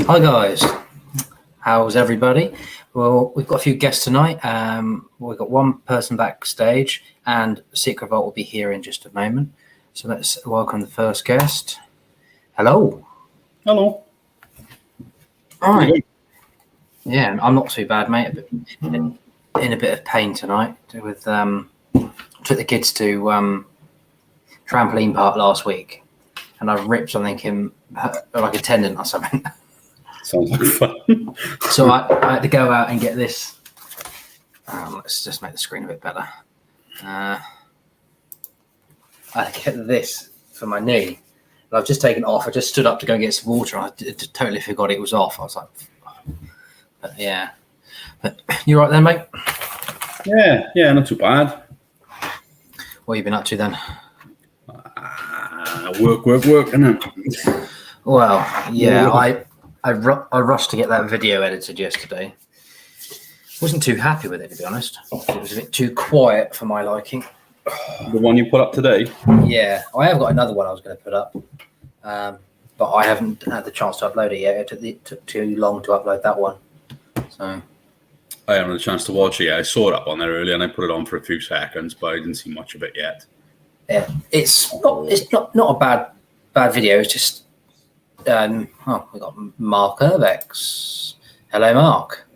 Hi guys, how's everybody? Well, we've got a few guests tonight. We've got one person backstage, and Secret Vault will be here in just a moment. So let's welcome the first guest. Hello. Hello. All right. Yeah, I'm not too bad, mate. In a bit of pain tonight. With took the kids to trampoline park last week, and I ripped something in like a tendon or something. Sounds like fun. So I had to go out and get this. Let's just make the screen a bit better. I had to get this for my knee. And I've just taken it off. I just stood up to go and get some water. I totally forgot it was off. I was like, but yeah. But you right then, mate? Yeah, not too bad. What have you been up to then? Work, innit? Well, yeah, I rushed to get that video edited yesterday. Wasn't too happy with it, to be honest. It was a bit too quiet for my liking. The one you put up today? Yeah, I have got another one I was going to put up, but I haven't had the chance to upload it yet. It took too long to upload that one. So I haven't had a chance to watch it yet. I saw it up on there earlier and I put it on for a few seconds, but I didn't see much of it yet. yeah, it's not a bad video. It's just we got Mark Urbex. Hello, Mark.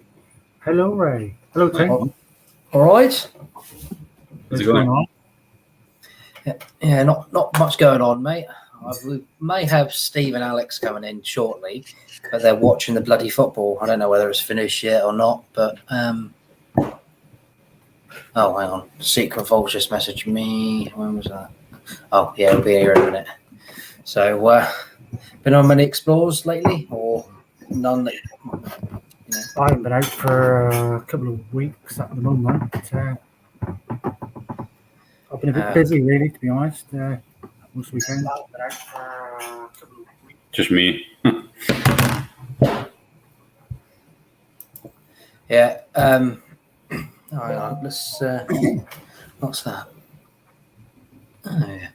Hello, Ray. Hello, Tim. All right. How's it going on? Yeah, not much going on, mate. We may have Steve and Alex coming in shortly, but they're watching the bloody football. I don't know whether it's finished yet or not, but oh, hang on. Secret Vault just messaged me. When was that? Oh, yeah, it'll be here in a minute. So, been on many explores lately, or none that? I haven't been out for a couple of weeks at the moment. I've been a bit busy, really, to be honest. Most weekends. I've been out for a couple of weeks. Just me. Yeah. All right. Let's. What's that? Oh, yeah.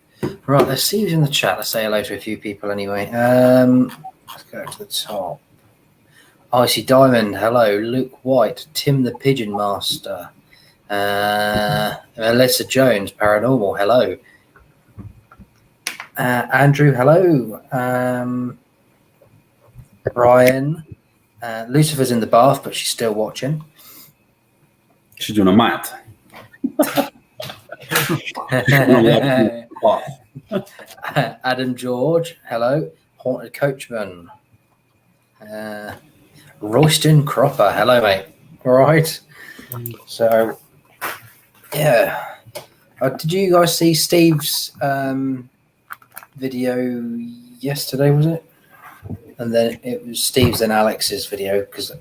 Right. Let's see who's in the chat. Let's say hello to a few people anyway. Let's go to the top. Icy Diamond. Hello. Luke White. Tim the Pigeon Master. Melissa Jones. Paranormal. Hello. Andrew. Hello. Brian. Lucifer's in the bath, but she's still watching. She's doing a mat. Adam George, hello. Haunted Coachman. Royston Cropper, hello, mate. All right. So, yeah. Did you guys see Steve's video yesterday, was it? And then it was Steve's and Alex's video, because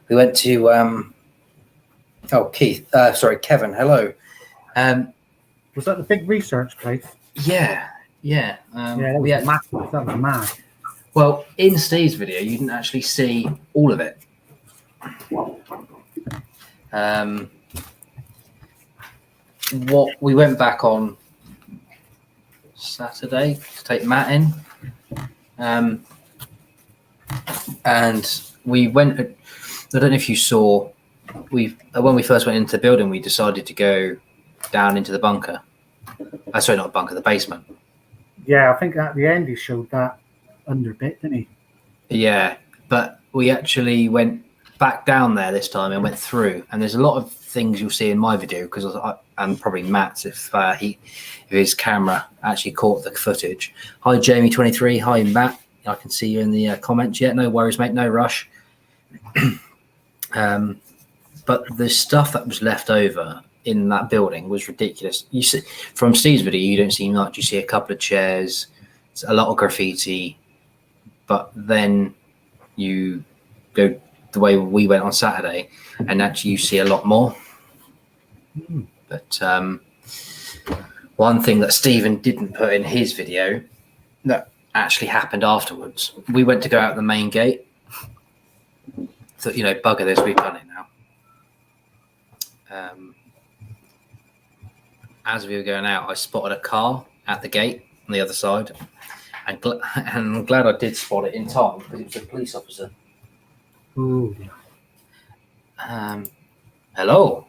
we went to Kevin, hello. Was that the big research place? Yeah. That was massive. That was mad. Well, in Steve's video, you didn't actually see all of it. What we went back on Saturday to take Matt in, and we went. I don't know if you saw. When we first went into the building, we decided to go down into the bunker. Sorry, not bunker, the basement. Yeah, I think at the end he showed that under bit, didn't he? Yeah, but we actually went back down there this time and went through. And there's a lot of things you'll see in my video, because and probably Matt's if his camera actually caught the footage. Hi, Jamie23. Hi, Matt. I can see you in the comments. Yeah, no worries, mate. No rush. But the stuff that was left over in that building was ridiculous. You see, from Steve's video, you don't see much. You see a couple of chairs, a lot of graffiti, but then you go the way we went on Saturday, and actually you see a lot more. But one thing that Stephen didn't put in his video that actually happened afterwards, we went to go out the main gate. Thought, bugger this, we've done it now. As we were going out, I spotted a car at the gate on the other side, and I'm glad I did spot it in time because it was a police officer. Ooh. Hello.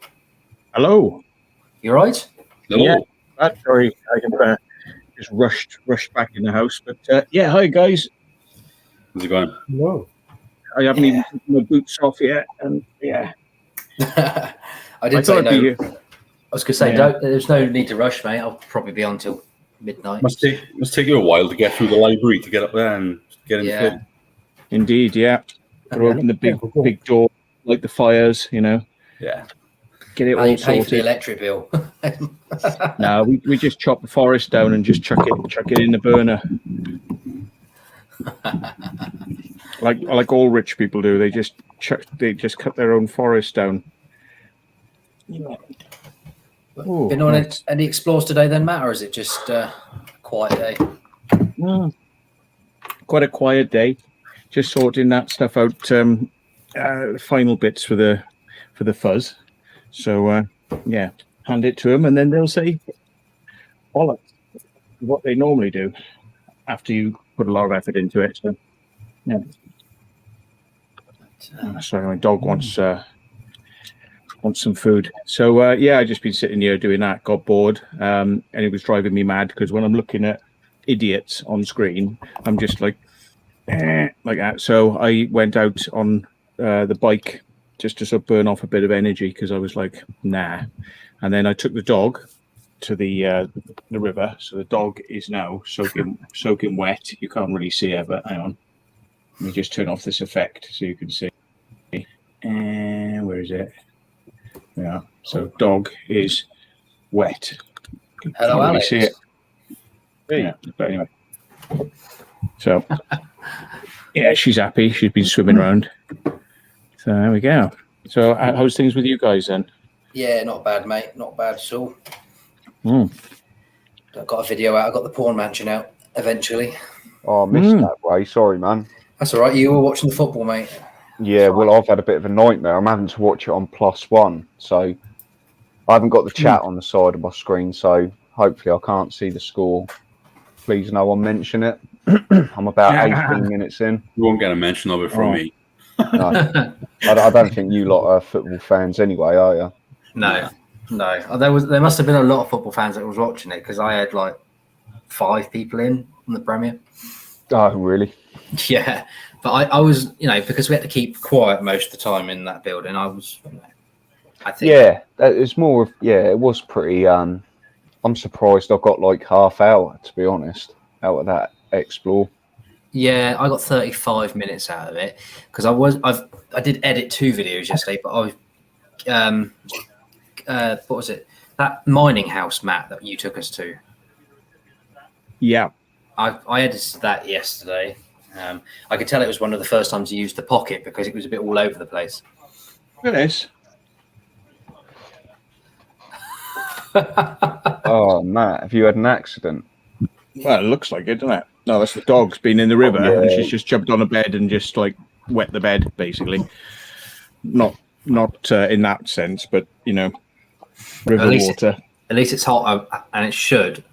Hello. You right? Hello. Yeah. Sorry, I just rushed back in the house. But yeah, hi guys. How's it going? Whoa. I haven't even taken my boots off yet, and yeah, I did say thought I'd no. be here. I was going to say, there's no need to rush, mate. I'll probably be on till midnight. Must take you a while to get through the library to get up there and get in the film. Indeed, yeah. Gotta open the big door, light the fires, Yeah. get it How all you pay for the sorted. electric bill? No, we just chop the forest down and just chuck it in the burner. like all rich people do. They just cut their own forest down. Yeah. Ooh, Been on nice. any explores today then, Matt, or is it just a quiet day? Quite a quiet day. Just sorting that stuff out. Final bits for the fuzz. So yeah, hand it to them, and then they'll say bollocks. What they normally do after you put a lot of effort into it. So yeah. Sorry, my dog wants some food. So yeah, I just been sitting here doing that. Got bored, and it was driving me mad because when I'm looking at idiots on screen, I'm just like that. So I went out on the bike just to sort of burn off a bit of energy because I was like, nah. And then I took the dog to the river. So the dog is now soaking wet. You can't really see her, but hang on. Let me just turn off this effect so you can see. And where is it? Yeah. So dog is wet. Hello, Can't really Alex. see it. Yeah. But anyway. So yeah, she's happy. She's been swimming around. So there we go. So how's things with you guys then? Yeah, not bad, mate. Not bad at all. Mm. I got a video out. I got the porn mansion out eventually. Oh, I missed that, Ray. Sorry, man. That's all right. You were watching the football, mate. Yeah, well, I've had a bit of a nightmare. I'm having to watch it on +1, so I haven't got the chat on the side of my screen, so hopefully I can't see the score. Please no one mention it. I'm about 18 minutes in. You won't get a mention of it from me. No. I don't think you lot are football fans anyway, are you? No. There must have been a lot of football fans that was watching it because I had like 5 people in on the Premier. Oh, really? Yeah, but I was, because we had to keep quiet most of the time in that building. I was, I think. Yeah, it's more of, it was pretty, I'm surprised I got like half hour, to be honest, out of that explore. Yeah, I got 35 minutes out of it because I did edit 2 videos yesterday, but what was it? That mining house, Matt, that you took us to. Yeah. I edited that yesterday. I could tell it was one of the first times you used the pocket because it was a bit all over the place. Look at this. Oh, Matt, have you had an accident? Well, it looks like it, doesn't it? No, that's the dog's been in the river and she's just jumped on a bed and just like wet the bed, basically. Not in that sense, but river water. At least it's hot and it should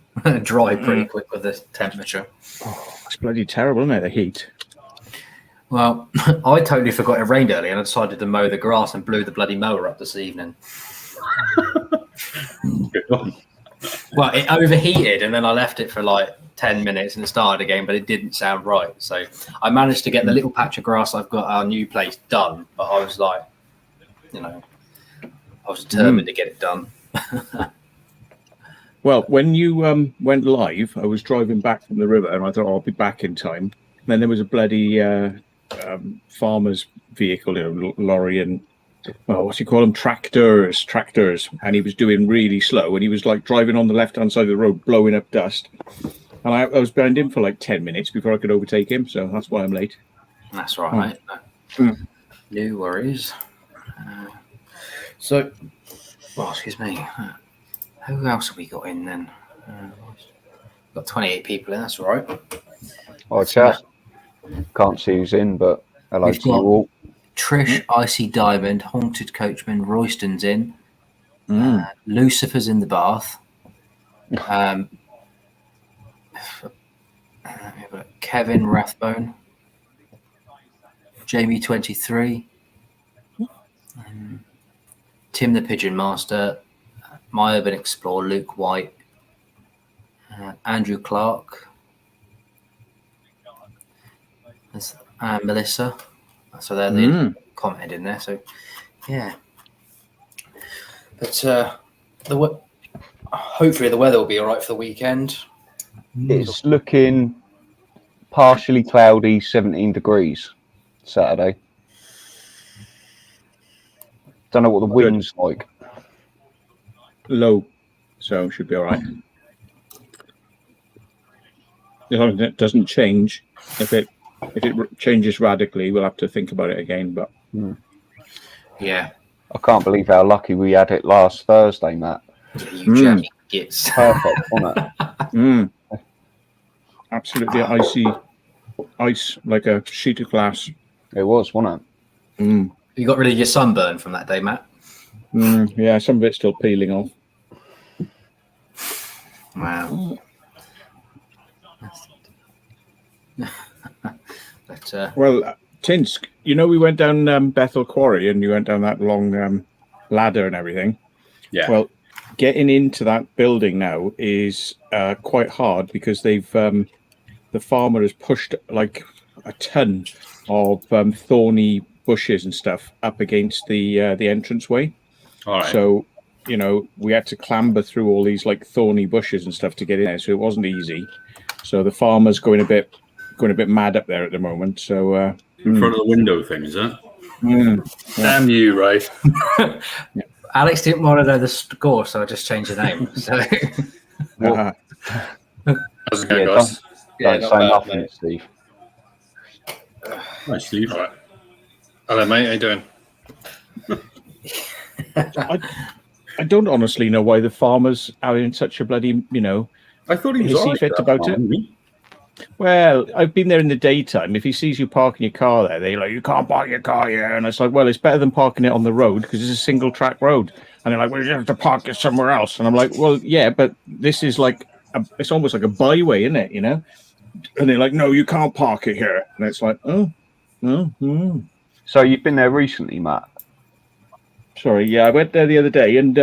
dry pretty quick with the temperature. Oh, it's bloody terrible, isn't it? The heat. Well, I totally forgot it rained earlier and I decided to mow the grass and blew the bloody mower up this evening. Well, it overheated and then I left it for like 10 minutes and it started again, but it didn't sound right. So I managed to get the little patch of grass I've got our new place done, but I was like, I was determined to get it done. Well, when you went live, I was driving back from the river and I thought I'll be back in time. And then there was a bloody farmer's vehicle, lorry and what do you call them? Tractors. And he was doing really slow and he was like driving on the left-hand side of the road, blowing up dust. And I was behind him for like 10 minutes before I could overtake him. So that's why I'm late. That's right, mate. No worries. Excuse me. Who else have we got in then? Got 28 people in. That's all right. Oh, chat. Can't see who's in, but hello to you all. Trish, Icy Diamond, Haunted Coachman, Royston's in. Lucifer's in the bath. We've got Kevin Rathbone, Jamie 23, Tim the Pigeon Master, My Urban Explorer, Luke White, Andrew Clark, and Melissa. So they're the commented in there. So yeah, but hopefully the weather will be all right for the weekend. It's looking partially cloudy, 17 degrees Saturday. Don't know what the wind's like. Low, so should be all right. As long as it doesn't change, if it changes radically, we'll have to think about it again. But Yeah, I can't believe how lucky we had it last Thursday, Matt. you jammy gits. Perfect, wasn't it? Absolutely ice like a sheet of glass. It was, wasn't it? You got rid of your sunburn from that day, Matt? Yeah, some of it's still peeling off. Wow. But, Well, Tinsk, we went down Bethel Quarry and you went down that long ladder and everything. Yeah. Well, getting into that building now is quite hard because they've the farmer has pushed like a ton of thorny bushes and stuff up against the entranceway. All right. So we had to clamber through all these like thorny bushes and stuff to get in there. So it wasn't easy. So the farmer's going a bit mad up there at the moment. So in front of the window thing, is it? Damn you, Ray. Alex didn't want to know the score, so I just changed the name. So How's it going, guys? Don't say not nothing, mate. Steve. Hi, Steve. All right. Hello, mate. How you doing? I don't honestly know why the farmers are in such a bloody I thought he was all right fit that about time, it. wasn't he? Well, I've been there in the daytime. If he sees you parking your car there, they're like, you can't park your car here. And it's like, well, it's better than parking it on the road because it's a single track road. And they're like, well, you have to park it somewhere else. And I'm like, well, yeah, but this is like, it's almost like a byway, isn't it? And they're like, no, you can't park it here. And it's like, So you've been there recently, Matt? Sorry, yeah, I went there the other day and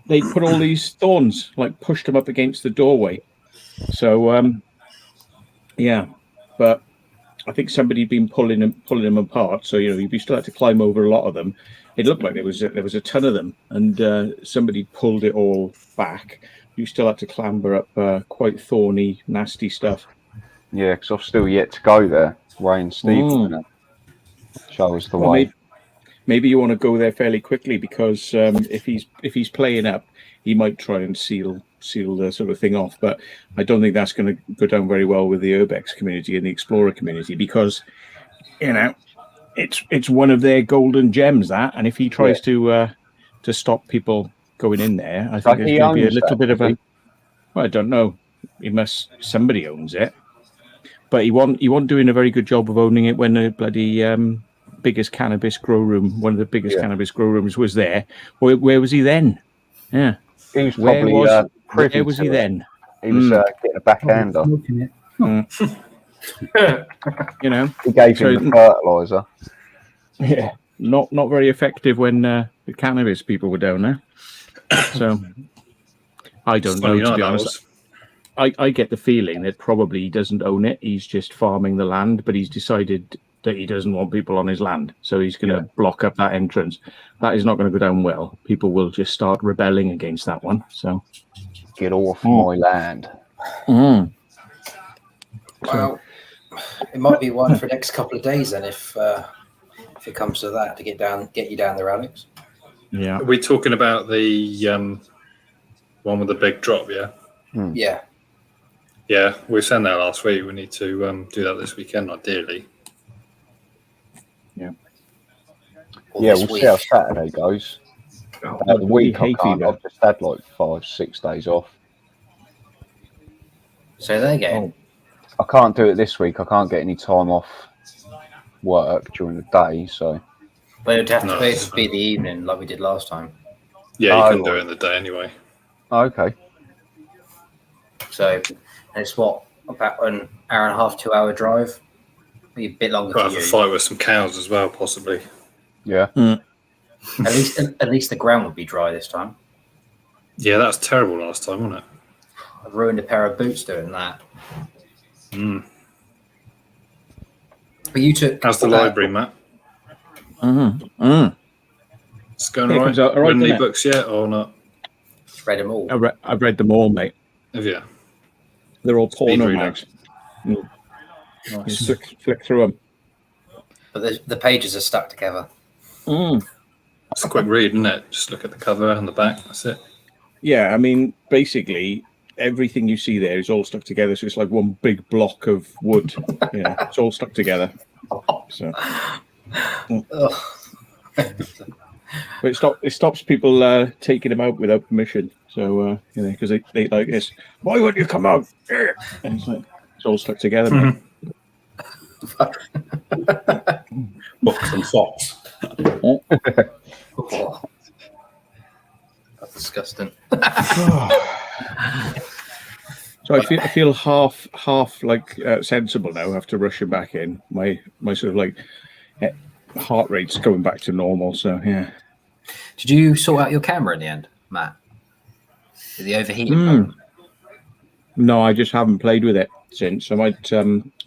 they put all these thorns, like pushed them up against the doorway. So, yeah, but I think somebody had been pulling them apart. So you still had to climb over a lot of them. It looked like there was a ton of them, and somebody pulled it all back. You still had to clamber up quite thorny, nasty stuff. Yeah, because I've still yet to go there. Ray and Steve show us the way. Maybe you want to go there fairly quickly because if he's playing up, he might try and seal the sort of thing off. But I don't think that's going to go down very well with the Urbex community and the Explorer community because it's one of their golden gems, that. And if he tries to stop people going in there, I think there's going to be a little bit of a. Well, I don't know. Somebody owns it, but he wasn't doing a very good job of owning it when the bloody biggest cannabis grow room, one of the biggest cannabis grow rooms, was there. Where was he then? Yeah, He was probably privy where was to he it. then? He was getting a backhander. He gave him the fertilizer. Yeah, not very effective when the cannabis people were down there. So I don't know, to be honest. I get the feeling that probably he doesn't own it. He's just farming the land, but he's decided that he doesn't want people on his land. So he's going to block up that entrance. That is not going to go down well. People will just start rebelling against that one. So Get off my land. Well, it might be one for the next couple of days then, if it comes to that, to get you down there, Alex. Yeah. Are we talking about the one with the big drop? Yeah. Yeah. Yeah, we were saying that last week. We need to do that this weekend, ideally. Yeah, we'll see how Saturday goes. The week I can't. I've just had like 5-6 days off. So there you go. I can't do it this week. I can't get any time off work during the day. So, But it'd have to be the evening like we did last time. Yeah, you couldn't do it in the day anyway. okay. So it's what about an hour and a half, 2 hour drive. Be a bit longer Got for to have you. a fight with some cows as well, possibly. Yeah. At least the ground would be dry this time. Yeah, that was terrible last time, wasn't it? I ruined a pair of boots doing that. Mm. But you took. How's the library, Matt? It's going Yeah, it all comes right. out all right, Read any doesn't it? books yet or not? Read them all. I've read them all, mate. Have you? They're all Speed porno reader. mags. You Nice. just flick through them. But the pages are stuck together. It's a quick read, isn't it? Just look at the cover and the back. That's it. Yeah, I mean, basically, everything you see there is all stuck together. So it's like one big block of wood. Yeah, it's all stuck together. So, but it stops people taking them out without permission. So, because they like this. Why won't you come out? And it's like, it's all stuck together, mate. Books and socks. Oh, that's disgusting. So I feel half like sensible now after rushing back in. My sort of like heart rate's going back to normal. So yeah. Did you sort out your camera in the end, Matt? Did the overheating problem? No, I just haven't played with it since. I might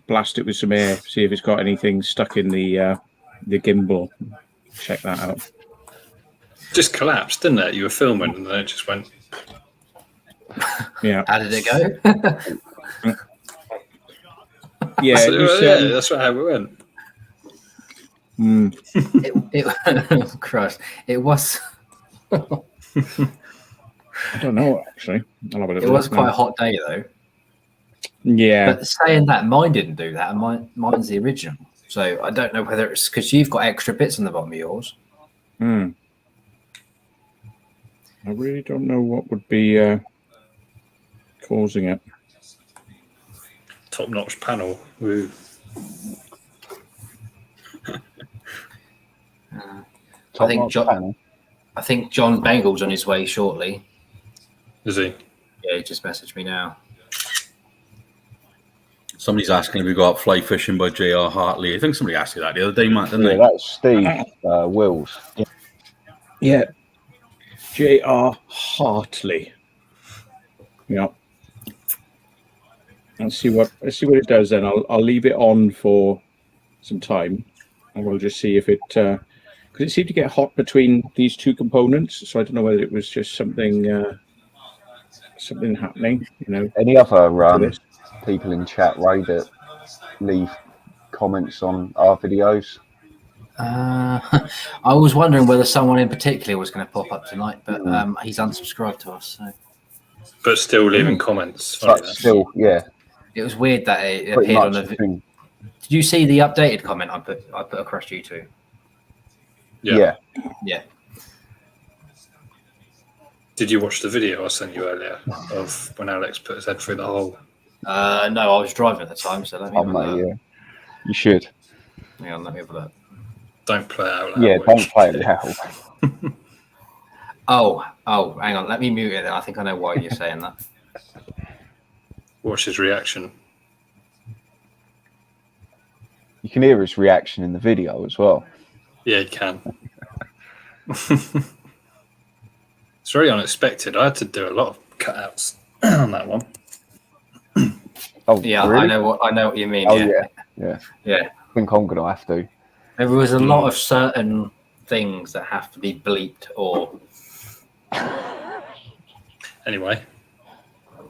blast it with some air, see if it's got anything stuck in the gimbal. Check that out. Just collapsed, didn't it? You were filming and then it just went. Yeah. How did it go? Yeah, it was, yeah, that's how it went. it Christ, it was. I don't know actually. I'll have a little It was look quite a now. hot day though. Yeah. But saying that, mine didn't do that, and mine's the original. So I don't know whether it's because you've got extra bits on the bottom of yours. I really don't know what would be causing it. Top-notch panel. Woo. I think John Bangle's on his way shortly. Is he? Yeah, he just messaged me now. Somebody's asking if we got fly fishing by J.R. Hartley. I think somebody asked you that the other day, Matt, didn't Yeah, they? that's Steve Wills. Yeah. J.R. Hartley. Yeah. Let's see what it does then. I'll leave it on for some time, and we'll just see if it because it seemed to get hot between these two components. So I don't know whether it was just something happening. Any other to this. people in chat, Ray, that leave comments on our videos? I was wondering whether someone in particular was going to pop up tonight, but he's unsubscribed to us. So But still leaving comments. Funny But that. still, yeah, it was weird that it pretty appeared on much. the. Did you see the updated comment I put across you two? Yeah. Yeah. Did you watch the video I sent you earlier of when Alex put his head through the hole? No, I was driving at the time, so let me Oh, have a mate, look. yeah, you should. Hang on, let me have a look. Don't play it out loud. Yeah, Rich. don't play it loud. Oh, hang on, let me mute it then. I think I know why you're saying that. Watch his reaction. You can hear his reaction in the video as well. Yeah, you can. It's very unexpected. I had to do a lot of cutouts on that one. Oh, Yeah, really? I know what you mean. Oh, yeah. yeah. I think I'm gonna have to. There was a lot of certain things that have to be bleeped or. Anyway,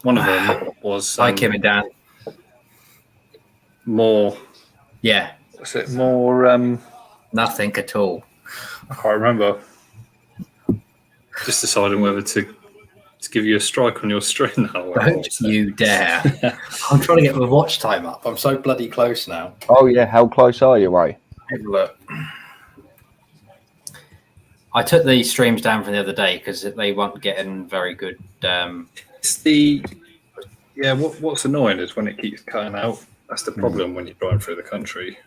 one of them was Hi, Kim and Dan. more. Yeah, Was it more? nothing at all. I can't remember. Just deciding whether to give you a strike on your stream now. Don't you dare. I'm trying to get my watch time up. I'm so bloody close now. Oh yeah, how close are you, Ray? Have a look. I took the streams down from the other day because they weren't getting very good. It's what's annoying is when it keeps cutting out. That's the problem when you're driving through the country.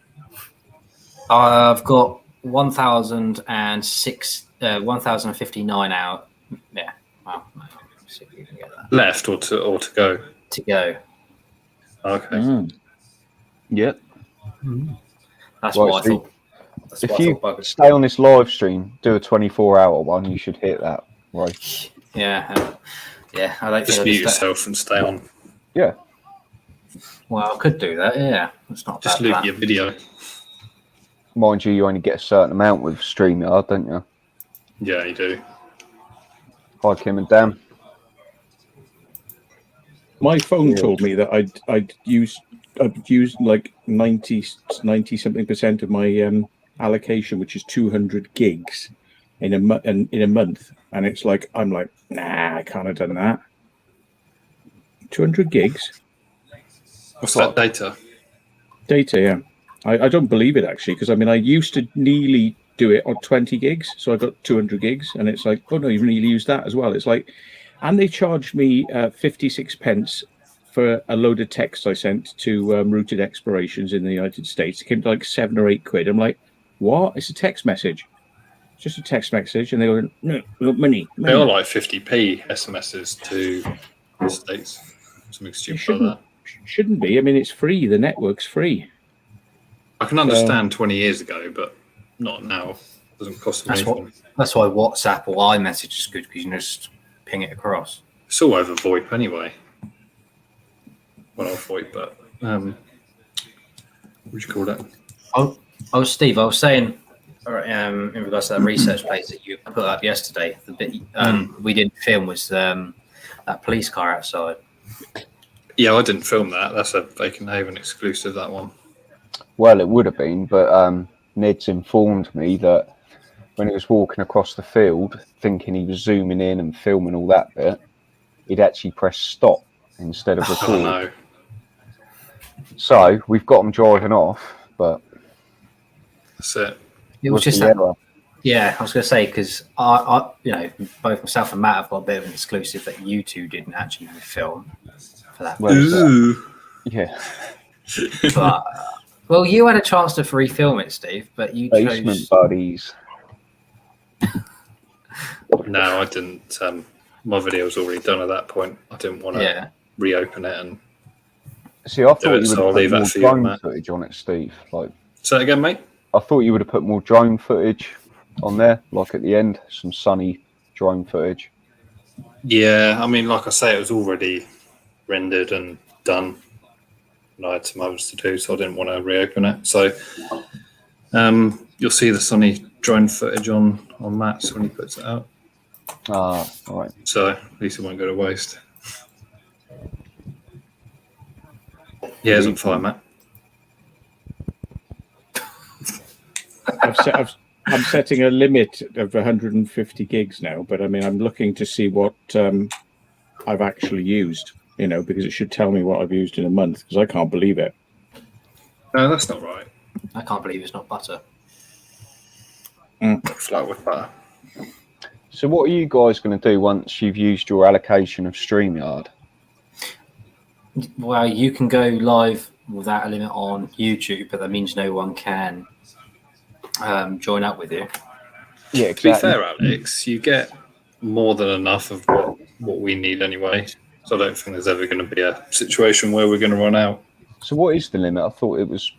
I've got 1,059 out. Yeah. Well, no, see if you can get that. Left or to go. To go. Okay. Yep. That's Right, what I so thought. That's If what I you thought. Bugger. stay on this live stream, do a 24-hour one, you should hit that, right? Yeah, yeah. I don't Just think mute yourself and stay on. Yeah. Well, I could do that. Yeah, it's not Just bad loop plan. your video. Mind you, you only get a certain amount with StreamYard, don't you? Yeah, you do. Hi, Kim and Dan. My phone Yeah. told me that I'd used like 90 something percent of my allocation, which is 200 gigs in a month, and it's like I'm like, nah, I can't have done that. 200 gigs What's that data? data, yeah. I don't believe it actually, because I mean I used to nearly do it on 20 gigs, so I got 200 gigs, and it's like, oh no, you've nearly used that as well. It's like, and they charged me 56 pence for a load of text I sent to Rooted Explorations in the United States. It came to like 7 or 8 quid. I'm like, what? It's a text message. It's just a text message, and they go, no, we want money. They are like 50p SMSs to the States. Something stupid like that. Shouldn't be. I mean, it's free. The network's free. I can understand 20 years ago, but not now. It doesn't cost me anything. That's why WhatsApp or iMessage is good, because you can just ping it across. It's all over VoIP anyway. Well, not VoIP, but what would you call that? Oh, Steve, I was saying in regards to that research place that you put up yesterday, the bit we didn't film was that police car outside. Yeah, I didn't film that. That's a Vacant Haven exclusive, that one. Well, it would have been, but Ned's informed me that when he was walking across the field, thinking he was zooming in and filming all that bit, he'd actually press stop instead of record. Oh, no. So we've got him driving off, but That's it. It was just that. Yeah, I was going to say, because I, both myself and Matt have got a bit of an exclusive that you two didn't actually film for that. Ooh. Yeah. But well, you had a chance to refilm it, Steve, but you Basement chose. buddies. No, I didn't. My video was already done at that point. I didn't want to reopen it and. See, I thought you would so I'll have leave put that more for you, drone Matt. footage on it, Steve. Like, Say that again, mate. I thought you would have put more drone footage on there, like at the end, some sunny drone footage. Yeah, I mean, like I say, it was already rendered and done. And I had some others to do, so I didn't want to reopen it. So you'll see the sunny drone footage on Matt's when he puts it out. Ah, all right. So at least it won't go to waste. Yeah, it's on fire, Matt. I'm setting a limit of 150 gigs now, but I mean, I'm looking to see what I've actually used, because it should tell me what I've used in a month, because I can't believe it. No, that's not right. I can't believe it's not butter. Flat with butter. So what are you guys going to do once you've used your allocation of StreamYard? Well, you can go live without a limit on YouTube, but that means no one can join up with you. Yeah, exactly. To be fair, Alex, you get more than enough of what we need anyway. So I don't think there's ever going to be a situation where we're going to run out. So what is the limit? I thought it was...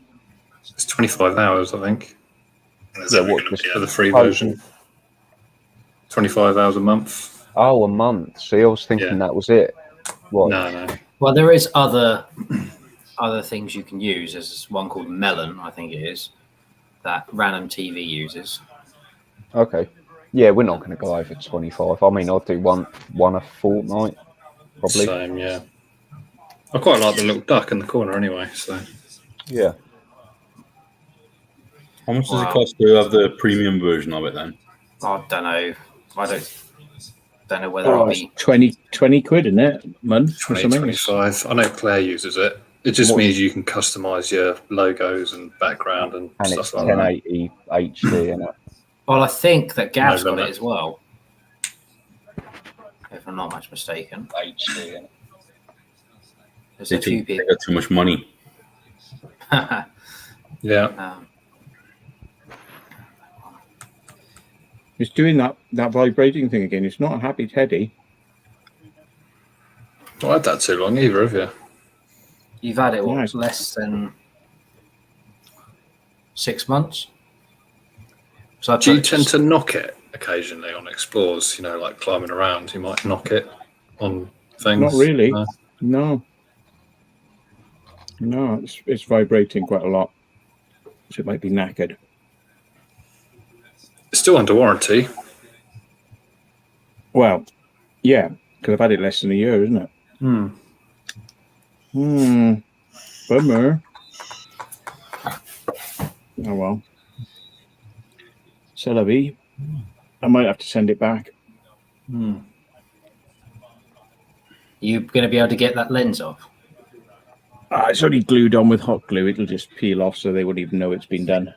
It's 25 hours, I think. Yeah, what, just for the free version? 25 hours a month. Oh, a month. See, I was thinking that was it. What? No. Well, there is other things you can use. There's one called Melon, I think it is, that Random TV uses. Okay. Yeah, we're not going to go over 25. I mean, I'll do one a fortnight, probably. Same, yeah. I quite like the little duck in the corner anyway, so. Yeah. How much does it cost to have the premium version of it then? I don't know. I don't know whether I'll be 20 quid in it a month or 20, something. 25. I know Claire uses it. It just means you can customize your logos and background and stuff it's like that. 1080 HD in it. Well, I think that Gav's got limit. it as well, if I'm not much mistaken. HD in it. There's They a few think they people. got too much money. Yeah. It's doing that vibrating thing again. It's not a happy Teddy. Not had that too long either, have you? You've had it Nice. less than 6 months. So Do you tend to knock it occasionally on explores? You know, like climbing around, you might knock it on things. Not really. No. No, it's vibrating quite a lot, so it might be knackered. It's still under warranty. Well, yeah, because I've had it less than a year, isn't it? Bummer. Oh well. C'est la vie. I might have to send it back. You're going to be able to get that lens off. It's only glued on with hot glue. It'll just peel off, so they wouldn't even know it's been done.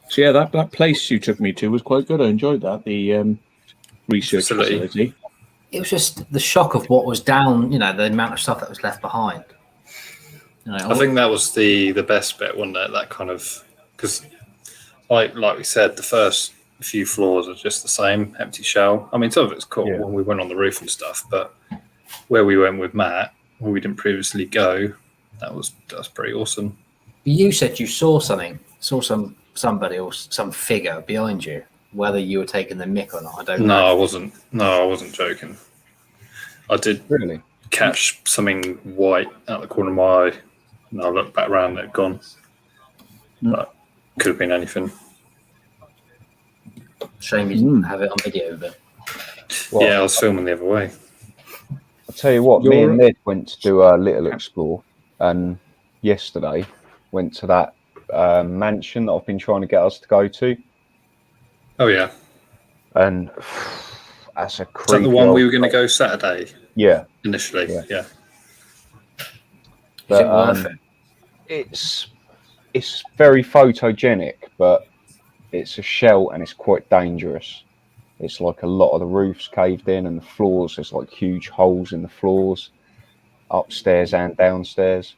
So yeah, that place you took me to was quite good. I enjoyed that. The research facility. It was just the shock of what was down. You know, the amount of stuff that was left behind. You know, I think that was the best bit, wasn't it? That kind of, because like we said, the first few floors are just the same, empty shell. I mean, some of it's cool when we went on the roof and stuff, but where we went with Matt, where we didn't previously go, that was pretty awesome. You said you saw something, somebody or some figure behind you. Whether you were taking the mick or not, I don't know. No, I wasn't. No, I wasn't joking. I did Really? catch something white out the corner of my eye, and I looked back around, it had gone. But could have been anything. Shame you didn't have it on video, but Well, Yeah, I was filming the other way. I'll tell you what, me and Ned went to do a little explore, and yesterday went to that mansion that I've been trying to get us to go to, Oh yeah, and that's a is that creepy the one old we were going to place. go Saturday Yeah, initially? Yeah. Yeah. is but it worth it? it's very photogenic, but it's a shell and it's quite dangerous. It's like a lot of the roofs caved in, and the floors, there's like huge holes in the floors, upstairs and downstairs.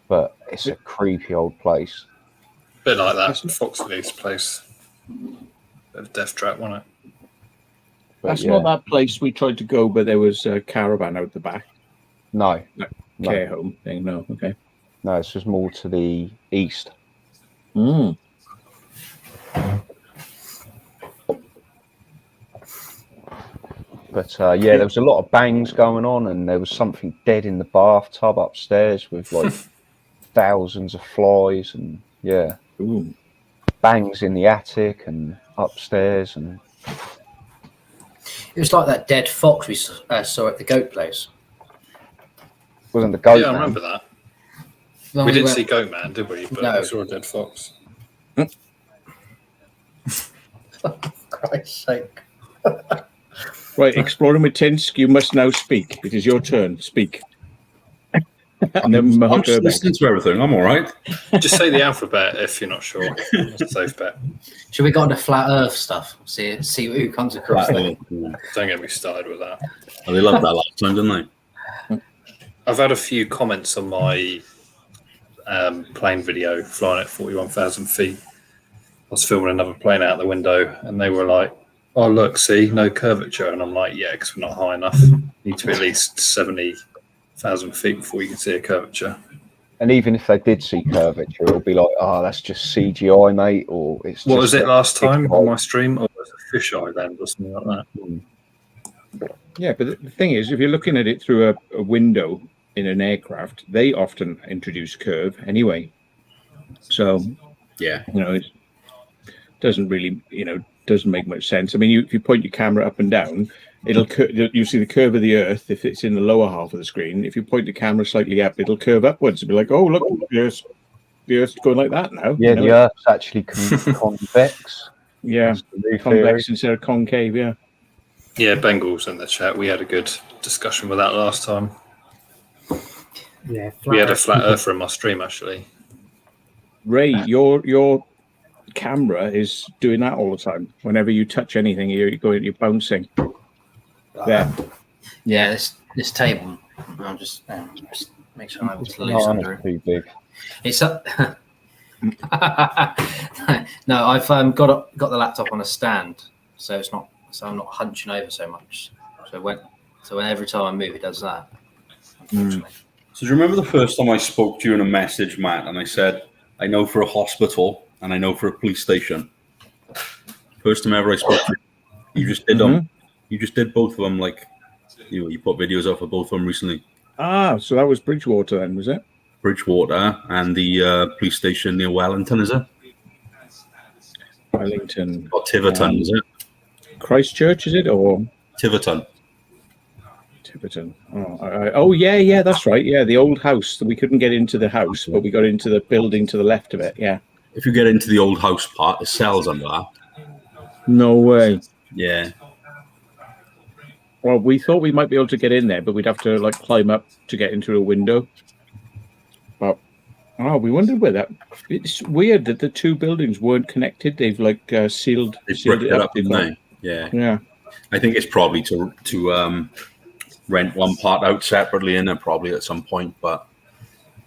But it's a creepy old place. Bit like that Foxley's place. Bit of death trap, wasn't it? But That's yeah, not that place we tried to go, but there was a caravan out the back. no, Care home thing. No, okay. no, it's just more to the east. But yeah, there was a lot of bangs going on, and there was something dead in the bathtub upstairs with like thousands of flies, and yeah, Ooh. bangs in the attic and upstairs, and It was like that dead fox we saw at the goat place. wasn't the goat Yeah, I man? remember that. When We didn't went- see Goat Man, did we? But No. we saw a dead fox. For Christ's sake. Right, exploring with Tinsk, you must now speak. It is your turn. Speak. And then I'm just listening to everything. I'm all right. Just say the alphabet if you're not sure. It's a safe bet. Should we go on to flat Earth stuff? See who comes across there. Don't get me started with that. Oh, they loved that last time, didn't they? I've had a few comments on my plane video flying at 41,000 feet. I was filming another plane out the window, and they were like, "Oh, look, see, no curvature." And I'm like, "Yeah, because we're not high enough. You need to be at least 70,000 feet before you can see a curvature." And even if they did see curvature, it'll be like, "Oh, that's just CGI, mate," or it's. What just was it a last time big on hole. my stream? Or was it fisheye then, or something like that? Yeah, but the thing is, if you're looking at it through a window in an aircraft, they often introduce curve anyway. So, Yeah. it doesn't really, doesn't make much sense. I mean, if you point your camera up and down, you see the curve of the Earth if it's in the lower half of the screen. If you point the camera slightly up, it'll curve upwards. It'll be like, oh, look, the Earth's going like that now. Yeah, the Earth's actually convex. Yeah, That's the new theory. convex instead of concave, yeah. Yeah, Bengals in the chat. We had a good discussion with that last time. Yeah, We had a Earth. flat earther in my stream, actually. Ray, your camera is doing that all the time. Whenever you touch anything, you're bouncing. There. Yeah, this table. I'll just make sure I'm It's loose under not it. too big. It's up. No, I've got the laptop on a stand, so I'm not hunching over so much. So when every time I move, it does that. Unfortunately. So do you remember the first time I spoke to you in a message, Matt, and I said, I know for a hospital and I know for a police station. First time ever I spoke to you. You just did them. You just did both of them. Like, you put videos up for both of them recently. Ah, so that was Bridgewater then, was it? Bridgewater and the police station near Wellington, is it? Wellington. Or Tiverton, is it? Christchurch, is it? Or Tiverton. Tiverton. Oh, yeah, that's right. Yeah, the old house. We couldn't get into the house, but we got into the building to the left of it. Yeah. If you get into the old house part, the cells under that. No way. Yeah. Well, we thought we might be able to get in there, but we'd have to climb up to get into a window. But we wondered where that. It's weird that the two buildings weren't connected. They've sealed. They sealed bricked it up, didn't they? Yeah. Yeah. I think it's probably to rent one part out separately in there probably at some point. But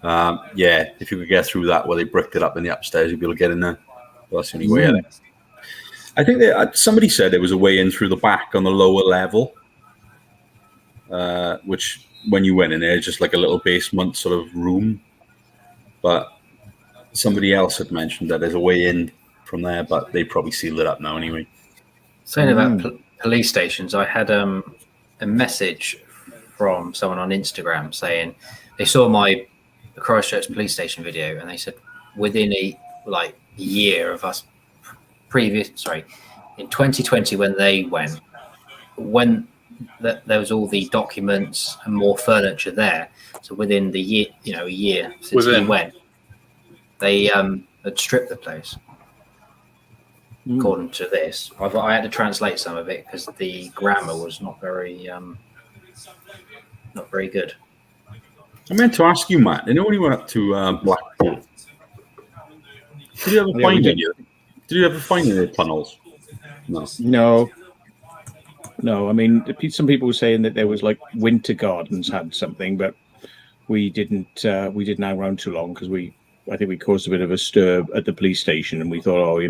if you could get through that where they bricked it up in the upstairs, you'd be able to get in there. Well, that's the only way in. I think somebody said there was a way in through the back on the lower level, which when you went in there, just like a little basement sort of room. But somebody else had mentioned that there's a way in from there, but they probably sealed it up now anyway. Saying about police stations, I had a message from someone on Instagram saying they saw my Christchurch police station video, and they said within a year of us in 2020 when they went, there was all the documents and more furniture there. So within the year, a year since we went, they had stripped the place. According to this, I had to translate some of it because the grammar was not very good. I meant to ask you, Matt. When you went up to Blackpool, did you ever find any? Did you ever find any tunnels? No. I mean, some people were saying that there was Winter Gardens had something, but we didn't hang around too long because I think we caused a bit of a stir at the police station, and we thought,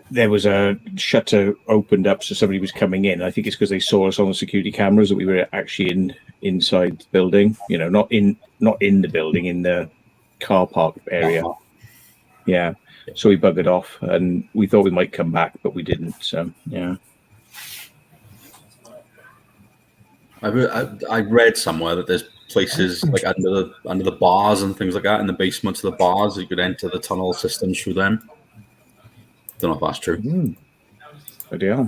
there was a shutter opened up, so somebody was coming in. I think it's because they saw us on the security cameras that we were actually inside the building. Not in the building, in the car park area. Yeah. So we buggered off, and we thought we might come back, but we didn't. So yeah. I read somewhere that there's places under the bars and things like that, in the basements of the bars, you could enter the tunnel systems through them. Don't know if that's true. Yeah.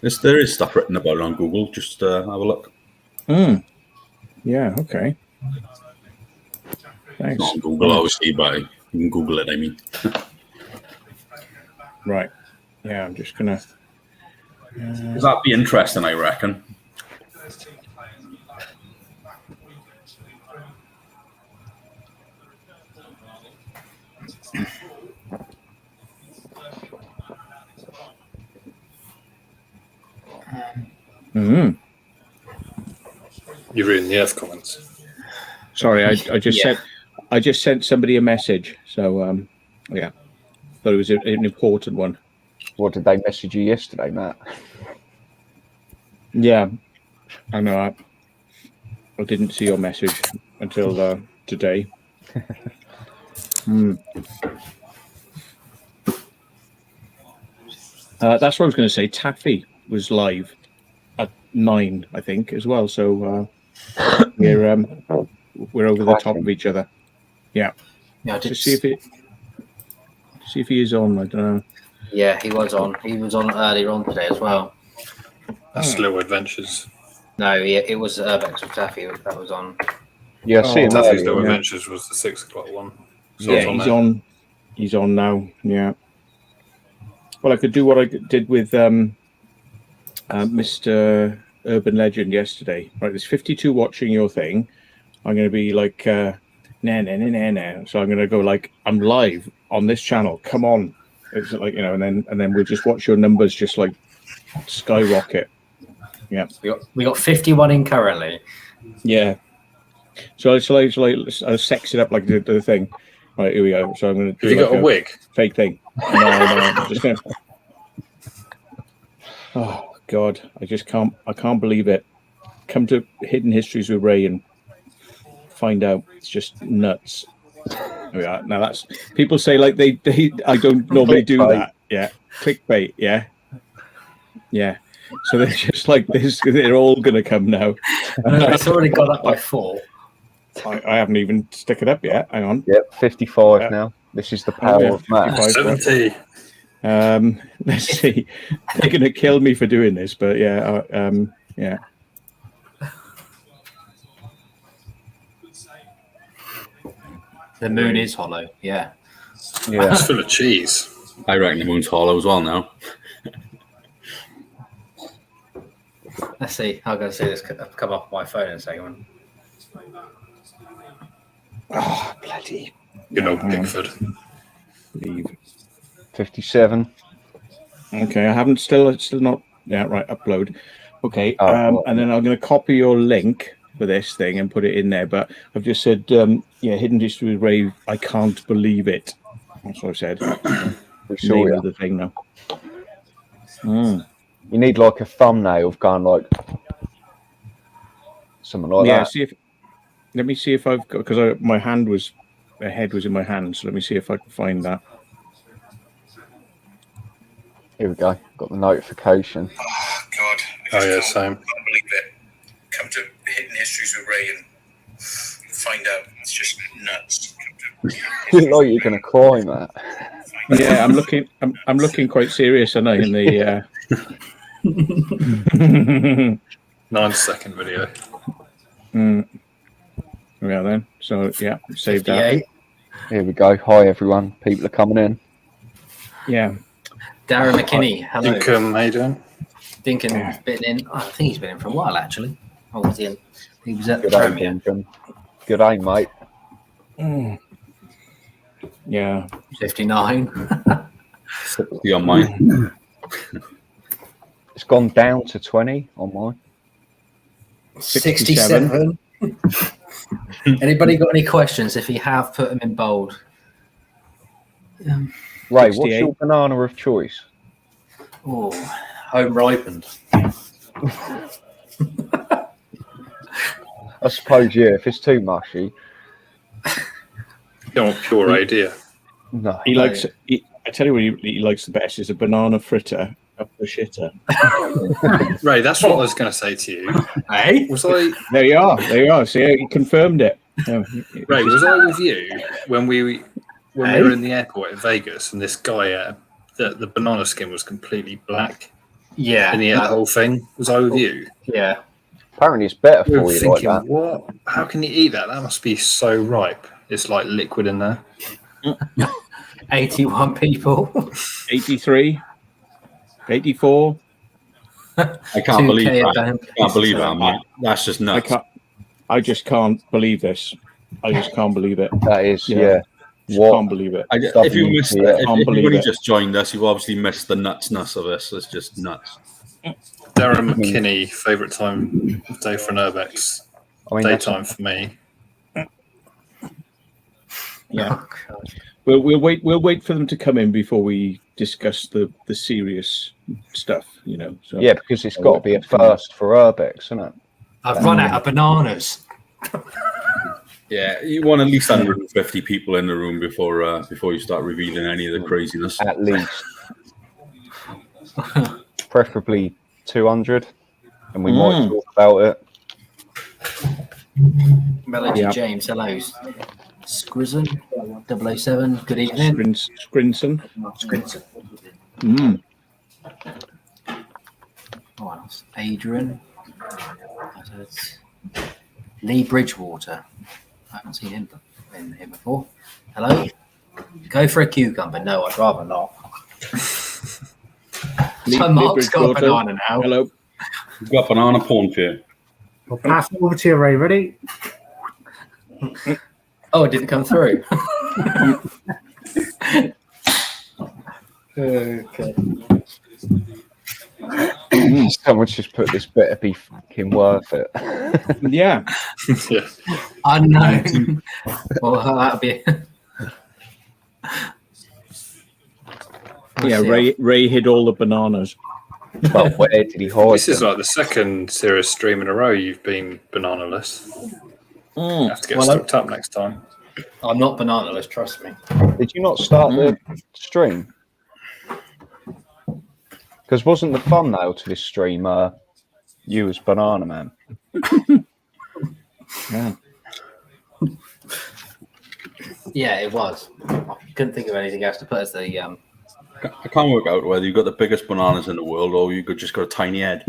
There is stuff written about it on Google. Just have a look. Yeah. Okay. Thanks. Not on Google, obviously, but you can Google it. I mean. Right. Yeah. I'm just gonna. That'd be interesting, I reckon. You're reading the Earth comments. Sorry, I just sent somebody a message. So thought it was an important one. What did they message you yesterday, Matt? Yeah, I know. I didn't see your message until today. That's what I was going to say. Taffy was live at 9, I think, as well. So we're over the top of each other. Yeah. Just see if he is on. I don't know. Yeah, he was on. He was on earlier on today as well. Slow Adventures. No, it was Urbex with Taffy that was on. Yeah, I see it. Taffy's Slow Adventures was the 6 o'clock one. So yeah, he's on now. Yeah. Well, I could do what I did with Mr. Urban Legend yesterday. Right, there's 52 watching your thing. I'm going to be like, nah. So I'm going to go I'm live on this channel. Come on. It's and then we'll just watch your numbers just skyrocket. Yeah. We got 51 in currently. Yeah. So I'll sex it up like the thing. Right, here we go. So I'm going to. Have you got a wig? Fake thing. No, I'm just going to. Oh God, I can't believe it. Come to Hidden Histories with Ray and find out. It's just nuts. There we are. Now that's people say like they I don't normally do that. Yeah, clickbait. Yeah. So they're just like this. They're all going to come now. It's already gone up by 4. I haven't even stuck it up yet. Hang on. Yep, 55 now. This is the power of math. 70. Let's see. They're going to kill me for doing this, but yeah. The moon is hollow. Yeah. Yeah. It's full of cheese. I reckon the moon's hollow as well now. Let's see. I'm going to see this come up on my phone in a second. Oh, bloody. Good old Pickford. Leave. 57. Okay, I haven't still not. Yeah, right. Upload. Okay, Oh, and then I'm going to copy your link for this thing and put it in there. But I've just said, Hidden History with Ray. I can't believe it. That's what I said. We saw Name you. of the thing now. You need like a thumbnail of going like something like Yeah. that. Let me see if I've got because my head was in my hand. So let me see if I can find that. Here we go. Got the notification. Oh, God. Oh, yeah, same. Can't believe it. Come to Hidden Histories with Ray and find out. It's just nuts. You look like you're going to cry, Matt. Yeah, I'm looking quite serious, aren't I? In the 9-second video. Yeah, then. So yeah, save that. 58. Here we go. Hi, everyone. People are coming in. Yeah. Darren McKinney. Hello. Dinkum, how you doing? Dinkin's been in. I think he's been in for a while, actually. Oh, was he in? He was at the Good aim, premiere. Duncan. Good aim, mate. Yeah. 59. 60 on mine. It's gone down to 20 on mine. 67. Anybody got any questions? If you have, put them in bold. Ray, what's 68. your banana of choice? Oh, home ripened. I suppose, yeah, if it's too mushy. You don't want pure idea. No. He likes. I tell you what he likes the best is a banana fritter up the shitter. Ray, that's what I was going to say to you. Hey? Was I, There you are. See, he confirmed it. Yeah. Ray, was I with you when we were in the airport in Vegas and this guy, the banana skin was completely black Yeah. and he ate the whole thing? Was I with you? Yeah. Apparently, it's better We for were you like thinking, that. what? How can you eat that? That must be so ripe. It's like liquid in there. 81 people. 83, 84. I can't believe 2K that. down. Can't believe that, man. That's just nuts. I just can't believe this. I just can't believe it. That is, Yeah. yeah. Can't believe it. If you missed Yeah. it, Can't if believe anybody it. just joined us, you've obviously missed the nutsness of this. It's just nuts. Darren McKinney, favourite time of day for an Urbex. I mean, that's Daytime for me. Yeah. We'll wait for them to come in before we discuss the serious stuff. So yeah, because it's got to be a first for Urbex, isn't it? I've run out of bananas. Yeah, you want at least 150 people in the room before you start revealing any of the craziness. At least. Preferably 200, and we might talk about it. Melody Yeah. James, hello. Scrizen 007, good evening. Scrinson. Scrinson. What else? Adrian. Lee Bridgewater. I haven't seen him in here before. Hello. Go for a cucumber. No, I'd rather not. So Mark's got a banana now. Hello. We've got banana porn for you. I'll pass it over to you, Ray. Ready? Oh, it didn't come through. Okay. Someone just put this better be fucking worth it. Yeah. Yeah. Unknown. Well, that'll be. Yeah, see. Ray hid all the bananas. But where did he hide This is them? like the second serious stream in a row you've been banana-less. You have to get Well, stocked up next time. I'm not banana-less, trust me. Did you not start the stream? Because wasn't the thumbnail to this stream you as Banana Man? Yeah. Yeah, it was. I couldn't think of anything else to put as the I can't work out whether you've got the biggest bananas in the world or you could just got a tiny head.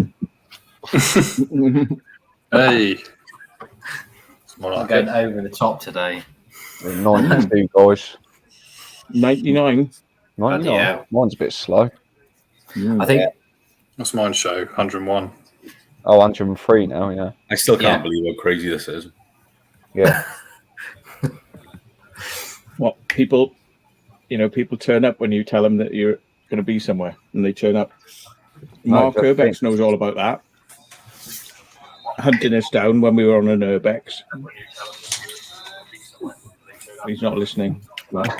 Hey. It's more I'm like going it. over the top today. 92 guys. 99. 99. hell. Mine's a bit slow. I think What's mine show? 101. Oh, 103 now, yeah. I still can't Yeah. believe how crazy this is. Yeah. What people turn up when you tell them that you're going to be somewhere, and they turn up. Mark that's Urbex knows all about that. Hunting us down when we were on an Urbex. He's not listening.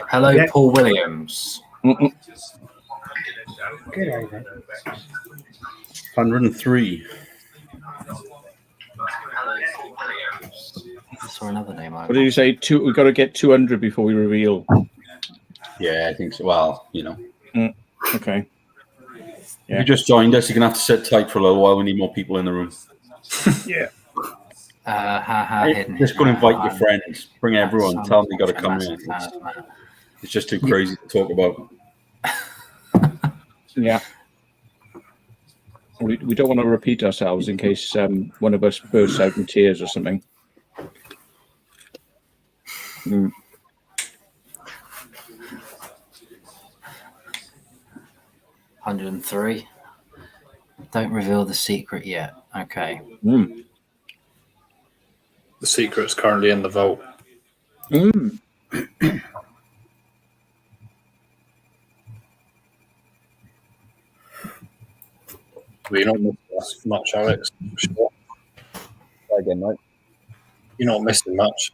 hello, Yeah. Paul Williams. Mm-mm. Good idea. 103. I saw another name. What did you say? We've got to get 200 before we reveal. Yeah, I think so. Well, you know. Okay. If Yeah. you just joined us, you're going to have to sit tight for a little while. We need more people in the room. Yeah. Just go and invite your friends. Bring everyone. Tell them you got to come in. It's just too crazy to talk about. Yeah. We don't want to repeat ourselves in case one of us bursts out in tears or something. 103. Don't reveal the secret yet. Okay. Mm. The secret's currently in the vault. Mm. You're not missing much, Alex. Sure. Say again, mate. You're not missing much.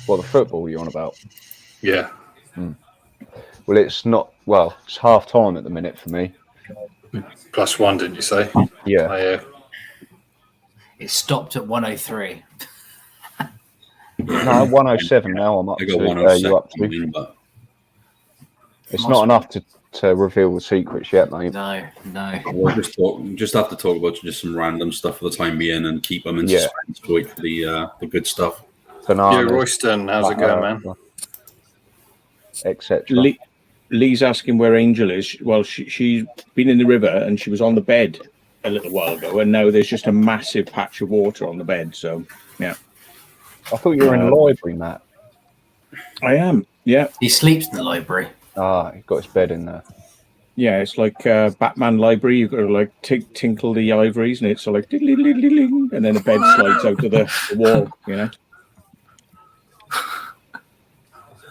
What, the football you're on about? Yeah. Well, it's not. Well, it's half time at the minute for me. +1, didn't you say? Yeah. It stopped at 103. No, 107 now. I'm up I to. got 107. You up to? But It's not enough to reveal the secrets yet, mate. No. we'll just have to talk about just some random stuff for the time being and keep them in suspense to wait for the good stuff. Bananas, Yo, Royston, how's it going, man? Etc. Lee's asking where Angel is. Well, she's been in the river and she was on the bed a little while ago, and now there's just a massive patch of water on the bed. So, yeah. I thought you were in the library, Matt. I am. Yeah. He sleeps in the library. Ah, he got his bed in there. Yeah, it's like Batman library. You've got to like tinkle the ivories, and it's sort of like diddly-diddly-diddly, and then the bed slides out of the wall. You know.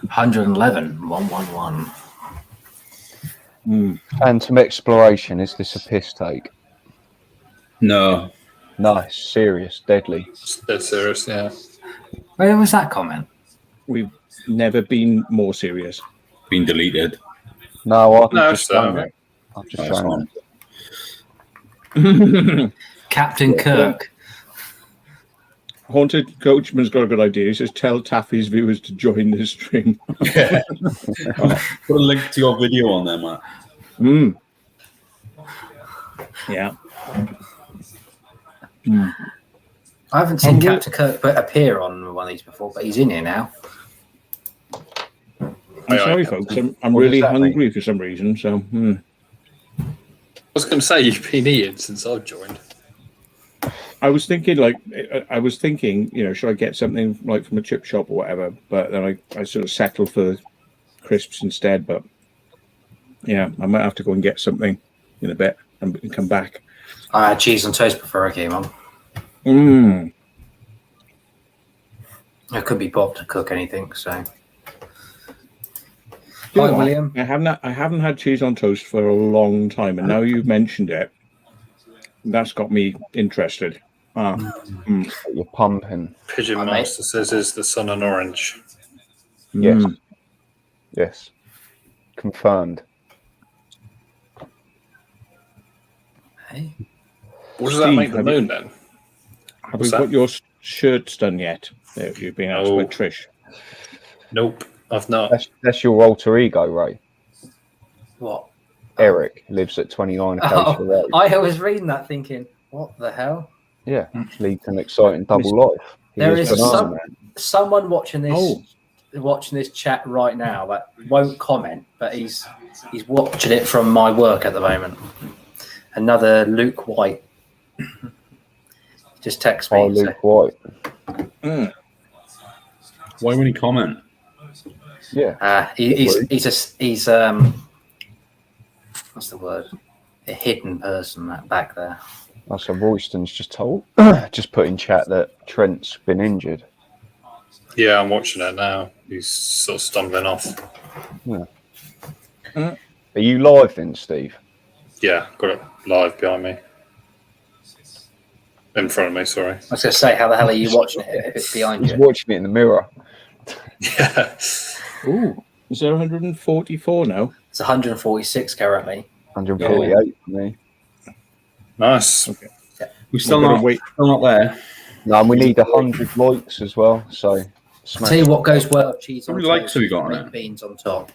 111. 111. Phantom Exploration. Is this a piss take? No, Nice, serious, deadly. It's dead serious, yeah. Where was that comment? We've never been more serious. been deleted. No, I've No, just it's shown alright. it. I've just That's shown fine. it. Captain Kirk. Haunted Coachman's got a good idea. He says, "Tell Taffy's viewers to join this stream." Yeah. Put a link to your video on there, Matt. Yeah. I haven't seen Captain Kirk appear on one of these before, but he's in here now. I'm sorry, folks. I'm What really does that hungry for some reason. So, I was going to say, you've been eating since I've joined. I was thinking, should I get something like from a chip shop or whatever? But then I sort of settled for crisps instead. But yeah, I might have to go and get something in a bit and come back. I had cheese and toast before I came on. It could be Bob to cook anything, so. Hi, William. I haven't had cheese on toast for a long time, and now you've mentioned it, that's got me interested. You're pumping. Pigeon Hi, mate. Master says, is the sun an orange? Yes. Yes. Confirmed. Hey. What does that Steve, make the moon then? Have What's we got that? your shirts done yet? You've been asked by No. Trish. Nope, I've not. That's your alter ego, Ray. What? Eric lives at 29 Acacia Road. I was reading that thinking, what the hell? Yeah, leads an exciting double life. He There is is Banana Man. someone watching this Oh. chat right now that won't comment, but he's watching it from my work at the moment. Another Luke White. Just text me. Oh, Luke White. Why wouldn't he comment? Yeah. He's what's the word? A hidden person that back there. Oh, so Royston's just put in chat that Trent's been injured. Yeah, I'm watching it now. He's sort of stumbling off. Are you live then, Steve? Yeah, got it live behind me. In front of me, sorry. I was going to say, how the hell are you watching it if it's behind He's you? watching it in the mirror. Yeah. Ooh, is there 144 now? It's 146 currently. 148 for me. Nice. Okay. We're still We're gonna not wait. still not there. No, and we need 100 likes as well. So smash. Tell you what goes well with cheese How on many likes toast, have you got on baked it? beans on top.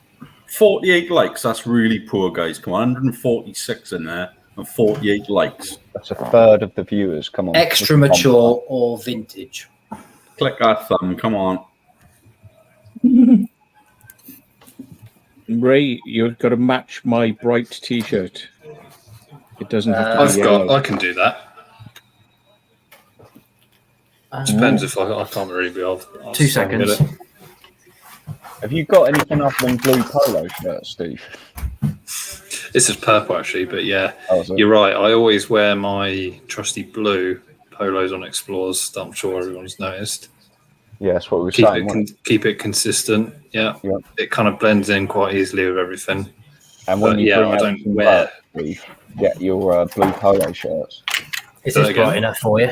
48 likes. That's really poor, guys. Come on, 146 in there and 48 likes. That's a third of the viewers. Come on. Extra mature or vintage. Click that thumb. Come on. Ray, you've got to match my bright T-shirt. It doesn't have to be yellow. I can do that. Depends if I can't really be off. 2 seconds. Have you got anything other than blue polo shirts, Steve? This is purple actually, but yeah, Oh, is it? you're right. I always wear my trusty blue polos on Explorers that I'm sure everyone's noticed. Yeah, that's what we were saying. wasn't it? Keep it consistent. Yeah. Yeah. It kind of blends in quite easily with everything. And when But you yeah, bring I out don't some wear- work, Steve, get your blue polo shirts. Is Say this that again? bright enough for you?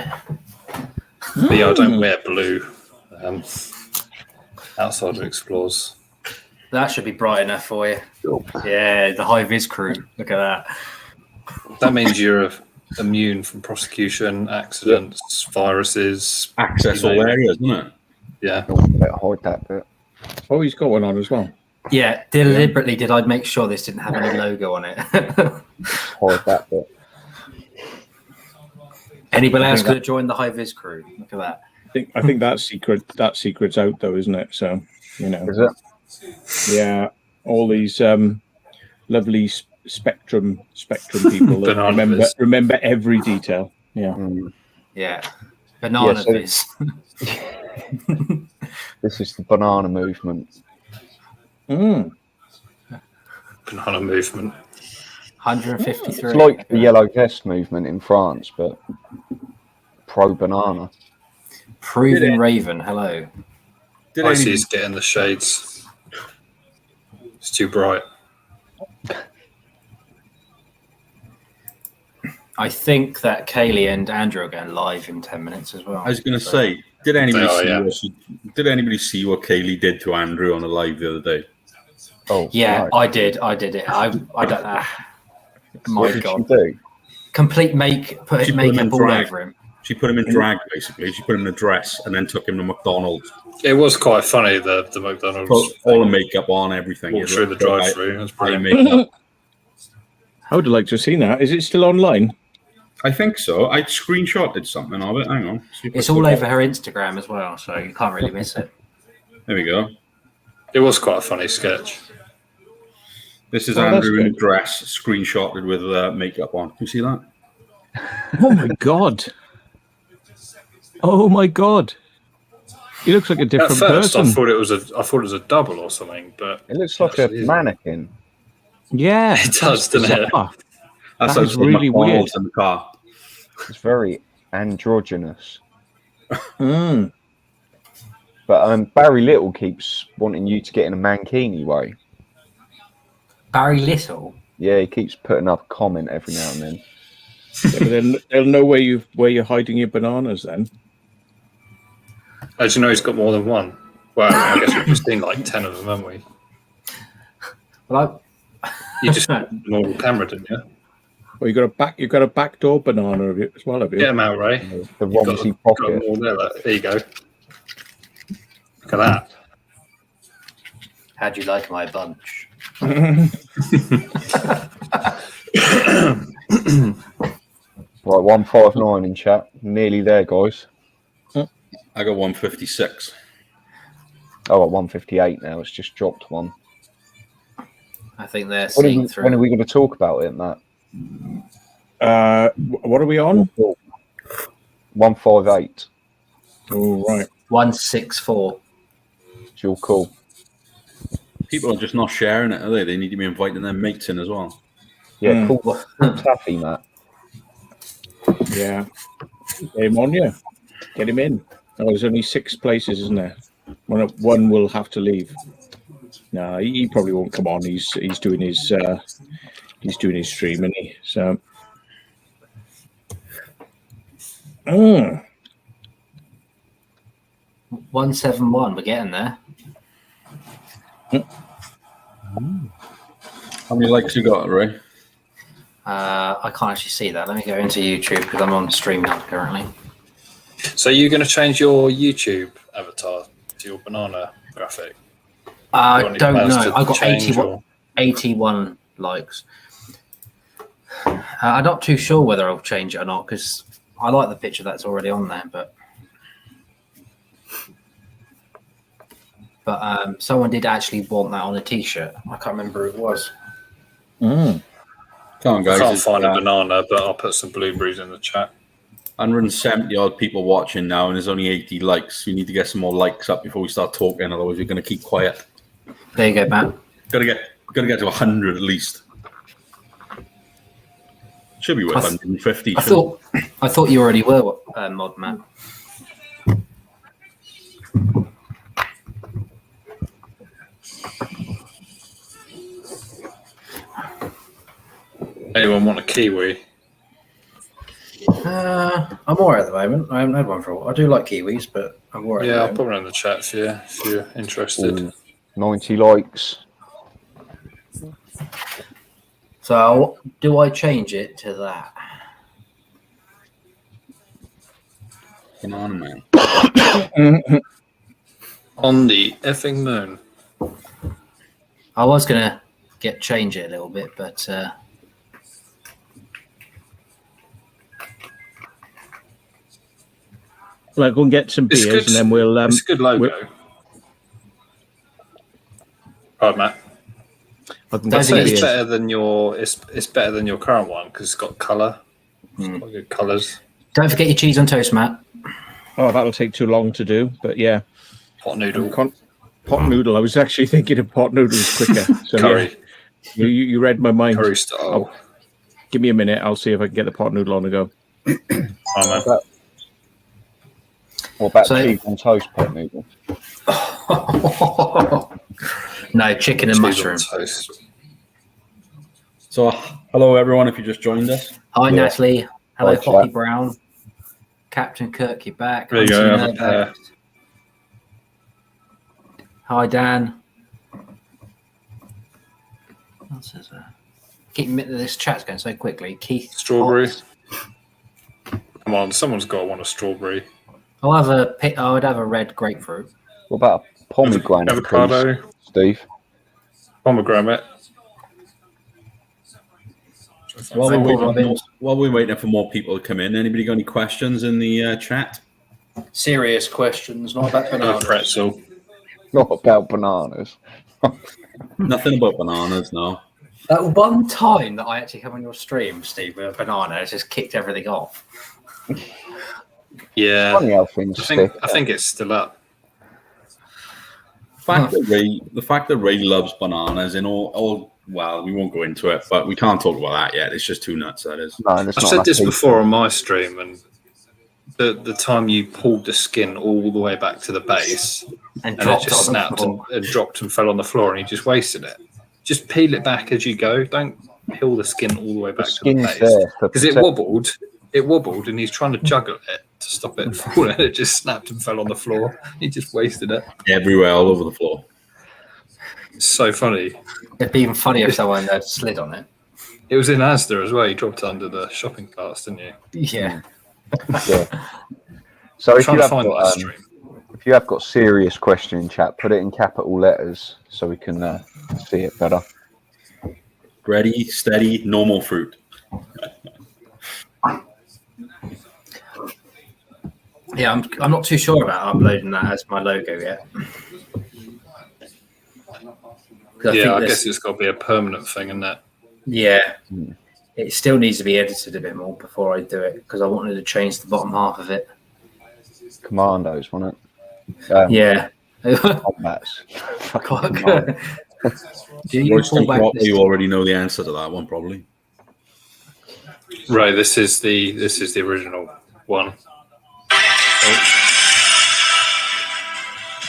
But yeah, I don't wear blue outside of Explorers. That should be bright enough for you. Yeah, the high vis crew. Look at that. That means you're immune from prosecution, accidents, viruses. Access You all know. areas, isn't it? Yeah. Better hide that bit. Oh, he's got one on as well. Yeah, deliberately did I make sure this didn't have any logo on it. Hide that bit. Anybody else think could have joined the high vis crew. Look at that. I think that secret's out though, isn't it? So Is it? yeah, all these lovely spectrum people that Banana remember every detail. Yeah. Mm. Yeah. Banana Yeah, so- vis. This is the banana movement. Mm. Banana movement. 153. It's like the yellow vest movement in France, but pro banana. Proven Raven. Hello. Did I see any, he's getting the shades. It's too bright. I think that Kaylee and Andrew are going live in 10 minutes as well. I was going to say, did anybody They are, see yeah. did anybody see what Kaylee did to Andrew on the live the other day? Oh, Yeah, right. I did it. I don't know. My What did God. she do? Complete She makeup put him in all drag. over him. She put him in drag, basically. She put him in a dress and then took him to McDonald's. It was quite funny, the McDonald's. Put all the makeup on, everything. Walked He's through the like, drive-through. It was eye brilliant. makeup. I would have liked to have seen that. Is it still online? I think so. I screenshotted something of it. Hang on. See if I It's can- all over her Instagram as well, so you can't really miss it. There we go. It was quite a funny sketch. This is Oh, that's Andrew in a good. dress, screenshotted with makeup on. Can you see that? Oh my god! Oh my god! He looks like a At different first, person. I thought it was a double or something, but It looks like a Actually, mannequin. Yeah, It does, doesn't it? bizarre. That's That is outside really McDonald's in the car. It's very androgynous. Mm. But Barry Little keeps wanting you to get in a mankini way. Barry Little. Yeah, he keeps putting up a comment every now and then. Yeah, but they'll know where you're hiding your bananas then. as you know, he's got more than one. Well, I guess we've just seen like 10 of them, haven't we? Well, You just normal camera, didn't you? Well, you got a backdoor banana of it as well, have you? Get them out, Ray. The You've got Romsey them pocket. all there, there you go. Look at that. how'd you like my bunch? Right, 159 in chat. Nearly there, guys. I got 156. Oh, at 158 now. It's just dropped one. I think they're When seeing are through. we going to talk about it, Matt? What are we on? 158. Oh, right. 164. It's your call. People are just not sharing it, are they? They need to be inviting their mates in as well. Yeah, cool. Taffy, Matt. Yeah. Get him on you. Get him in. Oh, there's only 6 places, isn't there? One will have to leave. No, he probably won't come on. He's doing his stream, isn't he? So. 171. We're getting there. How many likes you got, Ray? I can't actually see that. Let me go into YouTube because I'm on stream now currently. So you're going to change your YouTube avatar to your banana graphic? I don't know. I got change 81 likes. I'm not too sure whether I'll change it or not because I like the picture that's already on there. But someone did actually want that on a T-shirt. I can't remember who it was. Come on, guys. I can't find a banana, but I'll put some blueberries in the chat. 170 odd people watching now, and there's only 80 likes. We need to get some more likes up before we start talking. Otherwise, we're going to keep quiet. There you go, Matt. Got to get to 100 at least. Should be worth 150. I thought you already were mod, Matt. Anyone want a kiwi? I'm alright at the moment. I haven't had one for a while. I do like kiwis, but I'm alright. Yeah, I'll put one in the chat for you if you're interested. 90 likes. So, do I change it to that? Banana man. On the effing moon. I was gonna change it a little bit, but Well, go and get some It's beers, good. and then we'll. It's a good logo. Right, Matt. I can Don't I'd get some say think it's beers. better than your. It's better than your current one because it's got colour. It's got good colours. don't forget your cheese on toast, Matt. Oh, that'll take too long to do, but yeah. Pot noodle. Pot noodle. I was actually thinking of pot noodles quicker. So Curry. yeah, you read my mind. Curry style. Give me a minute. I'll see if I can get the pot noodle on the go. Oh, man. What about So- cheese on toast pot noodle? No, chicken and Cheese on mushroom. toast. So, hello everyone. If you just joined us, Hi, Yeah. Natalie. Hello, Hi, Poppy chat. Brown. Captain Kirk, you're back. There you go, Auntie have a Nurse. pair. Hi, Dan. What says that? This chat's going so quickly. Keith. Strawberry. Potts. Come on, someone's got to want a strawberry. I'll have a pick. I would have a red grapefruit. What about a pomegranate, Avocado. please, Steve? Pomegranate. while Four we're waiting, robins. while we're waiting for more people to come in, anybody got any questions in the chat? Serious questions, not about A bananas. pretzel. Not about bananas. Nothing about bananas, no. That one time that I actually came on your stream, Steve, with a banana, it just kicked everything off. Yeah. Funny how things stick. I think it's still up. The fact that Ray loves bananas and all well, we won't go into it, but we can't talk about that yet. It's just too nuts, that is. No, there's I've not said enough this people. before on my stream, and the time you pulled the skin all the way back to the base, And and it dropped just on the snapped floor. and dropped and fell on the floor, and you just wasted it. Just peel it back as you go. Don't peel the skin all the way The back to the skin's base there for because it protect- wobbled. It wobbled, and he's trying to juggle it to stop it falling. It just snapped and fell on the floor. He just wasted it. Everywhere, all over the floor. It's so funny. It'd be even funnier if someone had slid on it. It was in Asda as well. You dropped it under the shopping carts, didn't you? Yeah. Yeah. So if Trying you, to have find that got, stream. if you have got serious question in chat, put it in capital letters so we can see it better. Ready, steady, normal fruit. Yeah, I'm not too sure about uploading that as my logo yet. I guess it's got to be a permanent thing, isn't it? Yeah. It still needs to be edited a bit more before I do it because I wanted to change the bottom half of it. Commandos, wasn't it? Yeah. Combats. Do you pull back this? You already know the answer to that one, probably. Right. This is the original one.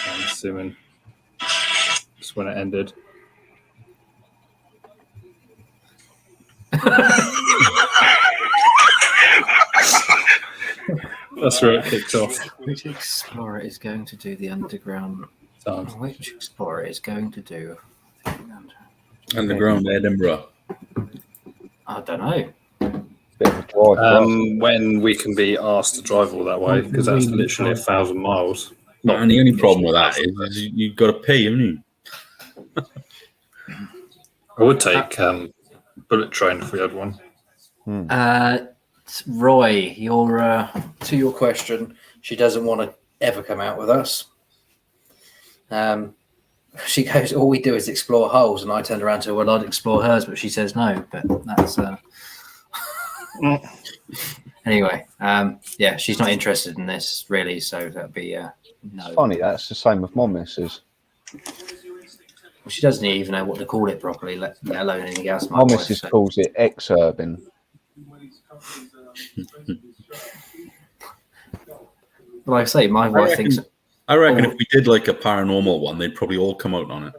I'm assuming that's when it ended. That's where it kicked off. Which explorer is going to do the underground? Which explorer is going to do Underground Edinburgh. I don't know. Bit of a drive. When we can be asked to drive all that way, because that's literally 1,000 miles. And the only problem with that is you've got to pay, haven't you? I would take bullet train if we had one. Roy, to your question, she doesn't want to ever come out with us. She goes, all we do is explore holes, and I turned around to her, well, I'd explore hers, but she says no. But that's anyway. Yeah, she's not interested in this really, so that'd be no. It's funny, that's the same with my missus. Well, she doesn't even know what to call it properly, let alone anything else. My missus calls it exurban. Like I say, my wife thinks. I reckon if we did like a paranormal one, they'd probably all come out on it.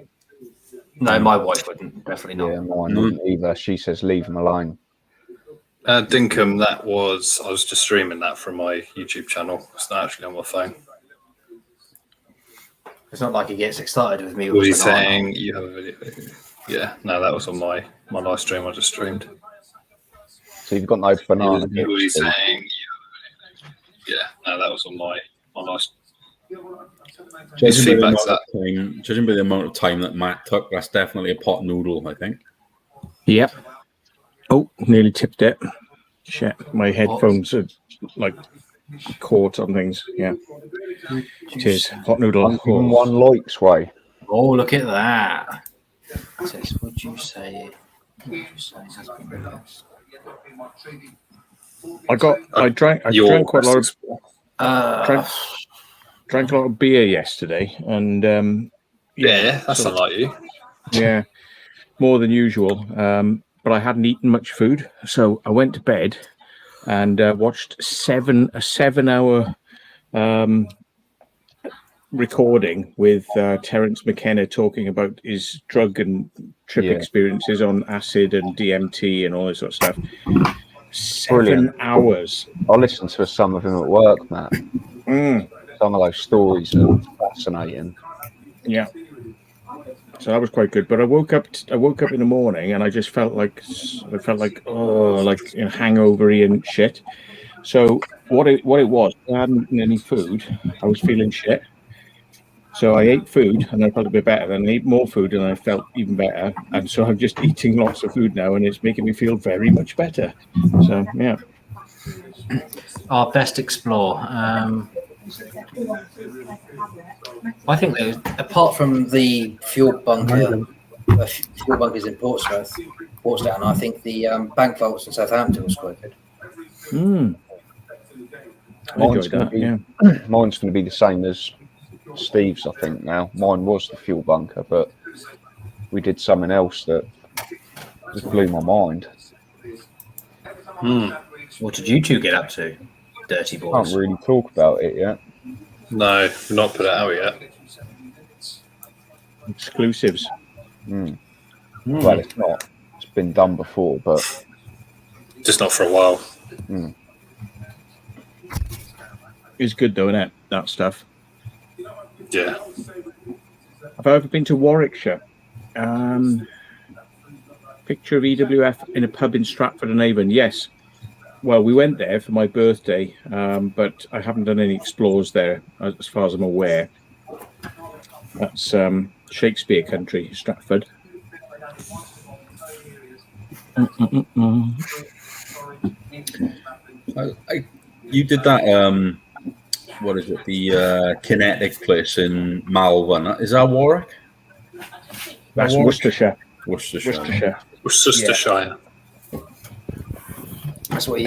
No, my wife wouldn't. Definitely not. Yeah, mine wouldn't either. She says leave them alone. Dinkum, I was just streaming that from my YouTube channel. It's not actually on my phone. It's not like he gets excited with me. Was he saying you have a video? Yeah, no, that was on my live stream. I just streamed. So you've got no banana. Was he saying? Yeah, no, that was on my live stream. Judging by the amount of time that Matt took, that's definitely a pot noodle, I think. Yep. Oh, nearly tipped it. Shit, my headphones are like caught on things. Yeah. Cheers. Hot noodle. One likes way. Oh, look at that. It says, would you say has been reversed? I drank quite a lot of drank a lot of beer yesterday, and yeah, that's not like you. Yeah, more than usual. But I hadn't eaten much food, so I went to bed and watched a 7-hour recording with Terence McKenna talking about his drug and trip experiences on acid and DMT and all this sort of stuff. 7 hours. I listened to some of him at work, Matt. Some of those stories are fascinating. Yeah. So that was quite good. But I woke up in the morning and I just felt like hangover-y and shit. So what it was, I hadn't eaten any food. I was feeling shit. So I ate food and I felt a bit better. Then I ate more food and I felt even better. And so I'm just eating lots of food now and it's making me feel very much better. So, yeah. Our best explore. I think apart from the fuel bunkers in Portsdown, I think the bank vaults in Southampton was quite good. Mine's going to be the same as Steve's, I think. Now mine was the fuel bunker, but we did something else that just blew my mind. What did you two get up to, dirty boys? Can't really talk about it yet. No, we've not put it out yet. Exclusives. Well, it's not. It's been done before, but just not for a while. is good though, isn't it? That stuff. Yeah. Have I ever been to Warwickshire? Picture of EWF in a pub in Stratford-on-Avon. Yes. Well, we went there for my birthday, but I haven't done any explores there, as far as I'm aware. That's Shakespeare country, Stratford. You did that. What is it? The kinetic place in Malvern. Is that Warwick? That's Warwick? Worcestershire. Worcestershire. That's what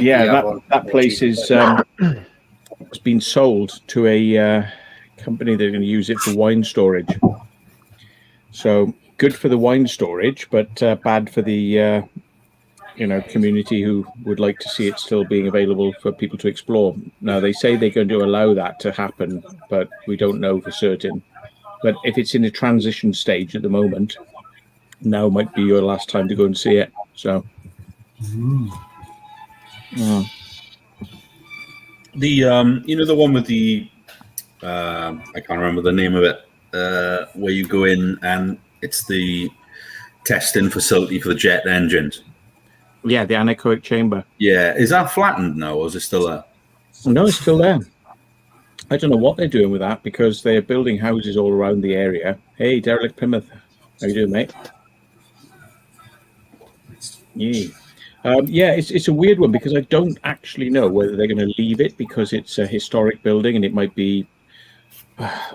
that place is it's been sold to a company. They're going to use it for wine storage. So good for the wine storage, but bad for the community who would like to see it still being available for people to explore. Now they say they're going to allow that to happen, but we don't know for certain. But if it's in a transition stage at the moment, now might be your last time to go and see it. So. The the one with the I can't remember the name of it, where you go in and it's the testing facility for the jet engines. Yeah, the anechoic chamber. Yeah, is that flattened now, or is it still there? No, it's still there. I don't know what they're doing with that because they're building houses all around the area. Hey, Derelict Plymouth, how you doing, mate? Yeah. It's a weird one because I don't actually know whether they're going to leave it because it's a historic building and it might be,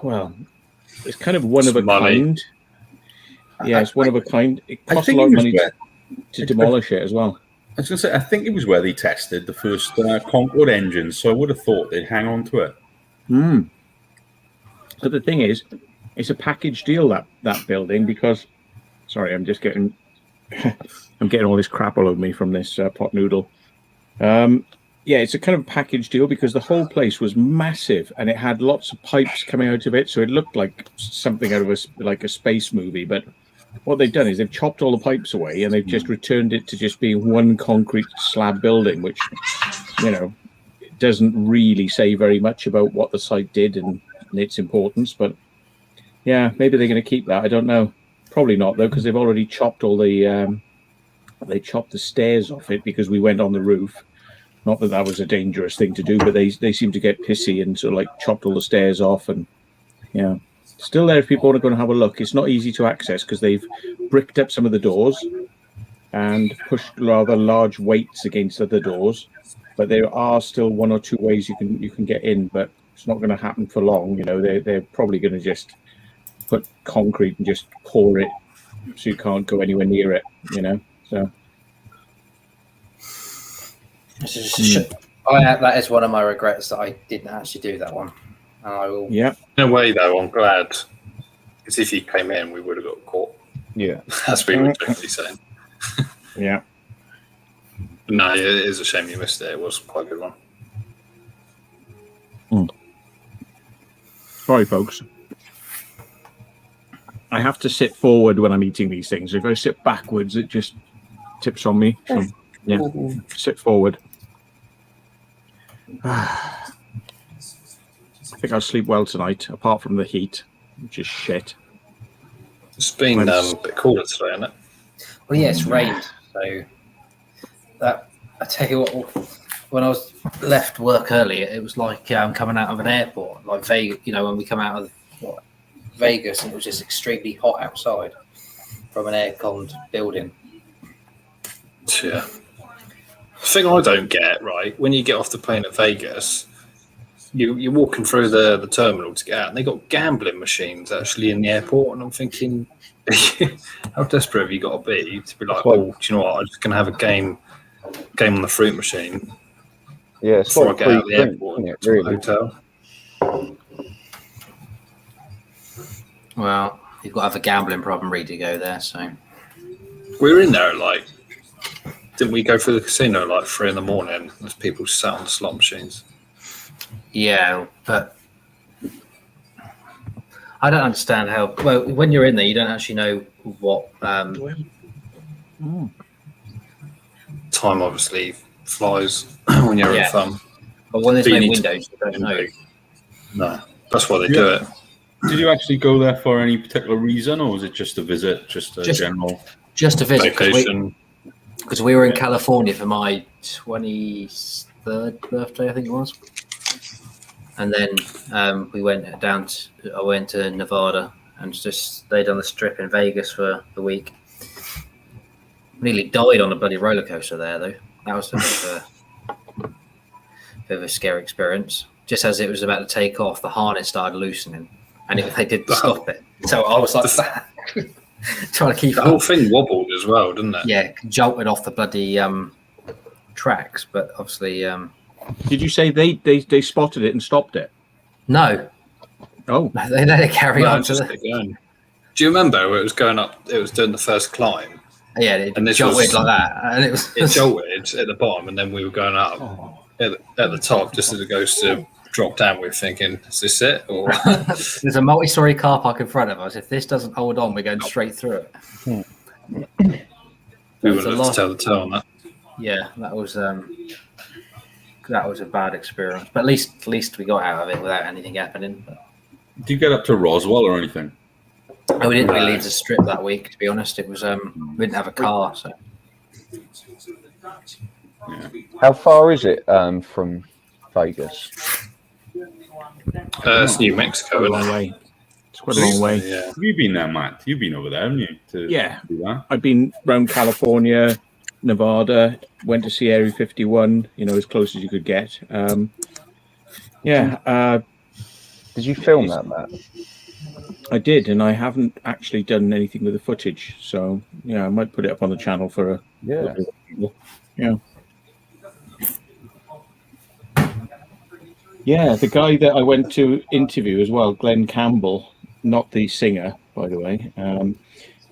well, it's kind of one of a kind. Yeah, it's one of a kind. It costs a lot of money to demolish it as well. I was going to say, I think it was where they tested the first Concorde engines, so I would have thought they'd hang on to it. But the thing is, it's a package deal, that building, because, sorry, I'm just getting... I'm getting all this crap all over me from this pot noodle. It's a kind of package deal because the whole place was massive and it had lots of pipes coming out of it, so it looked like something out of a space movie. But what they've done is they've chopped all the pipes away and they've just returned it to just being one concrete slab building, which doesn't really say very much about what the site did and its importance. But yeah, maybe they're going to keep that. I don't know. Probably not though, because they've already chopped all the. They chopped the stairs off it because we went on the roof. Not that that was a dangerous thing to do, but they seem to get pissy and sort of like chopped all the stairs off. And still there if people want to go and have a look. It's not easy to access because they've bricked up some of the doors and pushed rather large weights against other doors. But there are still one or two ways you can get in, but it's not going to happen for long. They're probably going to just put concrete and just pour it so you can't go anywhere near it. So that is one of my regrets that I didn't actually do that one. And I will. Yeah. In a way, though, I'm glad because if he came in, we would have got caught. Yeah, that's what we were definitely saying. Yeah. No, it is a shame you missed it. It was quite a good one. Sorry, folks. I have to sit forward when I'm eating these things. If I sit backwards, it just tips on me. So, sit forward. I think I'll sleep well tonight, apart from the heat, which is shit. It's been a bit cooler today, isn't it? Well, yeah, it's rained. So that I tell you what, when I was left work earlier, it was like coming out of an airport, like Vegas. When we come out of Vegas, and it was just extremely hot outside from an air-conned building. Yeah. The thing I don't get, right, when you get off the plane at Vegas, you're walking through the terminal to get out, and they got gambling machines actually in the airport, and I'm thinking, how desperate have you got to be to be like, do you know what, I'm just going to have a game on the fruit machine. Yeah, it's before like I get out of the airport and get to the hotel. Well, you've got to have a gambling problem ready to go there, so. We were in there didn't we go through the casino at 3 a.m? There's people sat on the slot machines. Yeah, but I don't understand how. Well, when you're in there, you don't actually know what. Time obviously flies when you're in fun. But when there's many windows, you don't know. No, that's why they do it. Did you actually go there for any particular reason, or was it just a visit, just a general? Just a visit, Vacation. because we were in California for my 23rd birthday, I think it was. And then we went I went to Nevada and just stayed on the strip in Vegas for the week. Nearly died on a bloody roller coaster there, though. That was a bit of a scary experience. Just as it was about to take off, the harness started loosening, and they didn't stop it. So I was like trying to keep the whole thing wobbled as well, didn't it? Yeah, jolted off the bloody tracks, but obviously. Did you say they spotted it and stopped it? No. Oh, they let it carry on. Just kept going. Do you remember where it was going up? It was doing the first climb. Yeah, it jolted like that, and it jolted at the bottom, and then we were going up at the top. Just as it goes to drop down, we were thinking, "Is this it?" Or there's a multi-story car park in front of us. If this doesn't hold on, we're going straight through it. We would have to tell the tale on that. Yeah, that was a bad experience, but at least we got out of it without anything happening. Did you get up to Roswell or anything? No, we didn't really leave the strip that week, to be honest. It was we didn't have a car, so. Yeah. How far is it from Vegas? It's New Mexico, a long way. It's quite a long way. Yeah. Have you been there, Matt? You've been over there, haven't you? Do that? I've been around California, Nevada, went to see Area 51, as close as you could get. Did you film that, Matt? I did, and I haven't actually done anything with the footage. So, I might put it up on the channel for a... Yeah. Yeah, the guy that I went to interview as well, Glenn Campbell, not the singer, by the way.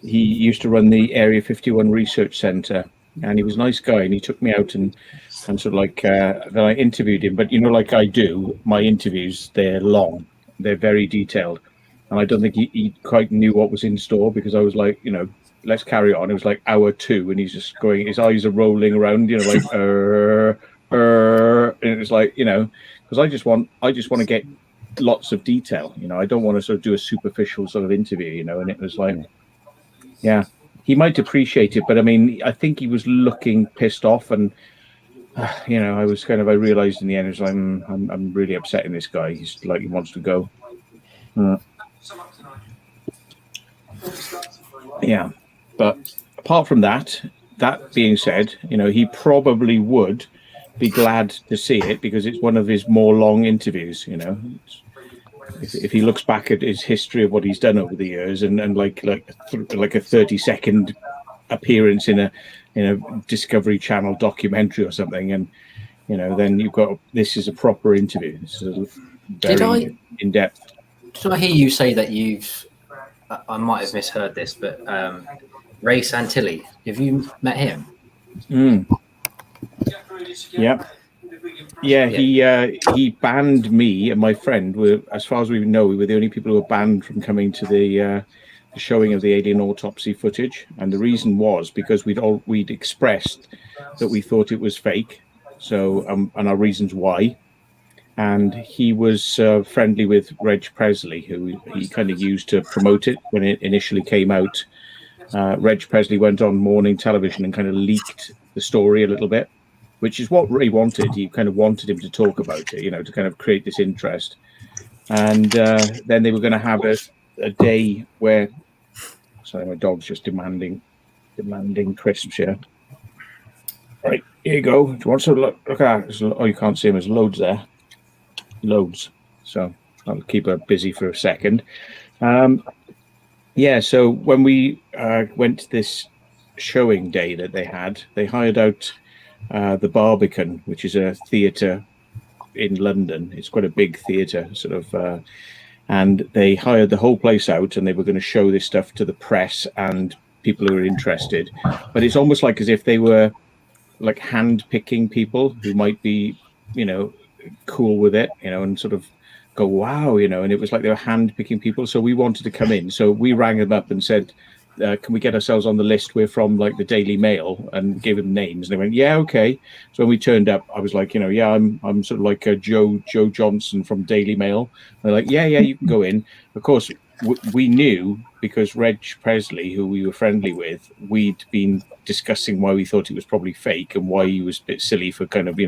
He used to run the Area 51 Research Center, and he was a nice guy, and he took me out and sort of like, then I interviewed him. But, like I do, my interviews, they're long. They're very detailed. And I don't think he quite knew what was in store, because I was like, let's carry on. It was like hour 2, and he's just going, his eyes are rolling around, like, and it was like, because I just want to get lots of detail. I don't want to sort of do a superficial sort of interview, and it was like, yeah, he might appreciate it, but I mean, I think he was looking pissed off, and I realized in the end, it was like, I'm really upsetting this guy. He's like, he wants to go. Yeah, but apart from that being said, he probably would be glad to see it, because it's one of his more long interviews. If he looks back at his history of what he's done over the years, and like a 30-second appearance in a Discovery Channel documentary or something, and then you've got, this is a proper interview. This is very in depth. Did I hear you say that I might have misheard this, but Ray Santilli, have you met him? Yeah, he banned me and my friend. As far as we know, we were the only people who were banned from coming to the showing of the alien autopsy footage, and the reason was because we'd expressed that we thought it was fake. So, and our reasons why. And he was friendly with Reg Presley, who he kind of used to promote it when it initially came out. Reg Presley went on morning television and kind of leaked the story a little bit, which is what Ray wanted. He kind of wanted him to talk about it, to kind of create this interest. And then they were going to have a day where... Sorry, my dog's just demanding crisps here. Right, here you go. Do you want to look at that? Oh, you can't see them. There's loads there. Loads. So I'll keep her busy for a second. So when we went to this showing day that they hired out the Barbican, which is a theatre in London. It's quite a big theatre, sort of, and they hired the whole place out, and they were going to show this stuff to the press and people who are interested. But it's almost like as if they were like hand-picking people who might be, cool with it, and sort of go, wow, and it was like they were hand-picking people. So we wanted to come in. So we rang them up and said, can we get ourselves on the list? We're from like the Daily Mail, and gave them names. And they went, yeah, okay. So when we turned up, I was like, yeah, I'm sort of like a Joe Johnson from Daily Mail. And they're like, yeah, you can go in. Of course, we knew because Reg Presley, who we were friendly with, we'd been discussing why we thought it was probably fake and why he was a bit silly for kind of,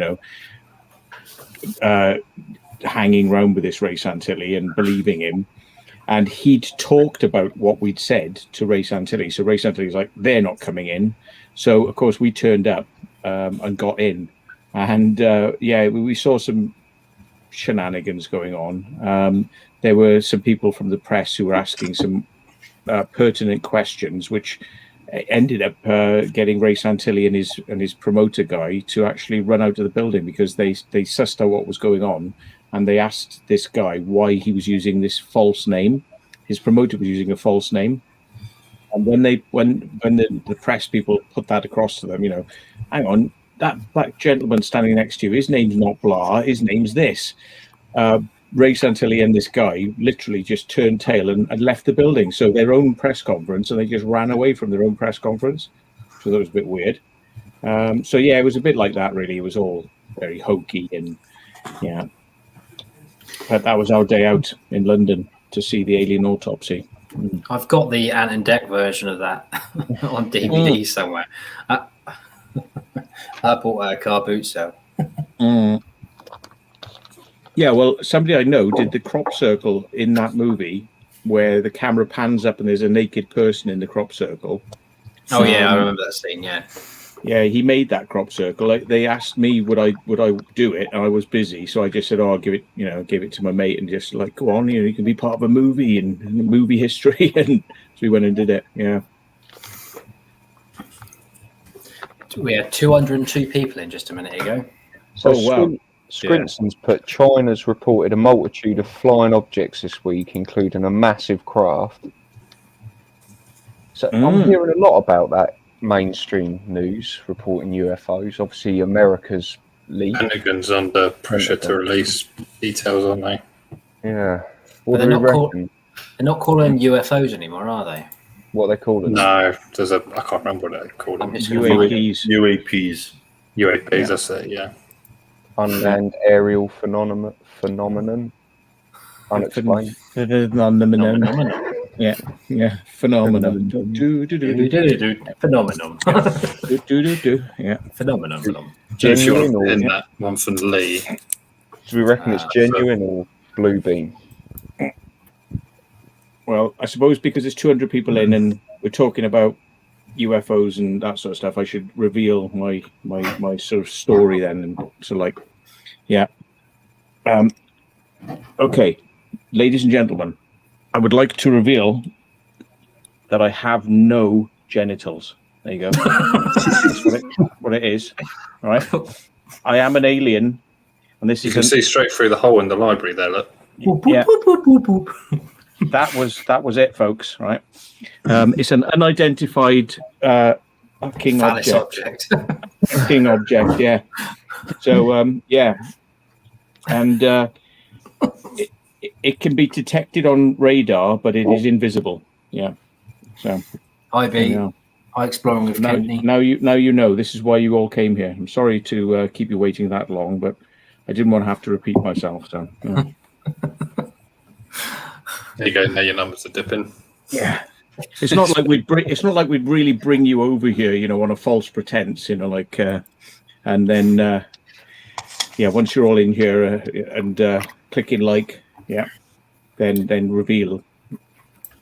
hanging around with this Ray Santilli and believing him. And he'd talked about what we'd said to Ray Santilli. So Ray Santilli's like, they're not coming in. So, of course, we turned up and got in. And, we saw some shenanigans going on. There were some people from the press who were asking some pertinent questions, which ended up getting Ray Santilli and his promoter guy to actually run out of the building because they sussed out what was going on. And they asked this guy why he was using this false name. His promoter was using a false name. And when the press people put that across to them, hang on, that gentleman standing next to you, his name's not blah, his name's this. Ray Santilli and this guy literally just turned tail and left the building. So their own press conference, and they just ran away from their own press conference. So that was a bit weird. It was a bit like that, really. It was all very hokey and, yeah. But that was our day out in London to see the alien autopsy. I've got the Ant and Dec version of that on DVD somewhere. I bought a car boot sale. Yeah, well, somebody I know did the crop circle in that movie where the camera pans up and there's a naked person in the crop circle. Oh, yeah, I remember that scene, yeah. Yeah, he made that crop circle. Like, they asked me would I do it, and I was busy, so I just said, "Oh, I'll give it to my mate," and just like, go on, you can be part of a movie and movie history, and so we went and did it. Yeah, we had 202 people in just a minute ago. So wow. Scrinson's put China's reported a multitude of flying objects this week, including a massive craft. So I'm hearing a lot about that. Mainstream news reporting UFOs. Obviously, America's leaked. Pentagon's under pressure to release details, aren't they? Yeah. But they're not calling them UFOs anymore, are they? What they call them? No, I can't remember what they called them. UAPs. UAPs, that's it, yeah. Unmanned aerial phenomenon. Unexplained. Phenomenon. Yeah. Phenomenon. Phenomenon. Yeah. Phenomenon. Genuine in that one from Lee. Do we reckon it's genuine or blue beam? Well, I suppose because there's 200 people in and we're talking about UFOs and that sort of stuff, I should reveal my sort of story then. And so, like, yeah. Okay, ladies and gentlemen, I would like to reveal that I have no genitals. There you go. That's what it is. All right. I am an alien, and this you can see straight through the hole in the library there. Look. Yeah. That was it, folks. Right. It's an unidentified fucking object. Fucking object. Yeah. So yeah, and it can be detected on radar, but it is invisible. Yeah. So. Hi, exploring with Courtney. Now you know. This is why you all came here. I'm sorry to keep you waiting that long, but I didn't want to have to repeat myself. So. Yeah. There you go. Now your numbers are dipping. Yeah. It's not like we'd really bring you over here, on a false pretense, like, and then, once you're all in here and clicking like, then reveal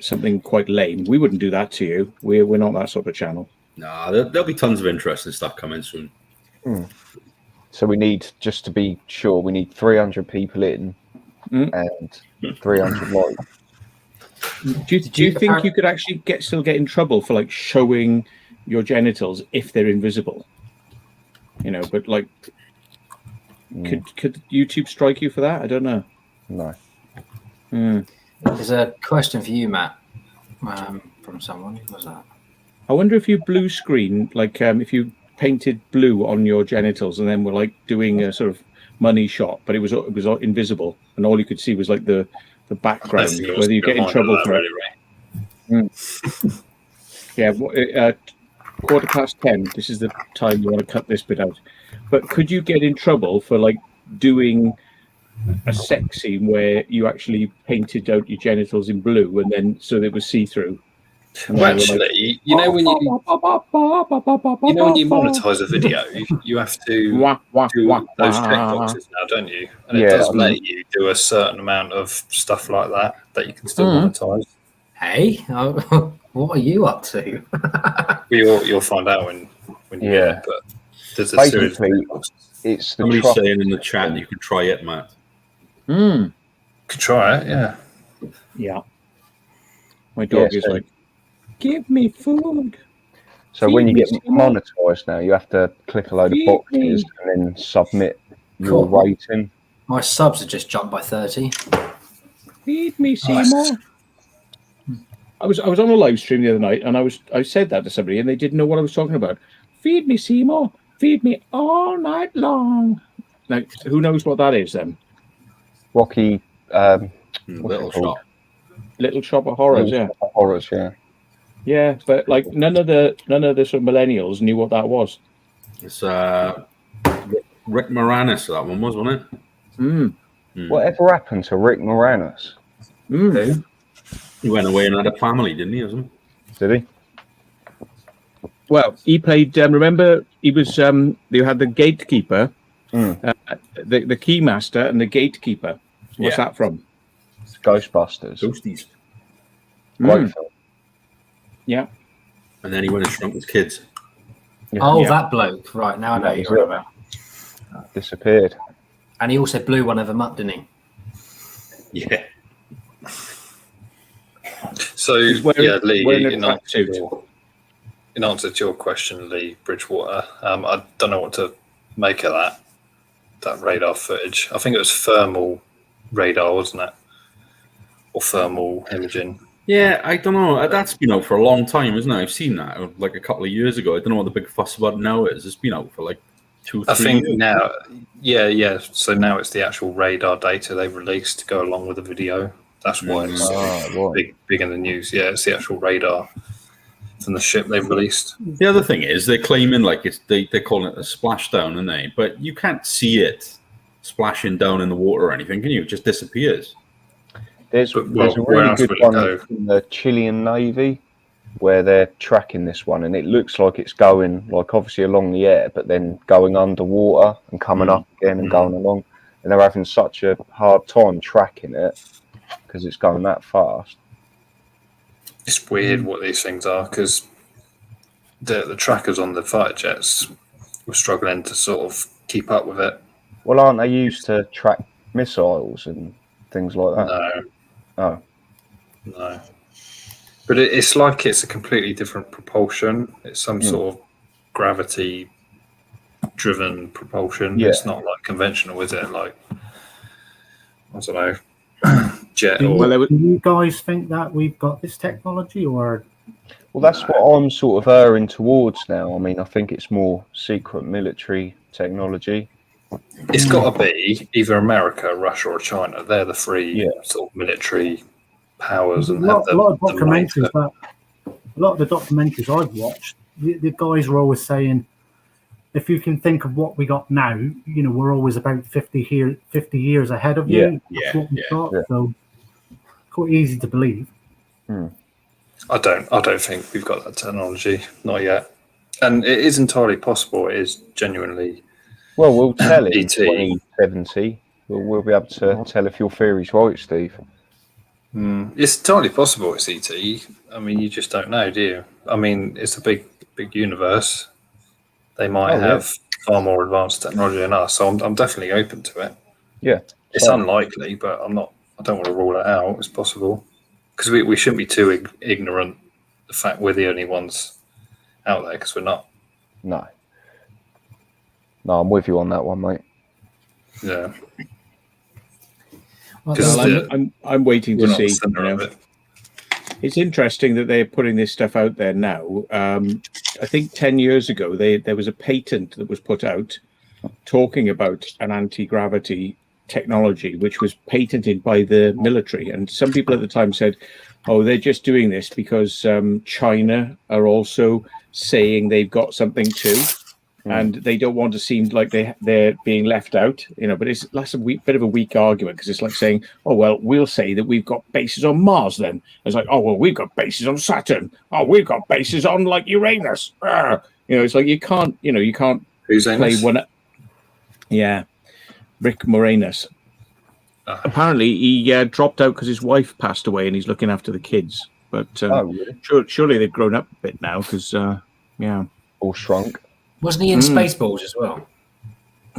something quite lame. We wouldn't do that to you. We're not that sort of channel. Nah, there'll be tons of interesting stuff coming soon. So we need, just to be sure, we need 300 people in and 300 likes. Do you think you could actually still get in trouble for like showing your genitals if they're invisible? But like, could YouTube strike you for that? I don't know. No. There's a question for you, Matt, from someone. Who was that? I wonder if you blue screen, like if you painted blue on your genitals and then were like doing a sort of money shot, but it was invisible and all you could see was like the background. Whether you get in trouble for it. Yeah, 10:15. This is the time you want to cut this bit out. But could you get in trouble for like doing a sex scene where you actually painted out your genitals in blue and then so they were see through? Well, actually, you know when you monetize a video, you have to do those checkboxes now, don't you? And it does let you do a certain amount of stuff like that you can still monetize. Hey, what are you up to? You'll find out when you get it. But there's a series of checkboxes. It's the Somebody's saying in the chat you can try it, Matt. Could try it, yeah. Yeah. My dog is like, give me food. So when you get monetized now, you have to click a load of boxes and then submit your rating. My subs have just jumped by 30. Feed me, Seymour. I was on a live stream the other night, and I said that to somebody, and they didn't know what I was talking about. Feed me, Seymour. Feed me all night long. Now, who knows what that is then? Rocky, Little Shop. Little Shop of Horrors, yeah. Horrors, yeah. Yeah, but like none of the sort of millennials knew what that was. It's Rick Moranis, that one was, wasn't it? Whatever happened to Rick Moranis? He went away and had a family, didn't he? Or something? Did he? Well, he played. Remember, he was. You had the gatekeeper, the keymaster, and the gatekeeper. What's that from? It's Ghostbusters. Ghosties. Great film. Yeah. And then he went and shrunk his kids. Oh, that bloke. Right, now I know who you're about. Disappeared. And he also blew one of them up, didn't he? Yeah. So, Lee, in answer to your question, Lee Bridgewater, I don't know what to make of that radar footage. I think it was thermal radar, wasn't it? Or thermal imaging. Yeah, I don't know. That's been out for a long time, isn't it? I've seen that like a couple of years ago. I don't know what the big fuss about now is. It's been out for like 2-3 years. I think now, yeah. So now it's the actual radar data they've released to go along with the video. That's why it's big in the news. Yeah, it's the actual radar from the ship they've released. The other thing is they're claiming like they're calling it a splashdown, aren't they? But you can't see it splashing down in the water or anything, can you? It just disappears. There's a really good one from the Chilean Navy where they're tracking this one, and it looks like it's going like obviously along the air, but then going underwater and coming up again and going along, and they're having such a hard time tracking it because it's going that fast. It's weird what these things are because the trackers on the fighter jets were struggling to sort of keep up with it. Well, aren't they used to track missiles and things like that? No. But it's like it's a completely different propulsion. It's some sort of gravity-driven propulsion. Yeah. It's not like conventional, is it? Like, I don't know, jet. Do you guys think that we've got this technology, or? Well, that's what I'm sort of erring towards now. I mean, I think it's more secret military technology. It's got to be either America, Russia, or China. They're the three sort of military powers. And a lot of documentaries the documentaries I've watched, the guys were always saying, if you can think of what we got now, you know, we're always about 50 years ahead of you. That's what we've got. So quite easy to believe. I don't think we've got that technology, not yet. And it is entirely possible. It is genuinely. Well, we'll tell it in 2070. We'll be able to tell if your theory's right, Steve. It's entirely possible it's ET. I mean, you just don't know, do you? I mean, it's a big universe. They might have far more advanced technology than us, so I'm definitely open to it. Yeah. It's unlikely, but I don't want to rule it out. It's possible. Because we shouldn't be too ignorant the fact we're the only ones out there, because we're not. No, I'm with you on that one, mate. Yeah. I'm waiting to see. It's interesting that they're putting this stuff out there now. I think 10 years ago, there was a patent that was put out talking about an anti-gravity technology, which was patented by the military. And some people at the time said, oh, they're just doing this because China are also saying they've got something too. And they don't want to seem like they're being left out, but that's a bit of a weak argument, because it's like saying, oh, well, we'll say that we've got bases on Mars then. It's like, oh, well, we've got bases on Saturn. Oh, we've got bases on like Uranus. It's like you can't Who's play Amos? one. Yeah, Rick Moranis. Apparently, he dropped out because his wife passed away and he's looking after the kids. But Really? surely they've grown up a bit now because, All shrunk. Wasn't he in Spaceballs as well?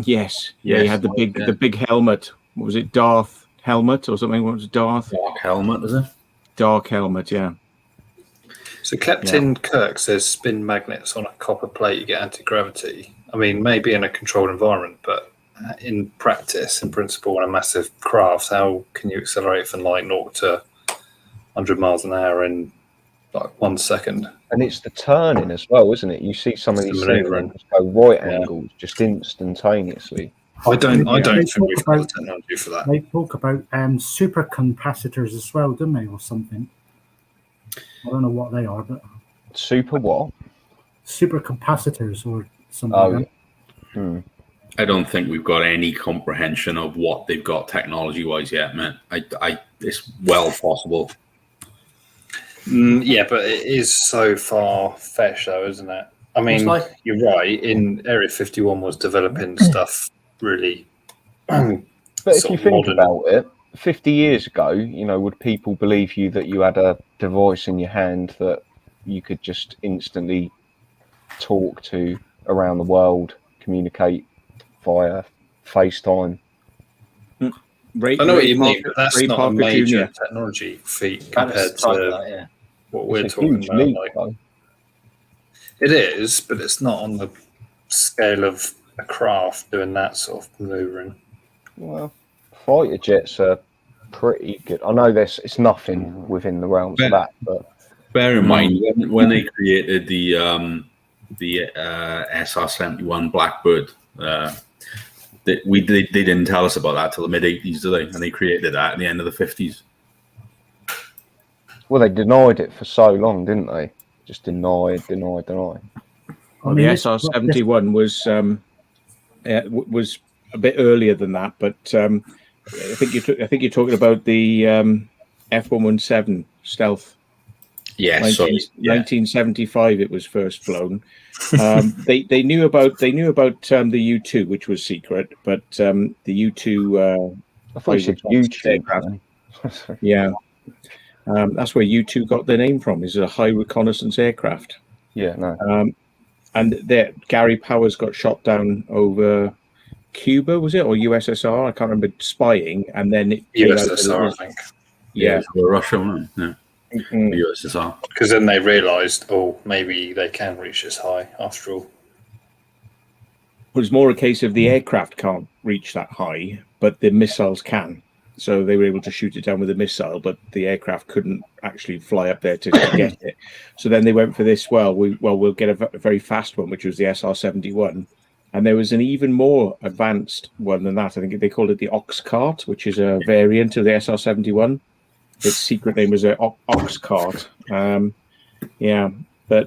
Yes. Yeah, he had the big helmet. What was it? Darth helmet or something? What was it? Darth? Dark helmet, is it? Dark helmet, yeah. So Captain Kirk says spin magnets on a copper plate, you get anti-gravity. I mean, maybe in a controlled environment, but in practice, in principle, on a massive craft, how can you accelerate from like 0 to 100 miles an hour in like 1 second? And it's the turning as well, isn't it? You see some of these things go right angles just instantaneously. I don't think talk we've got the about- technology for that. They talk about supercapacitors as well, don't they, or something? I don't know what they are, but Super what? supercapacitors or something. Oh, like that. I don't think we've got any comprehension of what they've got technology-wise yet, man. It's well possible. Yeah, but it is so far-fetched, though, isn't it? I mean, you're right. In Area 51 was developing stuff really. But if sort you of think modern. about it, 50 years ago, would people believe you that you had a device in your hand that you could just instantly talk to around the world, communicate via FaceTime? I know what you mean, but that's not a major technology feat compared to what we're It's a talking huge about. leap, Like, though. it is, but it's not on the scale of a craft doing that sort of maneuvering. Well, fighter jets are pretty good. I know it's nothing within the realms of that, but Bear in mind when they created the SR-71 Blackbird, they didn't tell us about that till the mid '80s, did they? And they created that at the end of the '50s. well, they denied it for so long, didn't they? Just denied. I The mean, SR-71 was a bit earlier than that, but I think you're talking about the F-117 stealth. Yes, 1975 it was first flown. They knew about the U-2, which was secret, but the U-2 I thought you said YouTube. Man. yeah, that's where U-2 got their name from. Is a high reconnaissance aircraft. Yeah, no. And there, Gary Powers got shot down over Cuba, was it, or USSR? I can't remember, spying, and then it came out USSR, I think. Yeah, Russia, wasn't it? Yeah. USSR. Because then they realised, maybe they can reach this high after all. It was more a case of the aircraft can't reach that high, but the missiles can. So they were able to shoot it down with a missile, but the aircraft couldn't actually fly up there to get it. So then they went for this. We'll get a very fast one, which was the SR-71. And there was an even more advanced one than that. I think they called it the Ox Cart, which is a variant of the SR-71. Its secret name was Ox Cart. But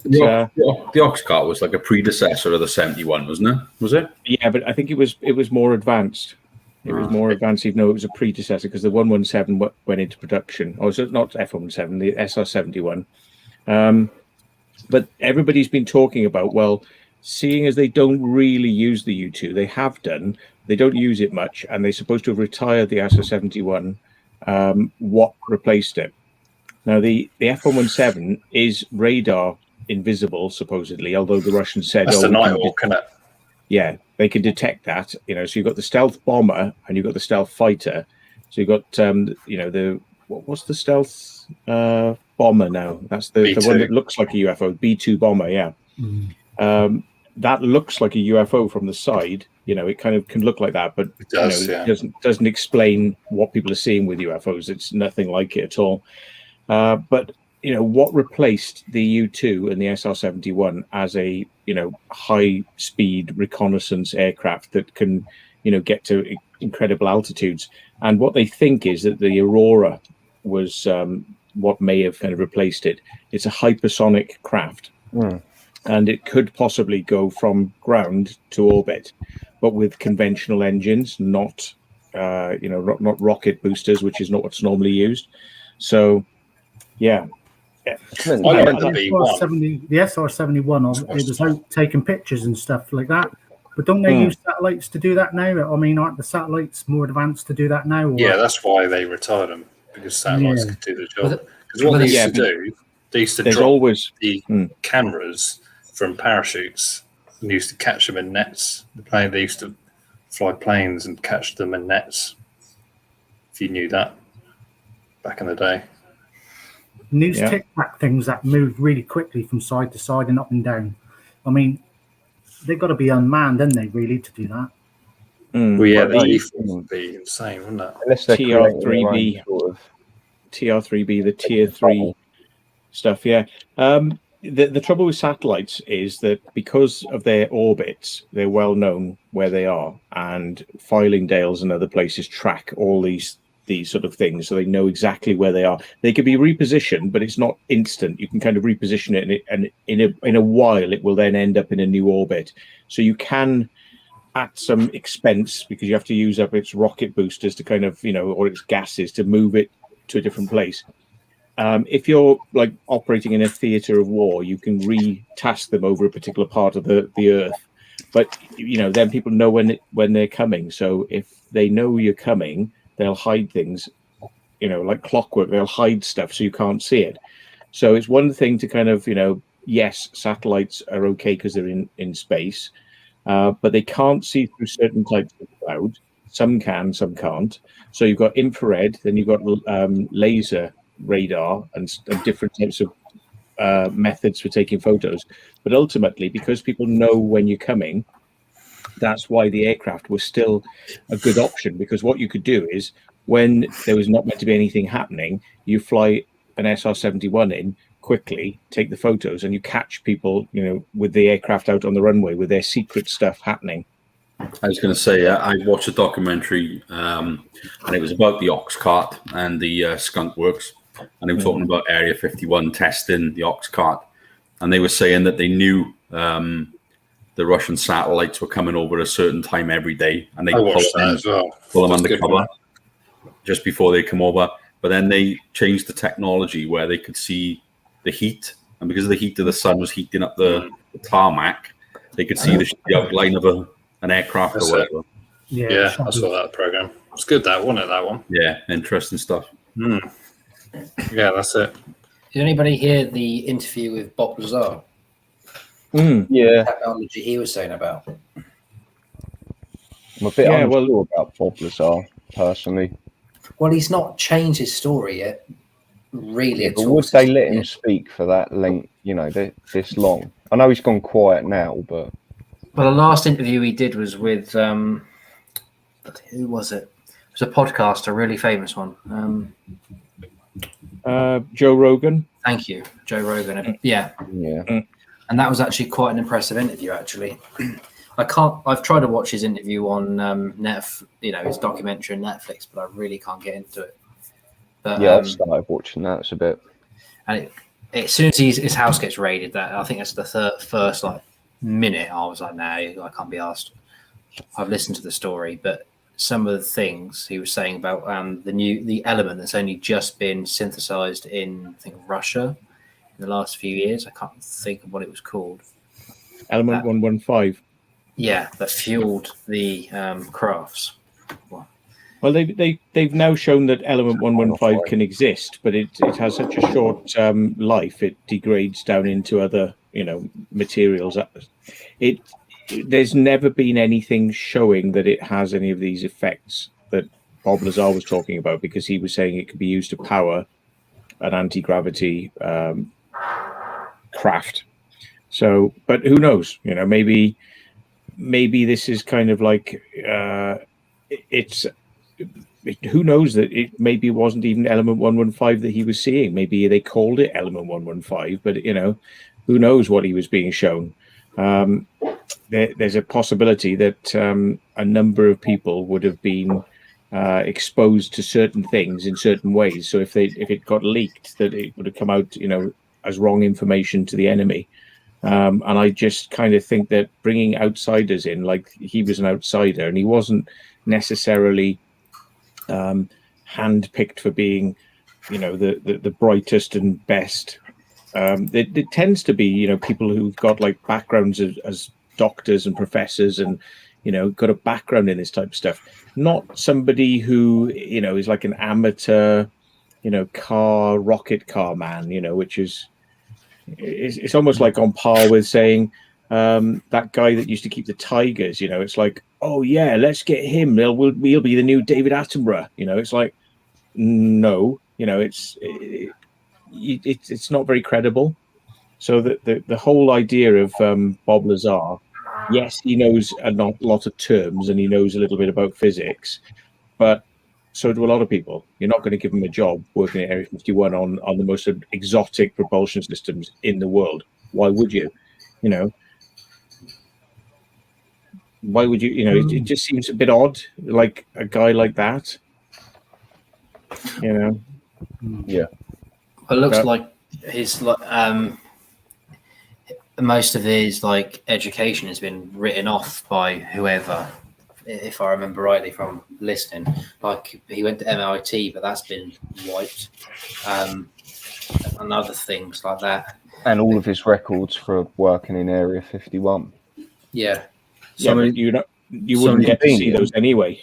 The Ox Cart was like a predecessor of the 71, wasn't it? Was it? Yeah, but I think it was more advanced. It was more advanced, even though it was a predecessor, because the 117 went into production. Oh, so not F-117, the SR-71. But everybody's been talking about, seeing as they don't really use the U-2, they have done. They don't use it much, and they're supposed to have retired the SR-71. What replaced it? Now, the F-117 is radar invisible, supposedly, although the Russians said... That's the Nighthawk, isn't it? Yeah, they can detect that. So you've got the stealth bomber and you've got the stealth fighter. So you've got, what's the stealth bomber now? That's the one that looks like a UFO, B-2 bomber, yeah. That looks like a UFO from the side. It kind of can look like that, but it does, it doesn't explain what people are seeing with UFOs. It's nothing like it at all. But what replaced the U-2 and the SR-71 as a high-speed reconnaissance aircraft that can get to incredible altitudes. And what they think is that the Aurora was what may have kind of replaced it. It's a hypersonic craft, and it could possibly go from ground to orbit, but with conventional engines, not not rocket boosters, which is not what's normally used. So, yeah. The SR-71, it was out taking pictures and stuff like that. But don't they use satellites to do that now? I mean, aren't the satellites more advanced to do that now? Or? Yeah, that's why they retired them, because satellites could do the job. Because what they used to do, they used to drop the cameras from parachutes and used to catch them in nets. They used to fly planes and catch them in nets. If you knew that back in the day. And these tic-tac things that move really quickly from side to side and up and down. I mean, they've got to be unmanned, haven't they, really, to do that? Well, yeah, the E-force would be insane, wouldn't it? TR3B, the Tier 3 stuff, yeah. The trouble with satellites is that because of their orbits, they're well known where they are, and Fylingdales and other places track all these sort of things, so they know exactly where they are. They could be repositioned, but it's not instant. You can kind of reposition it, and in a while, it will then end up in a new orbit. So you can, at some expense, because you have to use up its rocket boosters to kind of, or its gases to move it to a different place. If you're like operating in a theater of war, you can re-task them over a particular part of the Earth. But then people know when they're coming. So if they know you're coming, they'll hide things, like clockwork. They'll hide stuff so you can't see it. So it's one thing to kind of, yes, satellites are okay because they're in space, but they can't see through certain types of cloud. Some can, some can't. So you've got infrared, then you've got laser radar and different types of methods for taking photos. But ultimately, because people know when you're coming, that's why the aircraft was still a good option, because what you could do is when there was not meant to be anything happening, you fly an SR-71 in quickly, take the photos, and you catch people, with the aircraft out on the runway with their secret stuff happening. I was going to say, I watched a documentary, and it was about the Ox Cart and the Skunk Works, and they were talking about Area 51 testing the Ox Cart, and they were saying that they knew the Russian satellites were coming over at a certain time every day, and they pull them undercover just before they come over. But then they changed the technology where they could see the heat, and because the heat of the sun was heating up the tarmac, they could see the outline of an aircraft or whatever. Yeah, I saw that program. It's good, wasn't it? That one. Yeah, interesting stuff. Yeah, that's it. Did anybody hear the interview with Bob Lazar? Yeah, Technology he was saying about. I'm a bit unsure about Bob Lazar, personally. Well, he's not changed his story yet, really. But would they let him speak for that length, this long? I know he's gone quiet now, but... Well, the last interview he did was with, who was it? It was a podcast, a really famous one. Joe Rogan. Thank you, Joe Rogan. Yeah. And that was actually quite an impressive interview, actually. I've tried to watch his interview on his documentary on Netflix, but I really can't get into it. But, I've started watching that. It's a bit. And as soon as his house gets raided, I think that's the first minute, I was like, no, I can't be asked. I've listened to the story, but some of the things he was saying about the element that's only just been synthesized in, I think, Russia in the last few years. I can't think of what it was called. Element 115. Yeah, that fueled the crafts. Well, they've now shown that element 115 can exist, but it has such a short life. It degrades down into other materials. There's never been anything showing that it has any of these effects that Bob Lazar was talking about, because he was saying it could be used to power an anti-gravity craft. So, but who knows? Maybe this is kind of like who knows that it maybe wasn't even element 115 that he was seeing. Maybe they called it element 115, but who knows what he was being shown. there's a possibility that a number of people would have been exposed to certain things in certain ways. So if it got leaked, that it would have come out, as wrong information to the enemy. And I just kind of think that bringing outsiders in, like he was an outsider, and he wasn't necessarily handpicked for being, the brightest and best. It tends to be, people who've got like backgrounds as doctors and professors and, got a background in this type of stuff. Not somebody who, is like an amateur, rocket car man, which is, it's almost like on par with saying that guy that used to keep the Tigers, it's like, oh yeah, let's get him. We'll be the new David Attenborough. It's like, no, it's not very credible. So the whole idea of Bob Lazar, yes, he knows a lot of terms and he knows a little bit about physics, but so do a lot of people. You're not going to give him a job working at Area 51 on the most exotic propulsion systems in the world. Why would you? Why would you? It just seems a bit odd, like a guy like that. Yeah. Well, it looks like his most of his education has been written off by whoever, if I remember rightly from listening. Like he went to MIT, but that's been wiped, and other things like that. And all of his records for working in Area 51. Yeah. But you wouldn't get to see those anyway.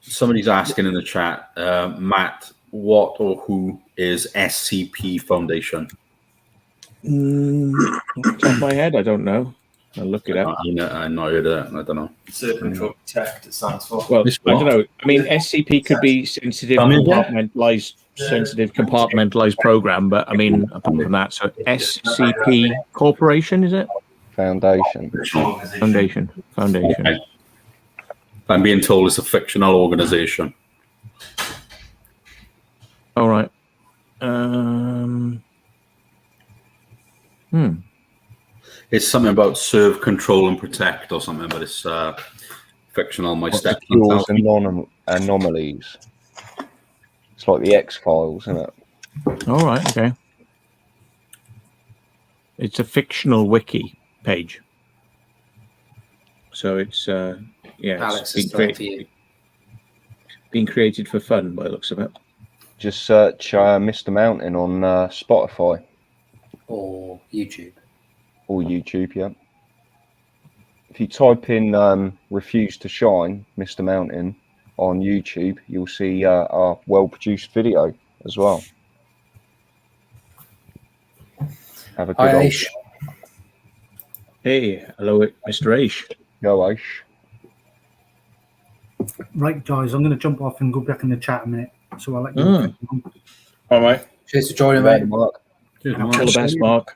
Somebody's asking in the chat, Matt, what or who is SCP Foundation? Off the top of my head, I don't know. I'll look it up. I know it. I don't know. Serve Control Protect, it stands for. Well, I don't know. I mean, SCP could be sensitive compartmentalized program, but I mean, apart from that, so SCP Corporation, is it? Foundation. Okay. I'm being told it's a fictional organization. All right. It's something about serve, control, and protect, or something, but it's fictional. My step anomalies. It's like the X-Files, isn't it? All right. Okay. It's a fictional wiki page. So it's Alex, it's being created for fun by the looks of it. Just search Mr. Mountain on Spotify or YouTube. Or YouTube, yeah. If you type in Refuse to Shine, Mr. Mountain, on YouTube, you'll see our well-produced video as well. Have a good Hi, old... Aish. Hey, hello, Mr. Aish. Go, Aish. Right, guys, I'm going to jump off and go back in the chat a minute. So I'll let you All right. Cheers for joining, mate. Mark. All the best, Mark.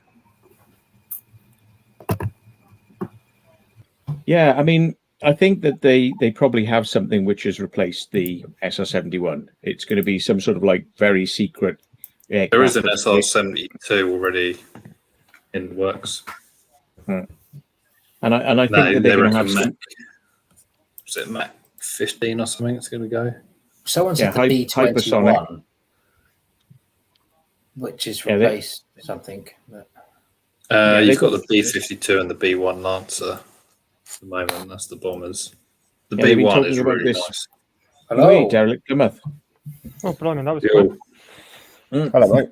Yeah, I mean, I think that they probably have something which has replaced the SR-71. It's going to be some sort of very secret aircraft. There is an SR-72 already in the works. And I think that they're going to have some... Was it Mach 15 or something it's going to go? Someone said the B-21, which is replaced something. But... you've got the B-52 and the B-1 Lancer at the moment. That's the bombers. The B-1 is really nice. Hello, Derek Plymouth. Oh, blimey, that was good. Hello, mate.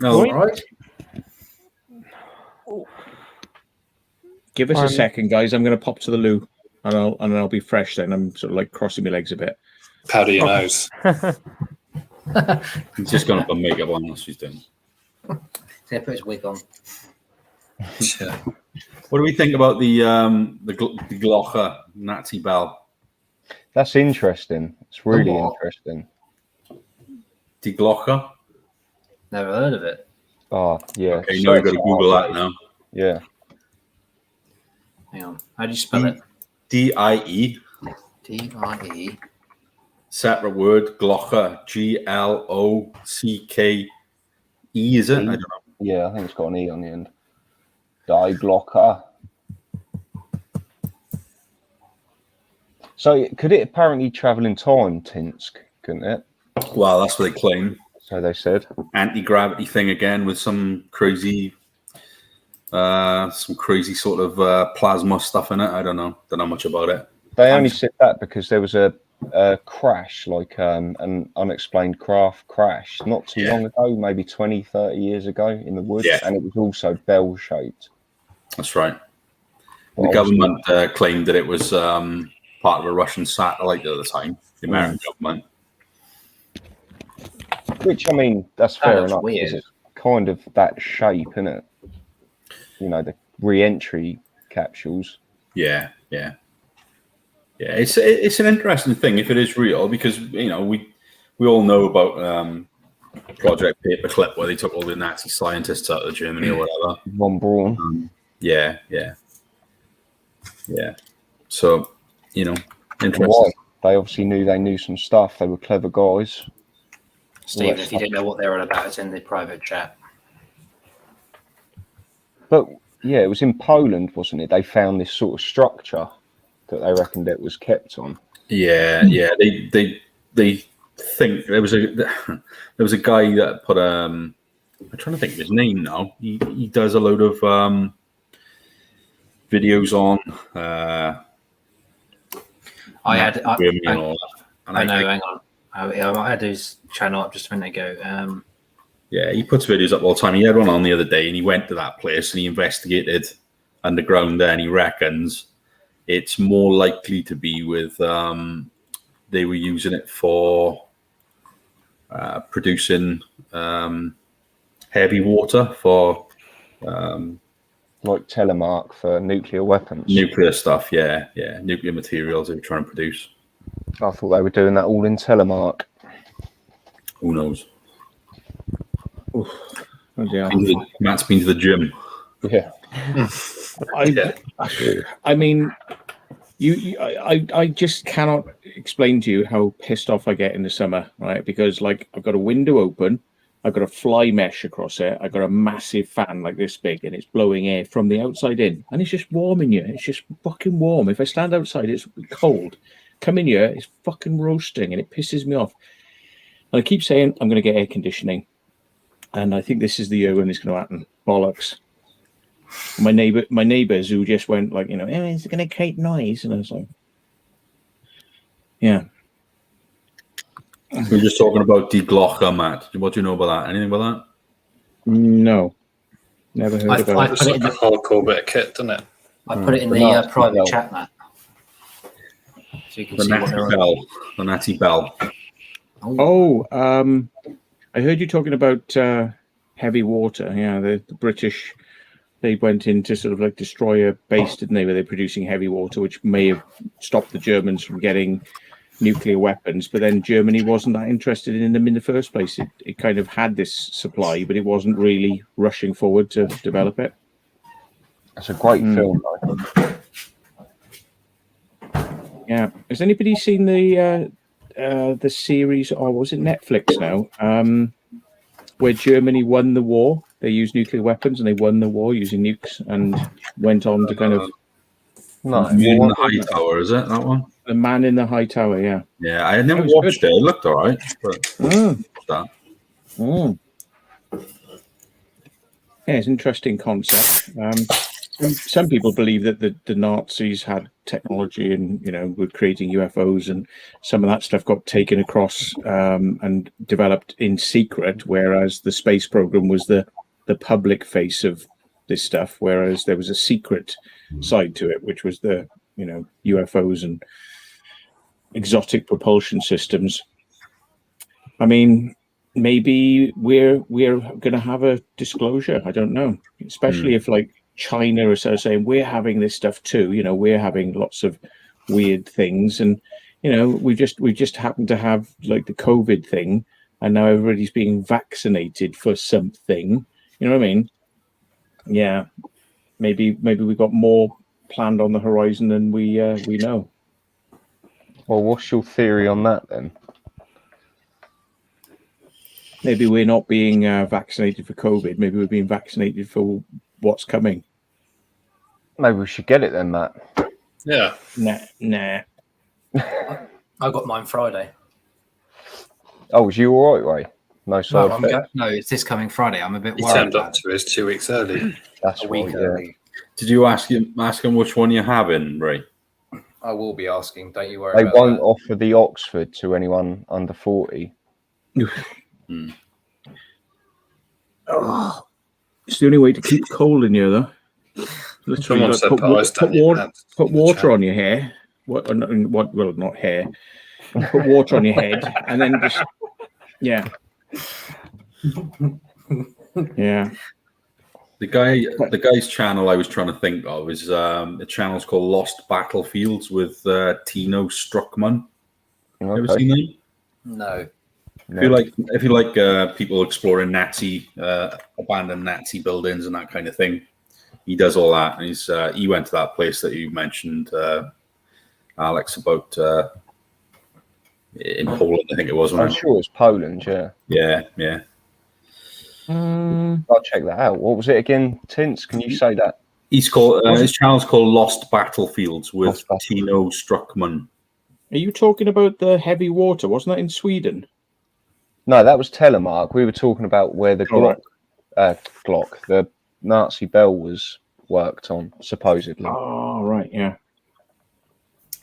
All right. Give us a second, guys. I'm going to pop to the loo, and I'll be fresh then. I'm sort of crossing my legs a bit. Powder your nose. He's just gone up and makeup on. That's what he's doing. He's going to put his wig on. Yeah. What do we think about the Glocker Nazi bell? That's interesting. It's really interesting. Die Glocker? Never heard of it. Oh, yeah. Okay, you've got to Google that now. Yeah. Hang on. How do you spell it? D-I-E. D-I-E. Separate word. Glocker. G-L-O-C-K-E, is it? I don't know. Yeah, I think it's got an E on the end. Die Glocker. So could it apparently travel in time, Tinsk? Couldn't it? Well, that's what they claim. So they said. Anti-gravity thing again with some crazy sort of plasma stuff in it. I don't know much about it. They only said that because there was a crash, like an unexplained craft crash not too long ago, maybe 20, 30 years ago in the woods, and it was also bell-shaped. That's right. But the government claimed that it was part of a Russian satellite at the time, the American government. Which, I mean, that's fair enough. Weird. It's kind of that shape, isn't it? You know, the re-entry capsules. Yeah. It's an interesting thing if it is real, because we all know about Project Paperclip, where they took all the Nazi scientists out of Germany or whatever. Von Braun. Yeah. So interesting. Why? They obviously knew some stuff. They were clever guys. Stephen, if you didn't know what they were about, it's in the private chat. But yeah, it was in Poland, wasn't it? They found this sort of structure that they reckoned it was kept on. Yeah. They think there was a guy that put I'm trying to think of his name now. He does a load of videos on. Hang on. I had his channel up just a minute ago. Yeah, he puts videos up all the time. He had one on the other day, and he went to that place and he investigated underground there, and he reckons it's more likely to be with they were using it for producing heavy water for like telemark for nuclear weapons. Nuclear stuff, yeah. Nuclear materials they were trying to produce. I thought they were doing that all in telemark. Who knows? Oh, yeah. Matt's been to the gym. Yeah. I mean, I just cannot explain to you how pissed off I get in the summer, right? Because like I've got a window open, I've got a fly mesh across it, I've got a massive fan like this big, and it's blowing air from the outside in, and it's just warm in here. It's just fucking warm. If I stand outside, it's cold. Come in here, it's fucking roasting, and it pisses me off. And I keep saying I'm going to get air conditioning, and I think this is the year when it's going to happen. Bollocks. My neighbors who just went like, it's going to create noise, and I was like, yeah. We're just talking about Die Glocke, Matt. What do you know about that? Anything about that? No, never heard about it. It's like a hardcore bit of kit, doesn't it? I put it in the private chat, Matt. So you can see what they're on. The Natty Bell. Oh, I heard you talking about heavy water. Yeah, the British, they went in to sort of like destroy a base, didn't they, where they're producing heavy water, which may have stopped the Germans from getting nuclear weapons. But then Germany wasn't that interested in them in the first place. It kind of had this supply, but it wasn't really rushing forward to develop it. That's a great film, though. Yeah. Has anybody seen the series, or was it Netflix now, where Germany won the war? They used nuclear weapons and they won the war using nukes and went on to kind of... No, Man in the High Tower, is it that one? The Man in the High Tower, yeah. Yeah, I had never watched it. It looked all right. But Yeah, it's an interesting concept. Some people believe that the Nazis had technology and, were creating UFOs, and some of that stuff got taken across and developed in secret, whereas the space program was the public face of this stuff, whereas there was a secret side to it, which was the, UFOs and exotic propulsion systems. I mean, maybe we're going to have a disclosure. I don't know, especially if like China is saying we're having this stuff too. We're having lots of weird things, and we just happen to have like the COVID thing, and now everybody's being vaccinated for something. You know what I mean? Yeah, maybe we got more planned on the horizon than we know. Well, what's your theory on that then? Maybe we're not being vaccinated for COVID. Maybe we're being vaccinated for what's coming. Maybe we should get it then, Matt. Yeah. Nah. I got mine Friday. Oh, was you all right, Ray? No side effects. No, it's this coming Friday. I'm a bit He worried turned about up to us 2 weeks early. That's a week right, yeah. early. Did you ask him which one you're having, Ray? I will be asking. Don't you worry They about won't that. offer the Oxford to anyone under 40. Oh, it's the only way to keep cold in here, though. Literally, Someone like, said put water on your hair. What? Well, not hair. Put water on your head, and then just yeah. The guy's channel I was trying to think of is the channel's called Lost Battlefields with Tino Struckman. Okay. Ever seen that? No. If you like people exploring abandoned Nazi buildings and that kind of thing, he does all that. And he went to that place that you mentioned, Alex, about in Poland, I think it was. I'm sure it's Poland, yeah. Yeah. I'll check that out. What was it again, Tints? Can you say that? He's called his channel's called Lost Battlefields with Tino Struckman. Are you talking about the heavy water? Wasn't that in Sweden? No, that was Telemark. We were talking about where the Glock, the Nazi bell was worked on, supposedly. Oh, right, yeah.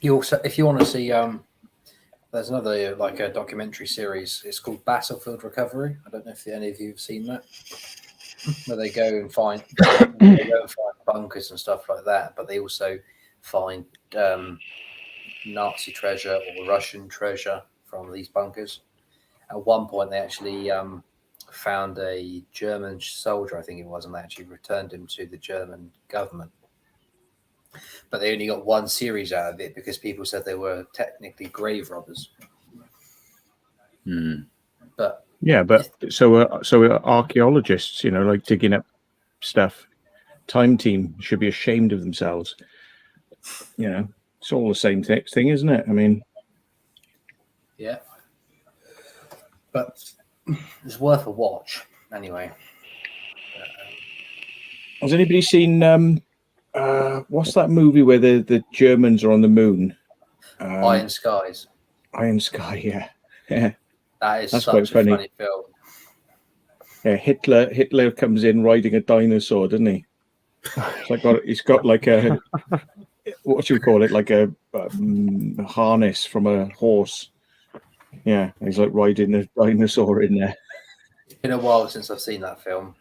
You also, if you want to see, there's another a documentary series. It's called Battlefield Recovery. I don't know if any of you have seen that, where they go and find bunkers and stuff like that. But they also find Nazi treasure or Russian treasure from these bunkers. At one point, they actually found a German soldier, I think it was, and they actually returned him to the German government. But they only got one series out of it because people said they were technically grave robbers. But so archaeologists, like digging up stuff, Time Team should be ashamed of themselves. It's all the same thing, isn't it? I mean, yeah, but it's worth a watch anyway. Has anybody seen what's that movie where the Germans are on the moon? Iron Skies. Iron Sky, yeah. That's such quite a funny film. Yeah, Hitler comes in riding a dinosaur, doesn't he? He's got like a what should we call it? Like a harness from a horse. Yeah, he's like riding a dinosaur in there. It's been a while since I've seen that film.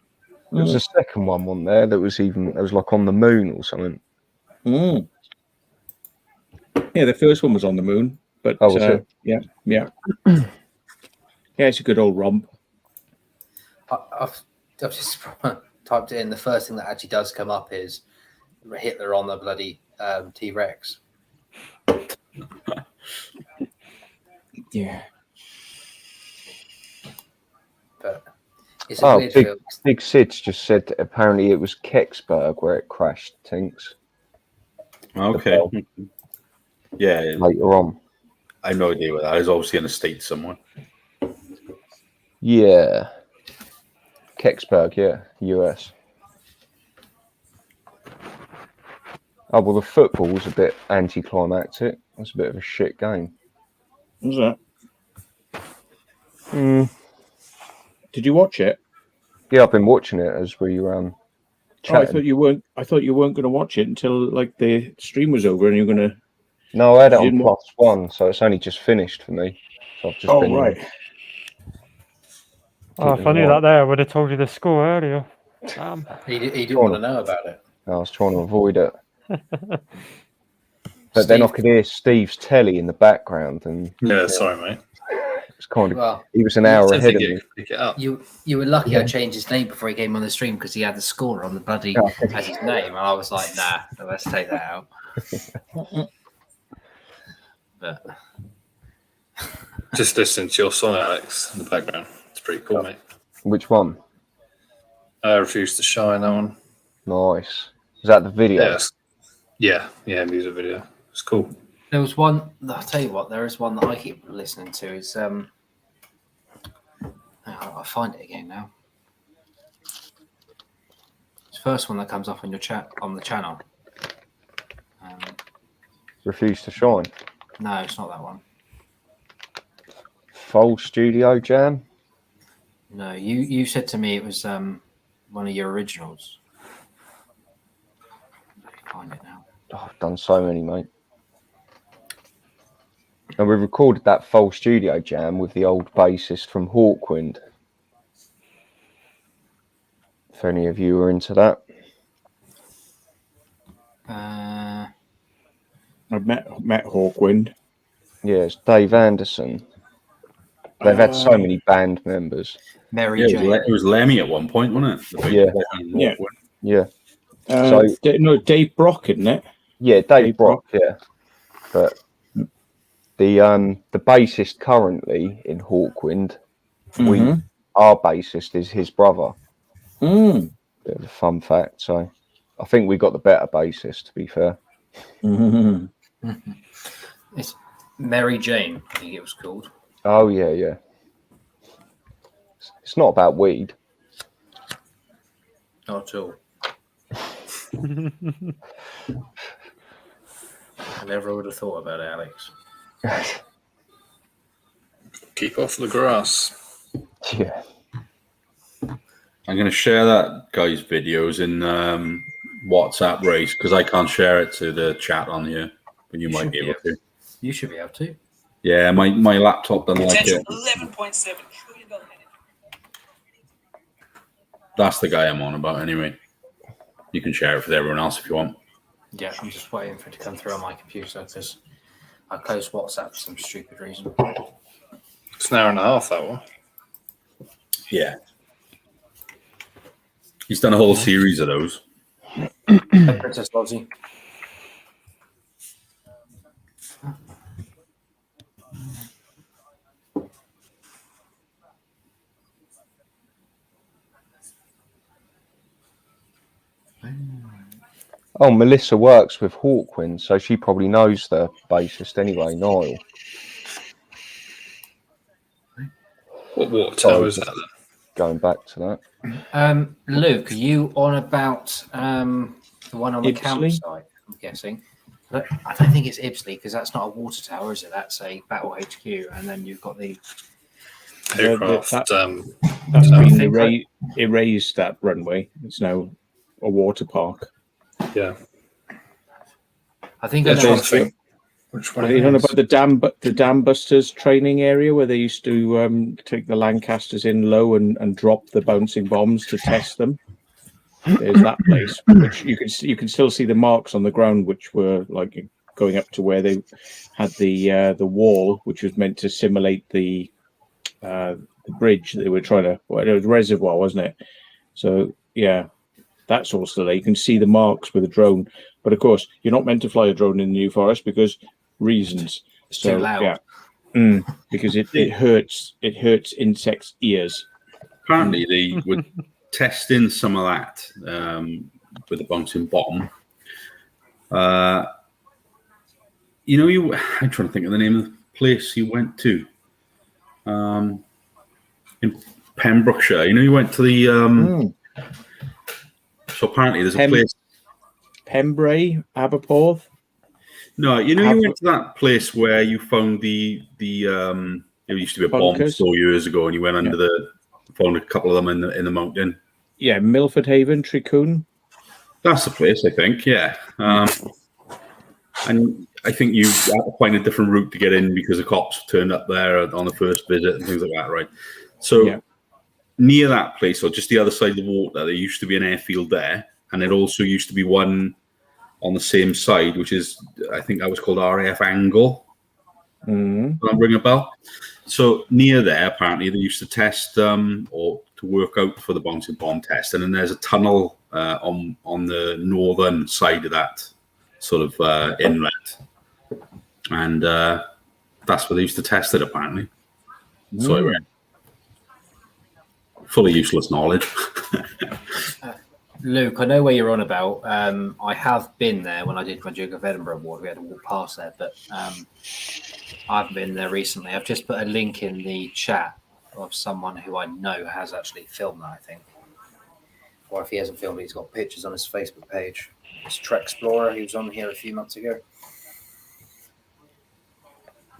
There was a second one there that was like on the moon or something. Yeah, the first one was on the moon, but yeah. Yeah, it's a good old romp. I've just typed it in. The first thing that actually does come up is Hitler on the bloody T-Rex. Yeah. But it's a weird film. Big Sid's just said that apparently it was Kecksburg where it crashed, Tinks. Okay. Yeah. Later on. I have no idea where that is. Obviously in a state somewhere. Yeah. Kecksburg, yeah, US. Oh, well, the football was a bit anticlimactic. That's a bit of a shit game. Was that? Did you watch it? Yeah, I've been watching it as we chatting. I thought you weren't going to watch it until like the stream was over, and you're going to. No, I had it on +1, so it's only just finished for me. So I've just been right. If I knew that there, I would have told you the score earlier. He didn't want to know about it. I was trying to avoid it. But then I could hear Steve's telly in the background, and sorry, mate. It's kind of he was an hour ahead of me. Pick it up. You were lucky I changed his name before he came on the stream because he had the score on the bloody as his name, and I was like, nah, let's take that out. But just listen to your song, Alex, in the background. It's pretty cool, mate. Which one? I Refuse to Shine, that one. Nice. Is that the video? Yeah, music video. It's cool. there was one. I'll tell you what. There is one that I keep listening to. Is I'll find it again now. It's the first one that comes up on your chat on the channel. Refuse to Shine. No, it's not that one. Full Studio Jam. No, you said to me it was one of your originals. I can find it now. Oh, I've done so many, mate. And we recorded that Full Studio Jam with the old bassist from Hawkwind. If any of you were into that. I've met Hawkwind. Yeah, it's Dave Anderson. They've had so many band members. Mary Yeah, Jane. it was Lemmy at one point, wasn't it? The Yeah. big- Yeah. So No, Dave Brock, isn't it? yeah, Dave Brock, yeah. But the bassist currently in Hawkwind, our bassist is his brother. Mm. Bit of a fun fact. So I think we got the better bassist, to be fair. Mm-hmm. It's Mary Jane, I think it was called. Oh yeah. It's not about weed. Not at all. I never would have thought about it, Alex. Keep off the grass. Yeah. I'm going to share that guy's videos in WhatsApp race because I can't share it to the chat on here, but you might be able to. You should be able to. Yeah, my laptop doesn't like it. $11.7 trillion. That's the guy I'm on about anyway. You can share it with everyone else if you want. Yeah, I'm just waiting for it to come through on my computer because I closed WhatsApp for some stupid reason. It's an hour and a half, that one. Yeah. He's done a whole series of those. Hey, Princess Lozzie. Oh, Melissa works with Hawkwind, so she probably knows the bassist anyway, Niall. What tower is that then? Going back to that. Luke, are you on about the one on the Ibsley? campsite? I'm guessing. But I don't think it's Ibsley because that's not a water tower, is it? That's a battle HQ, and then you've got the. Aircraft. That's I been think erased, that runway. It's now a water park. Yeah. I think Yeah, I know. trying to think which one Are it you know is. about the dam busters training area where they used to take the Lancasters in low and drop the bouncing bombs to test them? There's that place, which you can still see the marks on the ground, which were like going up to where they had the wall, which was meant to simulate the bridge that they were trying to. Well, it was a reservoir, wasn't it? So yeah, that's all still there. You can see the marks with a drone, but of course, you're not meant to fly a drone in the New Forest because reasons. It's too loud. Yeah, because it hurts insects' ears. Apparently, they were testing some of that with the bouncing bomb. I'm trying to think of the name of the place you went to. In Pembrokeshire. You went to the. So apparently, there's a place. Pembrey, Aberporth. No, you went to that place where you found the it used to be a bomb Bunkers. store years ago, and you went under found a couple of them in the mountain. Yeah, Milford Haven, Tricoon. That's the place, I think. Yeah, and I think you had to find a different route to get in because the cops turned up there on the first visit and things like that, right? So near that place, or just the other side of the water, there used to be an airfield there, and it also used to be one on the same side, which is, I think that was called RAF Angle. I'll ring a bell. So near there, apparently, they used to test or to work out for the bouncing bomb test. And then there's a tunnel on the northern side of that sort of inlet. And that's where they used to test it, apparently. So I read. Fully useless knowledge. Luke, I know where you're on about. I have been there when I did my Duke of Edinburgh award. We had to walk past there, but I've been there recently. I've just put a link in the chat of someone who I know has actually filmed that, I think. Or if he hasn't filmed it, he's got pictures on his Facebook page. It's Trek Explorer. He was on here a few months ago.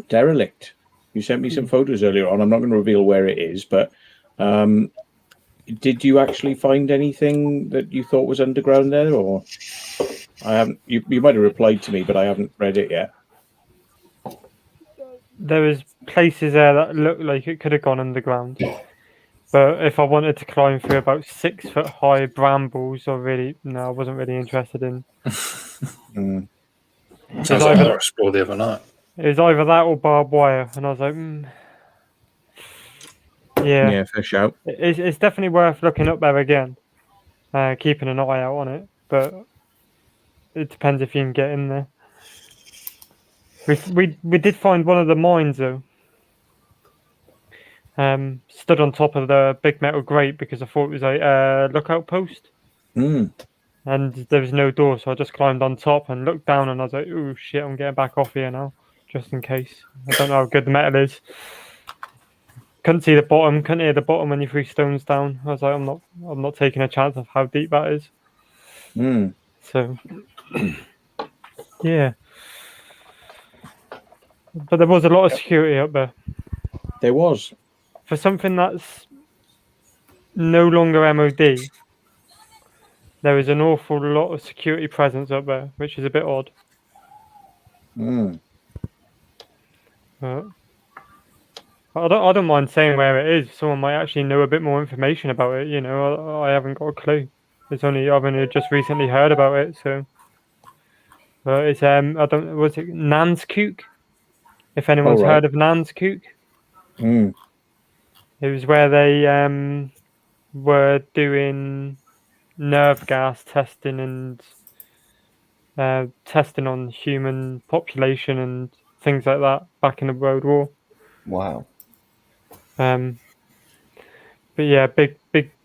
derelict. You sent me some photos earlier on. I'm not going to reveal where it is, but did you actually find anything that you thought was underground there, or I haven't? You might have replied to me, but I haven't read it yet. There was places there that looked like it could have gone underground. But if I wanted to climb through about 6 foot high brambles, I wasn't really interested in. Sounds like I explored the other night. It was either that or barbed wire, and I was like, Yeah, fair shout. It's definitely worth looking up there again, keeping an eye out on it. But it depends if you can get in there. We did find one of the mines though. Stood on top of the big metal grate because I thought it was a lookout post. And there was no door, so I just climbed on top and looked down, and I was like, "Oh shit, I'm getting back off here now, just in case." I don't know how good the metal is. Couldn't see the bottom, couldn't hear the bottom when you threw stones down. I was like, I'm not taking a chance of how deep that is. So, yeah. But there was a lot of security up there. There was. For something that's no longer MOD, there is an awful lot of security presence up there, which is a bit odd. I don't mind saying where it is. Someone might actually know a bit more information about it. You know, I haven't got a clue. I've only just recently heard about it. So, it's was it Nanskook? If anyone's heard of Nanskook, it was where they were doing nerve gas testing and testing on human population and things like that back in the World War. Wow. But yeah, big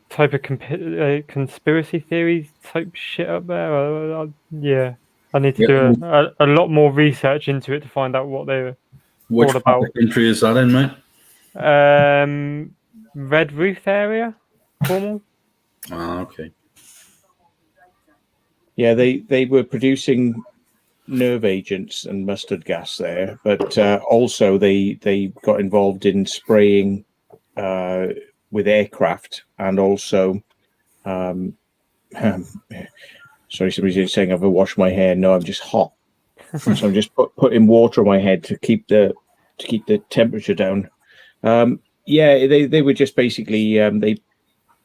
type of conspiracy theories type shit up there. Yeah, I need to do a lot more research into it to find out what they're all about. Which country is that in, mate? Red Roof area, Cornwall. Okay. Yeah, they were producing nerve agents and mustard gas there, but also they got involved in spraying with aircraft, and also sorry, somebody's saying I've washed my hair. No, I'm just hot, so I'm just putting water on my head to keep the temperature down. Yeah, they were just basically they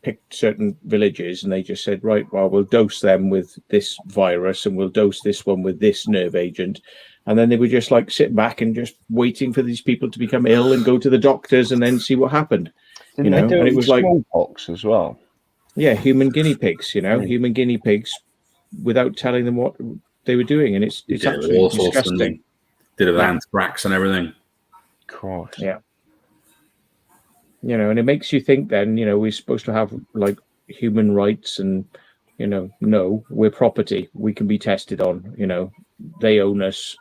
picked certain villages and they just said, right, well, we'll dose them with this virus and we'll dose this one with this nerve agent. And then they were just like sitting back and just waiting for these people to become ill and go to the doctors and then see what happened. Didn't they do it was like smallpox as well? Yeah, human guinea pigs, human guinea pigs without telling them what they were doing. And it's absolutely disgusting. Did it with anthrax and everything. Of course. Yeah. And it makes you think then, we're supposed to have like human rights and, no, we're property. We can be tested on, they own us.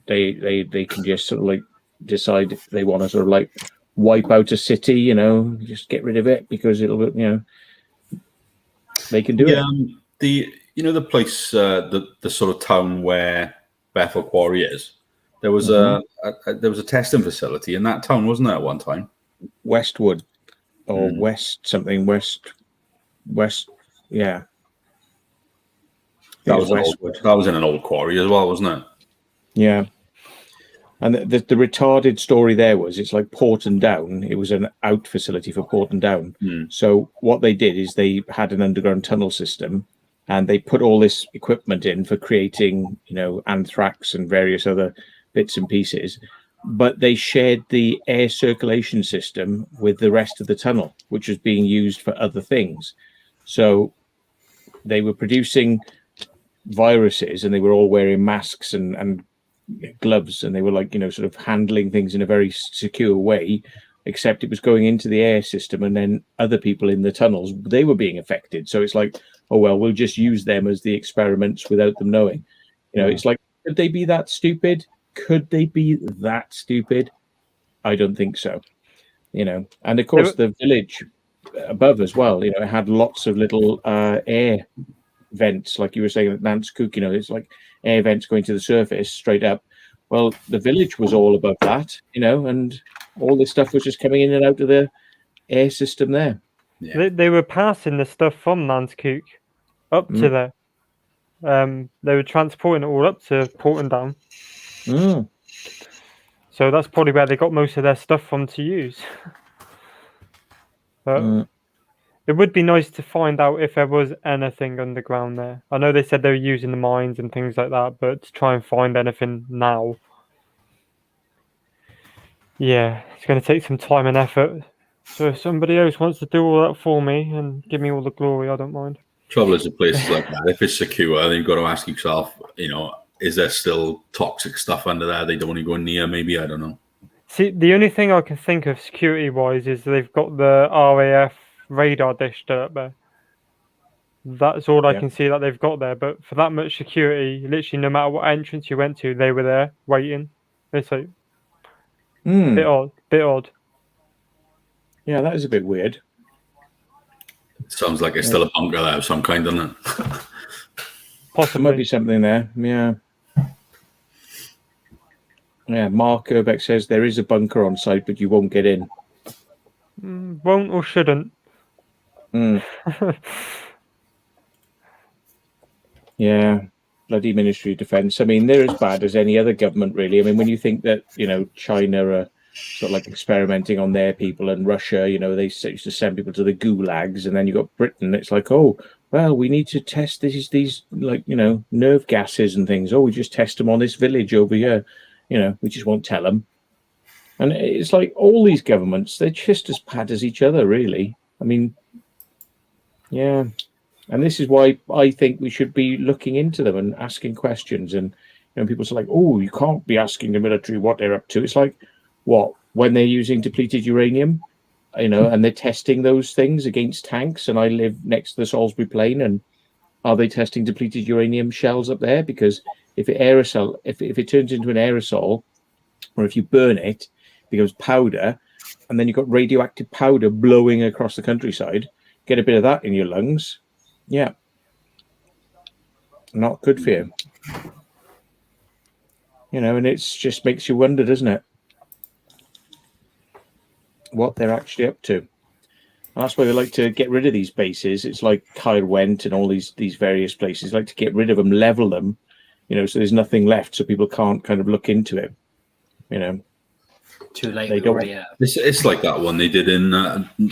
They can just sort of like decide if they want to sort of like wipe out a city, just get rid of it because it'll, they can do it. The place, the sort of town where Bethel Quarry is, there was a testing facility in that town, wasn't there, at one time? Westwood or West, yeah. That was in an old quarry as well, wasn't it? Yeah. And the retarded story there was it's like Porton Down. It was an out facility for Porton Down. So what they did is they had an underground tunnel system and they put all this equipment in for creating, anthrax and various other bits and pieces. But they shared the air circulation system with the rest of the tunnel, which was being used for other things. So they were producing viruses and they were all wearing masks and gloves, and they were like, sort of handling things in a very secure way, except it was going into the air system and then other people in the tunnels, they were being affected. So it's like, oh, well, we'll just use them as the experiments without them knowing. It's like, could they be that stupid? Could they be that stupid? I don't think so. And of course the village above as well, it had lots of little air vents, like you were saying at Nanskook, it's like air vents going to the surface straight up. Well, the village was all above that, and all this stuff was just coming in and out of the air system there. Yeah. They were passing the stuff from Nanskook up to there. They were transporting it all up to Portendown. So that's probably where they got most of their stuff from to use. But it would be nice to find out if there was anything underground there. I know they said they were using the mines and things like that, but to try and find anything now, yeah, it's going to take some time and effort. So if somebody else wants to do all that for me and give me all the glory, I don't mind. Trouble is, the places like that, if it's secure, then you've got to ask yourself, is there still toxic stuff under there they don't want to go near? Maybe, I don't know. See, the only thing I can think of security-wise is they've got the RAF radar dish up there. That's all I can see that they've got there. But for that much security, literally no matter what entrance you went to, they were there waiting. It's like bit odd. Yeah, that is a bit weird. Sounds like it's still a bunker there of some kind, doesn't it? Possibly. There might be something there. Yeah. Yeah, Mark Urbeck says there is a bunker on site, but you won't get in. Won't or shouldn't. Yeah, bloody Ministry of Defence. I mean, they're as bad as any other government, really. I mean, when you think that, China are sort of like experimenting on their people, and Russia, they used to send people to the gulags, and then you got Britain. It's like, oh, well, we need to test these like, nerve gases and things. Oh, we just test them on this village over here. We just won't tell them. And it's like all these governments, they're just as bad as each other, really. I mean, yeah. And this is why I think we should be looking into them and asking questions. And people say like, oh, you can't be asking the military what they're up to. It's like, what? When they're using depleted uranium, and they're testing those things against tanks. And I live next to the Salisbury Plain, and are they testing depleted uranium shells up there? Because if it turns into an aerosol, or if you burn it, it becomes powder, and then you've got radioactive powder blowing across the countryside. Get a bit of that in your lungs. Yeah. Not good for you. And it just makes you wonder, doesn't it? What they're actually up to. And that's why they like to get rid of these bases. It's like Kyle Went and all these various places like to get rid of them, level them, so there's nothing left, so people can't kind of look into it. Too late. They don't. It's like that one they did in you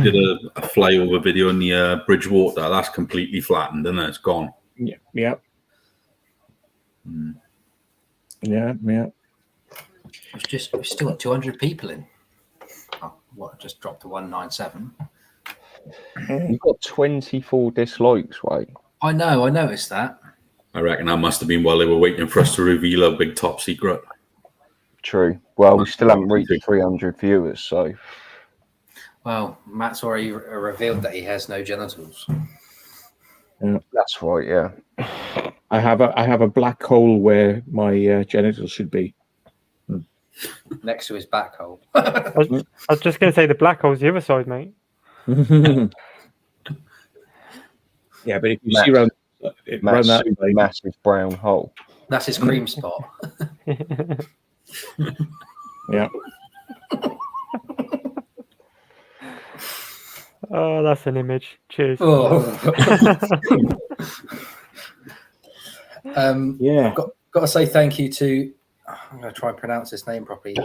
did a flyover video near Bridgewater. That's completely flattened, isn't it? It's gone. Yeah. Yeah. Yeah. We've still got 200 people in. Just dropped to 197. You've got 24 dislikes, right? I know, I noticed that. I reckon that must have been while they were waiting for us to reveal a big top secret. True. Well, we still haven't reached 300 viewers, so. Well, Matt's already revealed that he has no genitals. Yeah. That's right, yeah. I have a black hole where my genitals should be. Next to his back hole. I was just going to say the black hole's the other side, mate. Yeah, but if you see around that massive brown hole. That's his cream spot. Yeah. Oh, that's an image. Cheers. Oh. Yeah. Got to say thank you to. I'm going to try and pronounce his name properly.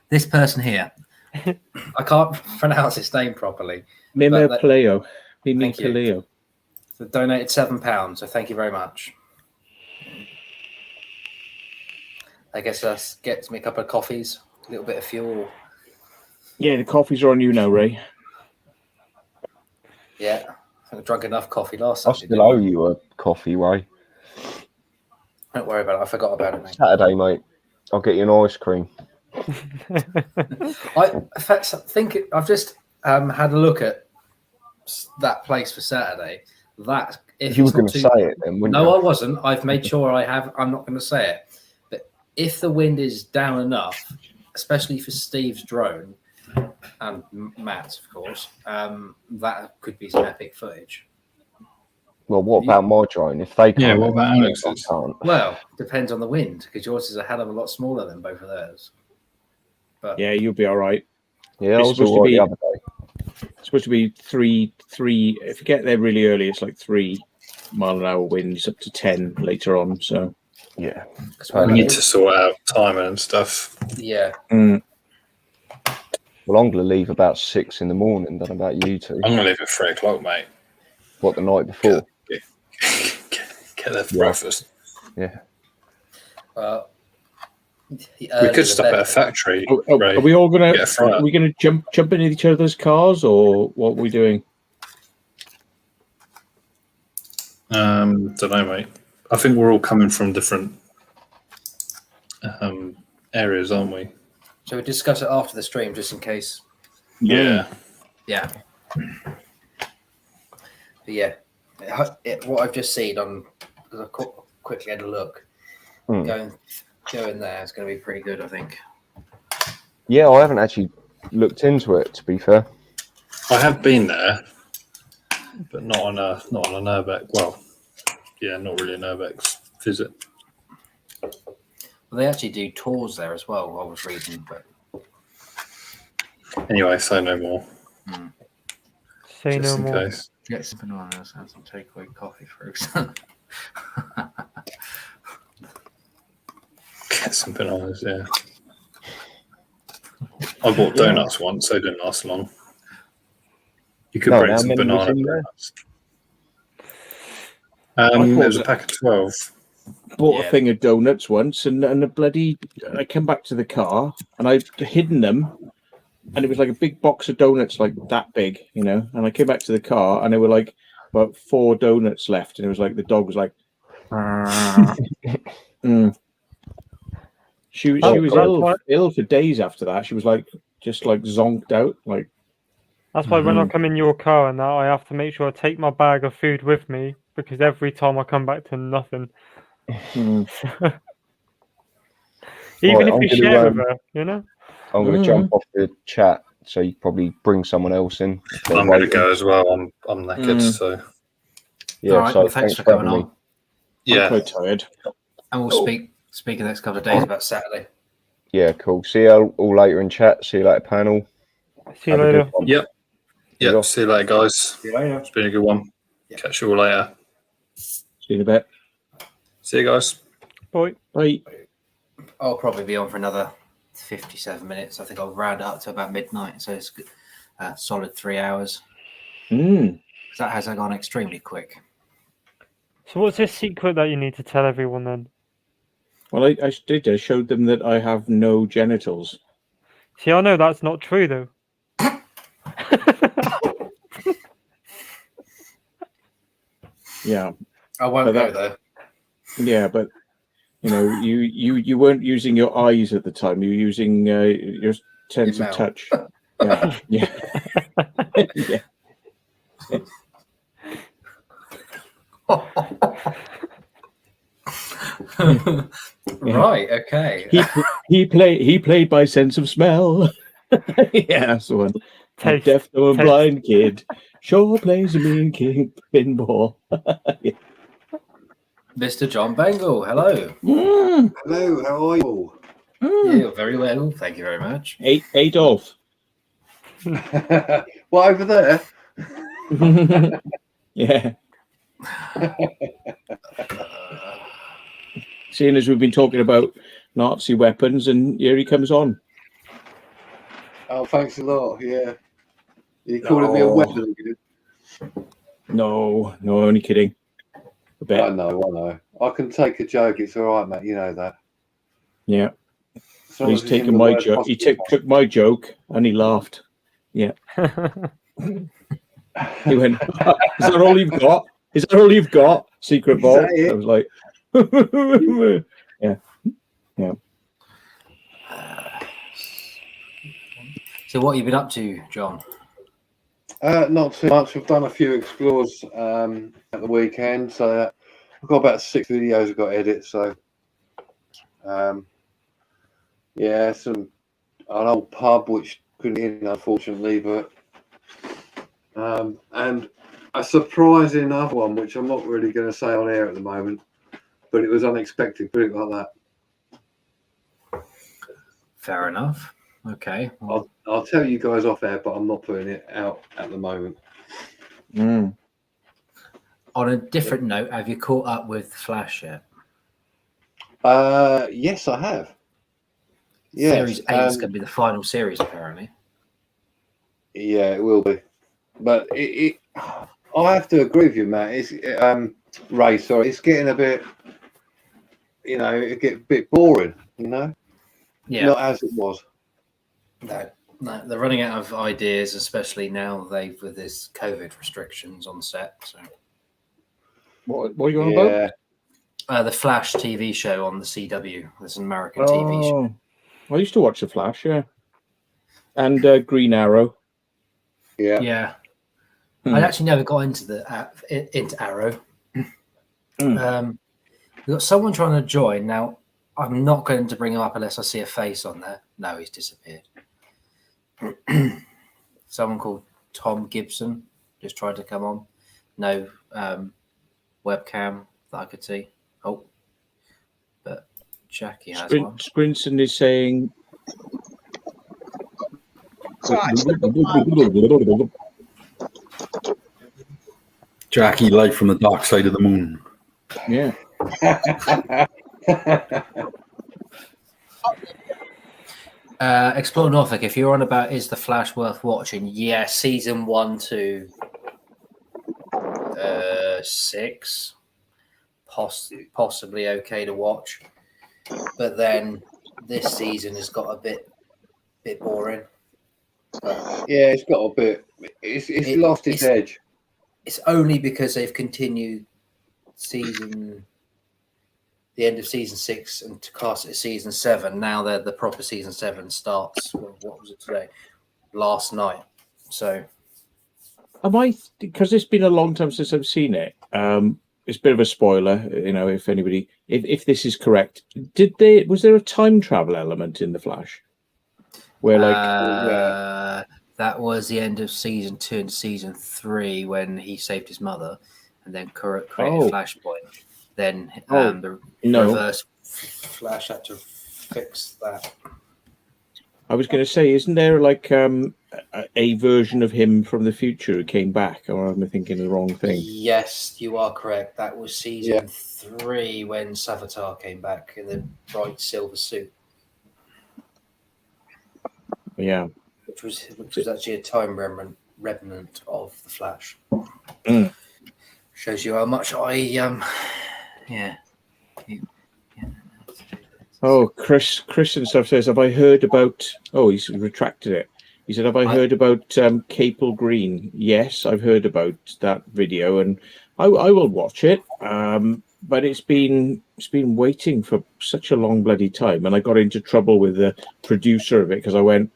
This person here. I can't pronounce his name properly. Mimo Paleo. Thank you. So donated £7, so thank you very much. I guess that gets me a couple of coffees, a little bit of fuel. Yeah, the coffees are on you now, Ray. Yeah, I drunk enough coffee last Saturday. I still owe you a coffee, Ray. Don't worry about it. I forgot about it, mate. Saturday, mate. I'll get you an ice cream. I've just had a look at that place for Saturday. That if you were going to say it, then wouldn't you? No, I wasn't. I've made sure I have. I'm not going to say it. But if the wind is down enough, especially for Steve's drone and Matt's, of course, that could be some epic footage. Well, what about my drone? If they can't, Yeah, what about I Alex's? can't. Well, depends on the wind because yours is a hell of a lot smaller than both of theirs. But Yeah, you'll be all right. Yeah, I It's was supposed all to right be- the other day. It's supposed to be three. If you get there really early, it's like 3-mile-an-hour winds up to 10 later on. So Yeah. We need to sort out timing and stuff. yeah, Well, I'm going to leave about 6 in the morning. Don't know about you two. I'm going to leave at 3 o'clock, mate. What, the night before? Get there for Yeah. breakfast. Yeah. We could stop at a factory. Ray. are we all gonna? Get a fryer. Are we gonna jump in each other's cars, or what are we doing? Don't know, mate. I think we're all coming from different areas, aren't we? so we discuss it after the stream just in case. Yeah. Yeah. But yeah, what I've just seen on because I quickly had a look. Going there is going to be pretty good, I think. Yeah, I haven't actually looked into it, to be fair. I have been there, but not on a Nurbex. Well, yeah, not really a Nurbex visit. Well, they actually do tours there as well. I was reading, but Anyway, say no more. Say Just no in more. case. get some bananas and some takeaway coffee fruits. Get some bananas, yeah. I bought donuts once, they didn't last long. You could bring how some many was banana in there? donuts. It was a pack of 12. Bought Yeah. a thing of donuts once, and the bloody. I came back to the car, and I'd hidden them, and it was like a big box of donuts, like that big, you know. And I came back to the car, and there were like about 4 donuts left, and it was like the dog was like. She was ill for days after that. She was like just like zonked out, like. That's why when I come in your car and that, I have to make sure I take my bag of food with me because every time I come back to nothing. Even Right, if I'm you gonna, share with her, you know. I'm going to jump off the chat, so you probably bring someone else in. if they're I'm going to waiting. go as well. I'm knackered, so Yeah, All right, so well, thanks for having coming me. on. I'm yeah. quite tired. And we'll speak the next couple of days about Saturday. Yeah, cool. See you all later in chat. See you later, panel. See you Have a later. good one. Yep. Yeah. Yep. See you later, guys. See you later. It's been a good one. Yeah. Catch you all later. See you in a bit. See you guys. Bye. Bye. I'll probably be on for another 57 minutes. I think I'll round up to about midnight, so it's a solid 3 hours. That has gone extremely quick. So what's this secret that you need to tell everyone then? Well, I did. I showed them that I have no genitals. See, I know that's not true though. Yeah. I won't But go that- there. Yeah, but you know, you weren't using your eyes at the time. You were using your sense Your of mouth. touch. Yeah, yeah. Yeah. Right, okay. He played by sense of smell. Yeah, that's the one. A Taste. deaf, dumb, and Taste. blind kid sure plays a mean king pinball. Mr. John Bengal, hello. Hello, how are you all? Yeah, very well. Thank you very much. Adolf. What, over there? Yeah. Seeing as we've been talking about Nazi weapons, and here he comes on. Oh, thanks a lot. Yeah. You calling me a weapon? No, only kidding. A bit. I know. I can take a joke. It's all right, mate. You know that. Yeah. As long He's as it's in taken the my worst joke. He possible took my joke and he laughed. Yeah. He went, "Is that all you've got? Is that all you've got? Secret Is ball." that it? I was like, yeah. So what have you been up to, John? Not too much. We've done a few explores at the weekend, so I've got about 6 videos I've got to edit. So, yeah, an old pub which couldn't get in, unfortunately, but and a surprising other one, which I'm not really going to say on air at the moment, but it was unexpected. Put it like that. Fair enough. Okay. Well, I'll tell you guys off air, but I'm not putting it out at the moment. Mm. on a different note, have you caught up with Flash yet? Yes, I have. Yes, Series 8 is going to be the final series, apparently. Yeah, it will be. But I have to agree with you, Matt. It's Ray. Sorry, it's getting a bit. It get a bit boring. Yeah. Not as it was. No, they're running out of ideas, especially now with this COVID restrictions on set. So, what are you on about? The Flash TV show on the CW. There's an American TV show. I used to watch The Flash, yeah, and Green Arrow. Yeah. I actually never got into Arrow. We've got someone trying to join now. I'm not going to bring him up unless I see a face on there. No, he's disappeared. Someone called Tom Gibson just tried to come on. No webcam that I could see. Oh, but Jackie has one. Sprinson is saying. Jackie, live from the dark side of the moon. Yeah. Explore Norfolk, if you're on about is the Flash worth watching, yeah, season 1 to 6, possibly okay to watch, but then this season has got a bit boring. Yeah, it's got a bit. It's lost its edge. It's only because they've continued the end of season 6 and to cast it as season 7. Now the proper season 7 starts. What was it today? Last night. So, because it's been a long time since I've seen it. It's a bit of a spoiler, if anybody, if this is correct, was there a time travel element in the Flash? Where that was the end of season 2 and season 3 when he saved his mother, and then created Flashpoint. Then the reverse Flash had to fix that. I was going to say, isn't there like a version of him from the future who came back, or am I thinking the wrong thing? Yes, you are correct. That was season 3 when Savitar came back in the bright silver suit. Yeah, which was actually a time remnant of the Flash. Shows you how much I Oh, Chris and stuff says, have I heard about? Oh, he's retracted it. He said, have I heard about Capel Green? Yes, I've heard about that video, and I will watch it. But it's been waiting for such a long bloody time, and I got into trouble with the producer of it because I went,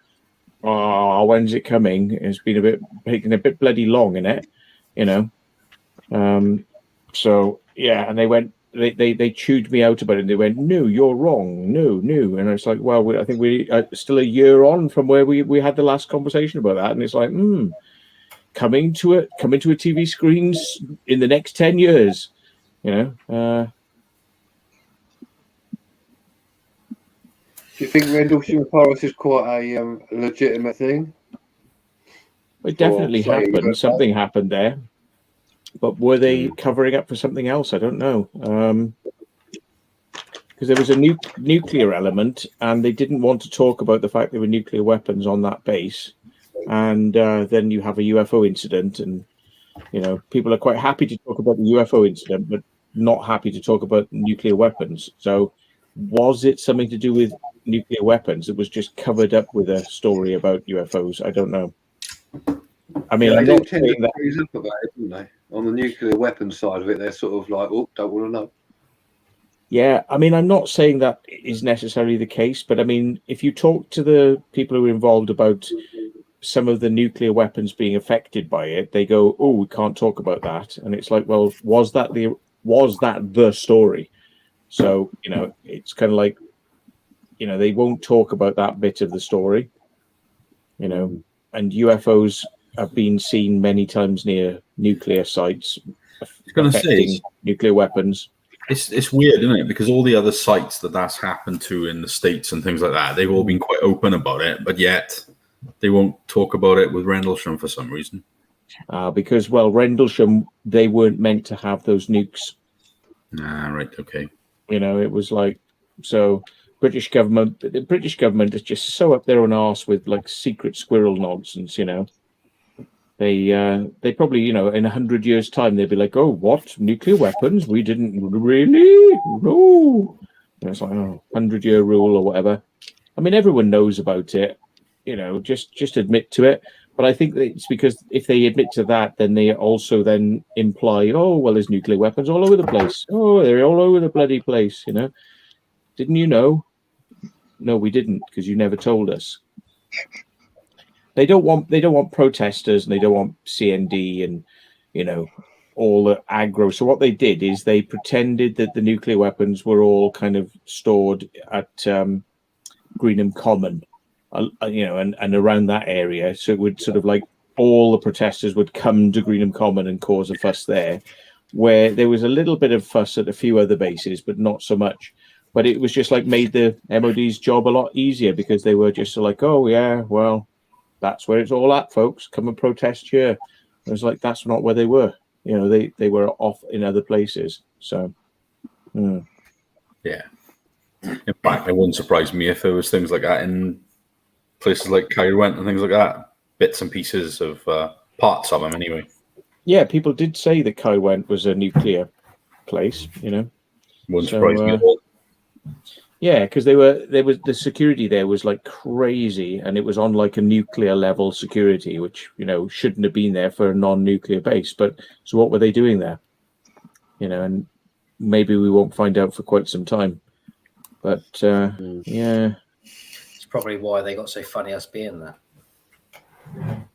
"Oh, when's it coming?" It's been taking a bit bloody long in it, So yeah, and they went. They chewed me out about it. And they went, "No, you're wrong. No." And it's like, well, I think we are still a year on from where we had the last conversation about that. And it's like, coming to a TV screens in the next 10 years, Do you think Rendlesham Forest is quite a legitimate thing? It definitely happened. Something happened there. But were they covering up for something else? I don't know. Because there was a nuclear element, and they didn't want to talk about the fact there were nuclear weapons on that base. And then you have a UFO incident, and people are quite happy to talk about the UFO incident, but not happy to talk about nuclear weapons. So, was it something to do with nuclear weapons that was just covered up with a story about UFOs? I don't know. I mean, they do tend to freeze up about it, don't they? On the nuclear weapons side of it, they're sort of like, oh, don't want to know. Yeah, I mean, I'm not saying that is necessarily the case, but I mean, if you talk to the people who are involved about some of the nuclear weapons being affected by it, they go, "Oh, we can't talk about that," and it's like, well, was that the story? So it's kind of like, they won't talk about that bit of the story, and UFOs have been seen many times near nuclear sites gonna affecting say, nuclear weapons. It's weird, isn't it? Because all the other sites that's happened to in the States and things like that, they've all been quite open about it, but yet they won't talk about it with Rendlesham for some reason. Because, well, Rendlesham, they weren't meant to have those nukes. Right, okay. You know, it was like, so the British government is just so up their own arse with like secret squirrel nonsense, you know. They probably, you know, in 100 years' time, they'd be like, oh, what? Nuclear weapons? We didn't really? No. And it's like, oh, 100-year rule or whatever. I mean, everyone knows about it, you know, just admit to it. But I think that it's because if they admit to that, then they also then imply, oh, well, there's nuclear weapons all over the place. Oh, they're all over the bloody place, you know. Didn't you know? No, we didn't, because you never told us. They don't want protesters, and they don't want CND and, you know, all the aggro. So what they did is they pretended that the nuclear weapons were all kind of stored at Greenham Common, you know, and around that area. So it would sort of like all the protesters would come to Greenham Common and cause a fuss there, where there was a little bit of fuss at a few other bases, but not so much. But it was just like made the MOD's job a lot easier, because they were just like, oh yeah, well, that's where it's all at, folks. Come and protest here. It was like, that's not where they were. You know, they were off in other places. So, yeah. In fact, it wouldn't surprise me if there was things like that in places like Caerwent and things like that. Bits and pieces of parts of them, anyway. Yeah, people did say that Caerwent was a nuclear place. You know, wouldn't surprise me at all. Yeah, because the security there was like crazy, and it was on like a nuclear level security, which, you know, shouldn't have been there for a non-nuclear base. But so what were they doing there? You know, and maybe we won't find out for quite some time. But yeah, it's probably why they got so funny us being there.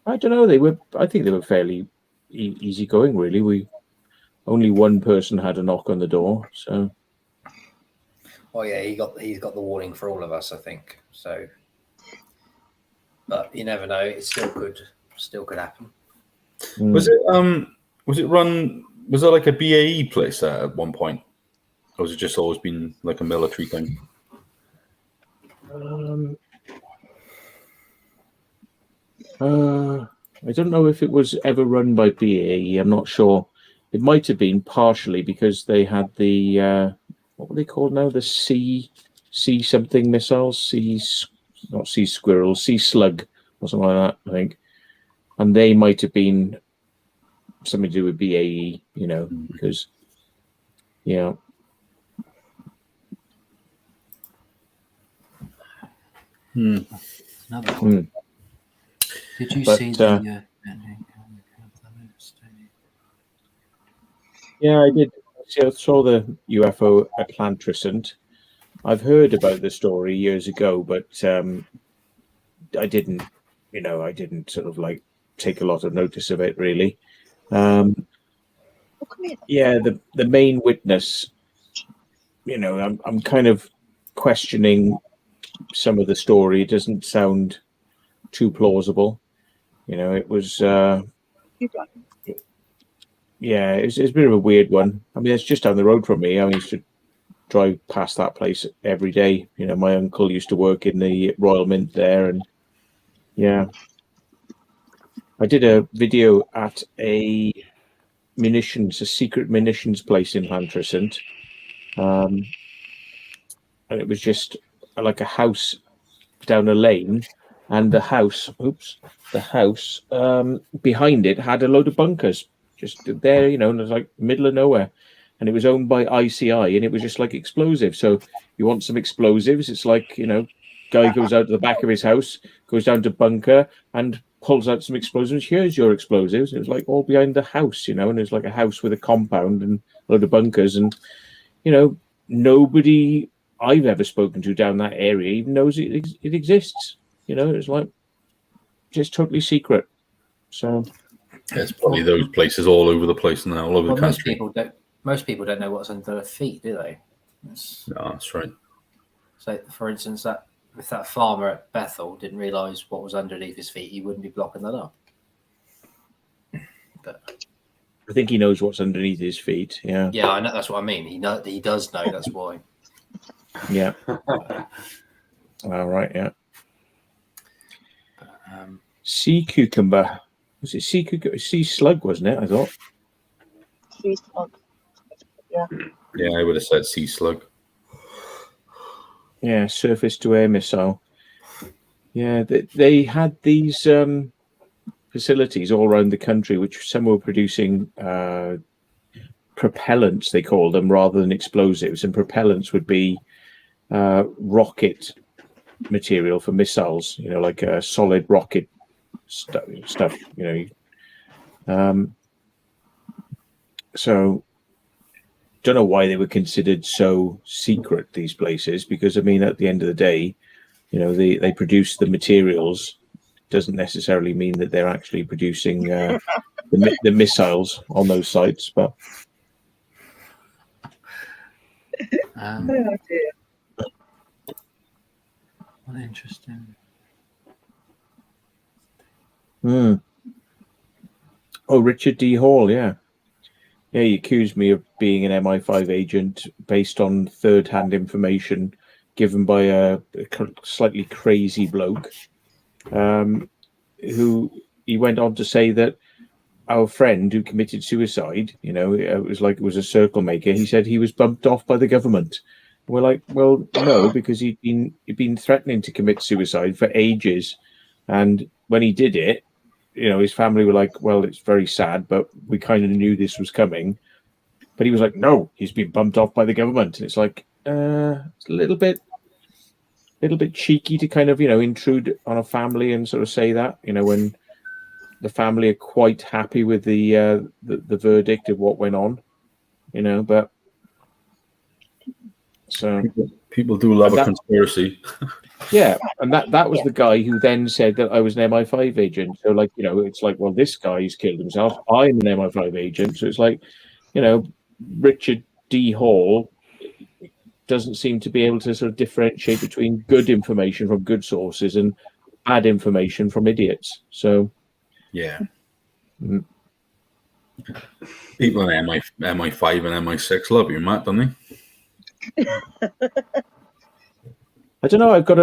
I don't know. I think they were fairly easygoing, really. Only one person had a knock on the door, so. Oh yeah, he's got the warning for all of us, I think. So, but you never know. It still could happen. Was it run? Was there like a BAE place there at one point, or was it just always been like a military thing? I don't know if it was ever run by BAE. I'm not sure. It might have been partially because they had the. What were they called now? The sea something missiles, not sea squirrels, sea slug, or something like that, I think. And they might have been something to do with BAE, you know, because, yeah. Another one. Did you see the? Yeah, I did. I saw the UFO at Llantrisant. I've heard about the story years ago, but I didn't sort of like take a lot of notice of it, really. Yeah, the main witness, you know, I'm kind of questioning some of the story. It doesn't sound too plausible. You know, it was. Yeah, it's a bit of a weird one. I mean, it's just down the road from me. I used to drive past that place every day. You know, my uncle used to work in the Royal Mint there, and yeah, I did a video at a secret munitions place in Llantrisant, and it was just like a house down a lane, and the house behind it had a load of bunkers. Just there, you know, and it was like middle of nowhere, and it was owned by ICI, and it was just like explosives. So you want some explosives? It's like, you know, guy goes out to the back of his house, goes down to bunker, and pulls out some explosives. Here's your explosives. It was like all behind the house, you know, and it was like a house with a compound and a load of bunkers, and you know, nobody I've ever spoken to down that area even knows it exists. You know, it's like just totally secret. So. It's probably those places all over the place now, all over the country. Most people don't know what's under their feet, do they? No, that's right. So, for instance, if that farmer at Bethel didn't realise what was underneath his feet, he wouldn't be blocking that up. But I think he knows what's underneath his feet. Yeah. yeah, I know. That's what I mean. He does know. That's why. Yeah. All right. Yeah. Sea cucumber. Was it sea cucumber? Sea slug, wasn't it? I thought. Sea slug. Yeah. Yeah, I would have said sea slug. Yeah, surface to air missile. Yeah, they had these facilities all around the country, which some were producing propellants, they call them, rather than explosives. And propellants would be rocket material for missiles, like a solid rocket stuff, So don't know why they were considered so secret, these places, because, at the end of the day, they produce the materials. Doesn't necessarily mean that they're actually producing the missiles on those sites, but Oh dear. What interesting. Oh, Richard D. Hall, yeah, he accused me of being an MI5 agent based on third-hand information given by a slightly crazy bloke, who he went on to say that our friend who committed suicide, it was a circle maker. He said he was bumped off by the government. We're like, well, no, because he'd been threatening to commit suicide for ages, and when he did it, his family were like, well, it's very sad, but we kind of knew this was coming. But he was like, no, he's been bumped off by the government, and it's like, it's a little bit cheeky to kind of intrude on a family and sort of say that, when the family are quite happy with the verdict of what went on, but so people do love a conspiracy. Yeah, and that was the guy who then said that I was an MI5 agent. So it's like, well, this guy's killed himself. I'm an MI5 agent. So it's like, Richard D. Hall doesn't seem to be able to sort of differentiate between good information from good sources and bad information from idiots. So yeah. People in MI5 and MI6 love you, Matt, don't they? I don't know. I've got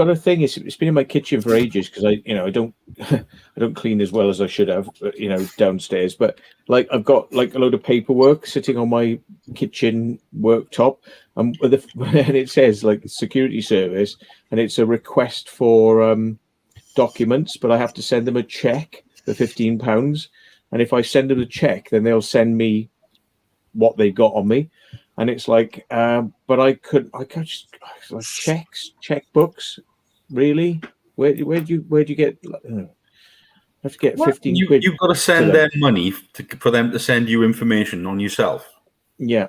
a thing. It's been in my kitchen for ages because I don't clean as well as I should have, downstairs. But I've got a load of paperwork sitting on my kitchen worktop, and it says security service, and it's a request for documents, but I have to send them a check for £15, and if I send them a check, then they'll send me what they've got on me. And it's like, but I can't just checkbooks, really? Where do you get? I have to get 15 quid. You've got to send them money for them to send you information on yourself. Yeah.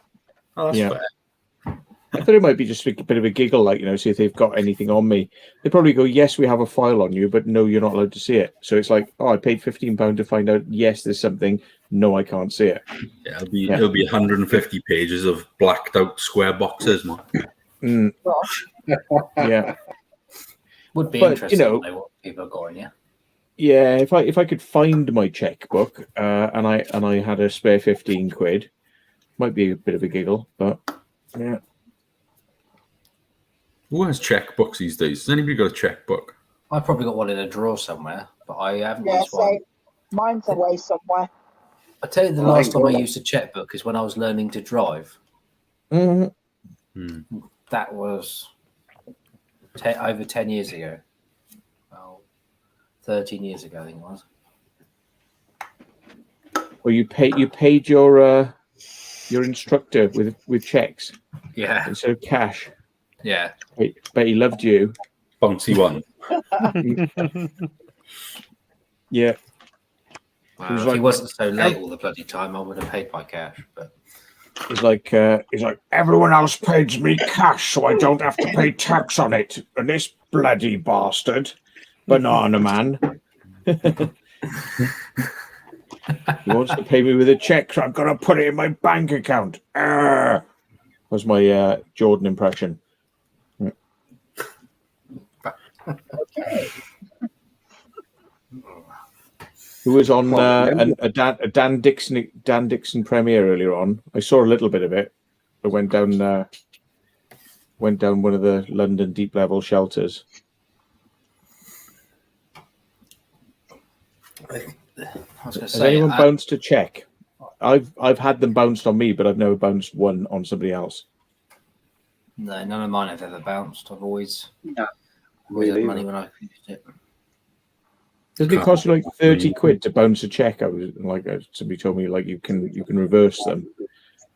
Oh, that's fair. I thought it might be just a bit of a giggle, see if they've got anything on me. They probably go, yes, we have a file on you, but no, you're not allowed to see it. So it's like, oh, I paid £15 to find out, yes, there's something. No, I can't see it. Yeah, it'll be 150 pages of blacked out square boxes, man. Yeah. Would be interesting to know what people are going, yeah. Yeah, if I could find my checkbook and I had a spare 15 quid, might be a bit of a giggle, but yeah. Who has checkbooks these days? Has anybody got a checkbook? I've probably got one in a drawer somewhere, but I haven't Yeah, used one. Mine's away somewhere. I tell you, the last time I used a checkbook is when I was learning to drive. Mm-hmm. That was over 10 years ago. Well, 13 years ago, I think it was. Well, you paid your instructor with checks, yeah, instead of cash. Yeah, but he loved you. Bouncy one. Yeah. Well, if he wasn't so late all the bloody time, I would have paid by cash. But he's like, everyone else pays me cash, so I don't have to pay tax on it. And this bloody bastard, banana man, he wants to pay me with a check, so I'm gonna put it in my bank account. Was my Jordan impression. Okay. Who was on Can't remember. a Dan Dixon premiere earlier on. I saw a little bit of it. I went down one of the London deep level shelters. I was going to Has say, anyone bounced a check? I've had them bounced on me, but I've never bounced one on somebody else. no, none of mine have ever bounced. I've always No, had me money neither. when I used it. Doesn't it cost you like 30 quid to bounce a check? I was like, somebody told me like you can reverse them,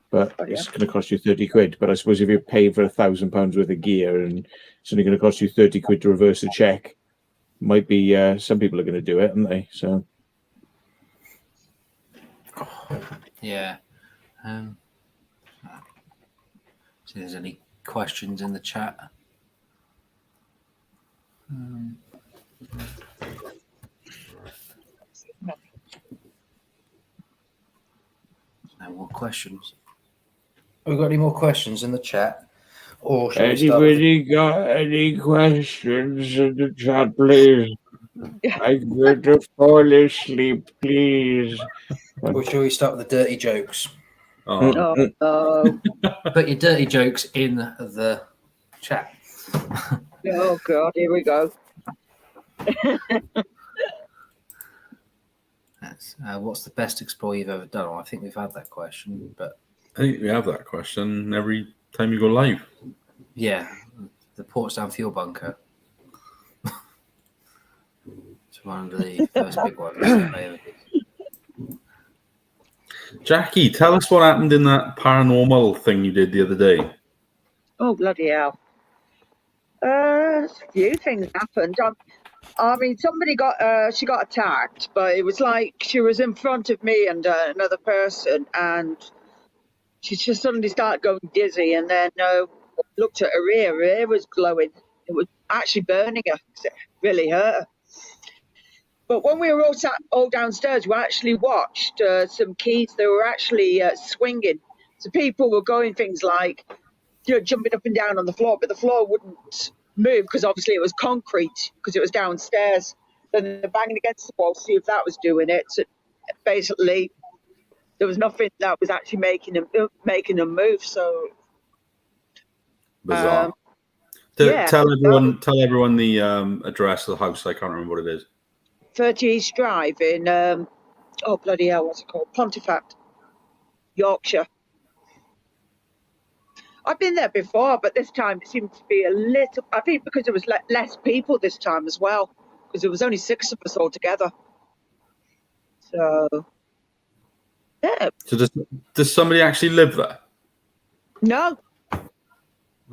but it's going to cost you 30 quid. But I suppose if you pay for £1,000 worth of gear and it's only going to cost you 30 quid to reverse a check, might be some people are going to do it, aren't they? So Yeah. See if there's any questions in the chat. No more questions. Have we got any more questions in the chat? Or shall we start with anybody got any questions in the chat, please? I'm going to fall asleep, please. or shall we start with the dirty jokes? Oh, Put your dirty jokes in the chat. Oh God, here we go. That's, what's the best exploit you've ever done? Well, I think we've had that question, but I think we have that question every time you go live. yeah, the Portsdown fuel bunker. It's one of the first big ones. Jackie, tell us what happened in that paranormal thing you did the other day. Oh bloody hell! A few things happened. I mean, somebody she got attacked, but it was like she was in front of me and another person, and she just suddenly started going dizzy, and then looked at her ear. Her ear was glowing. It was actually burning her. It really hurt her. But when we were all sat all downstairs, we actually watched some keys. They were actually swinging. So people were going things like, jumping up and down on the floor, but the floor wouldn't move because obviously it was concrete because it was downstairs. Then they're banging against the wall to see if that was doing it. So basically, there was nothing that was actually making them move. So Bizarre. yeah, Tell everyone the address of the house. I can't remember what it is. 30 East Drive in oh bloody hell, what's it called? Pontefract, Yorkshire. I've been there before, but this time it seemed to be a little. I think because there was less people this time as well, because there was only 6 of us all together. So yeah. So does somebody actually live there? No.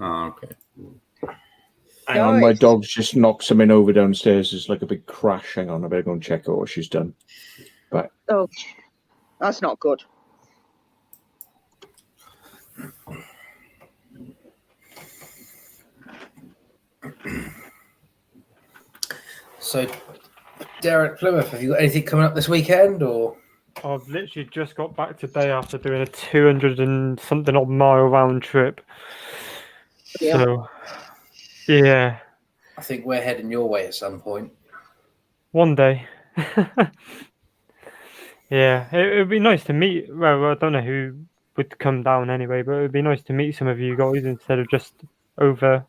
Oh, okay. Hang on, my dog's just knocked something over downstairs. There's like a big crash. Hang on, I better go and check out what she's done. But oh, that's not good. So, Derek Plymouth, have you got anything coming up this weekend, or? I've literally just got back today after doing a 200 and something odd mile round trip. Yeah. So, yeah. I think we're heading your way at some point. One day. Yeah, it would be nice to meet. Well, I don't know who would come down anyway, but it would be nice to meet some of you guys instead of just over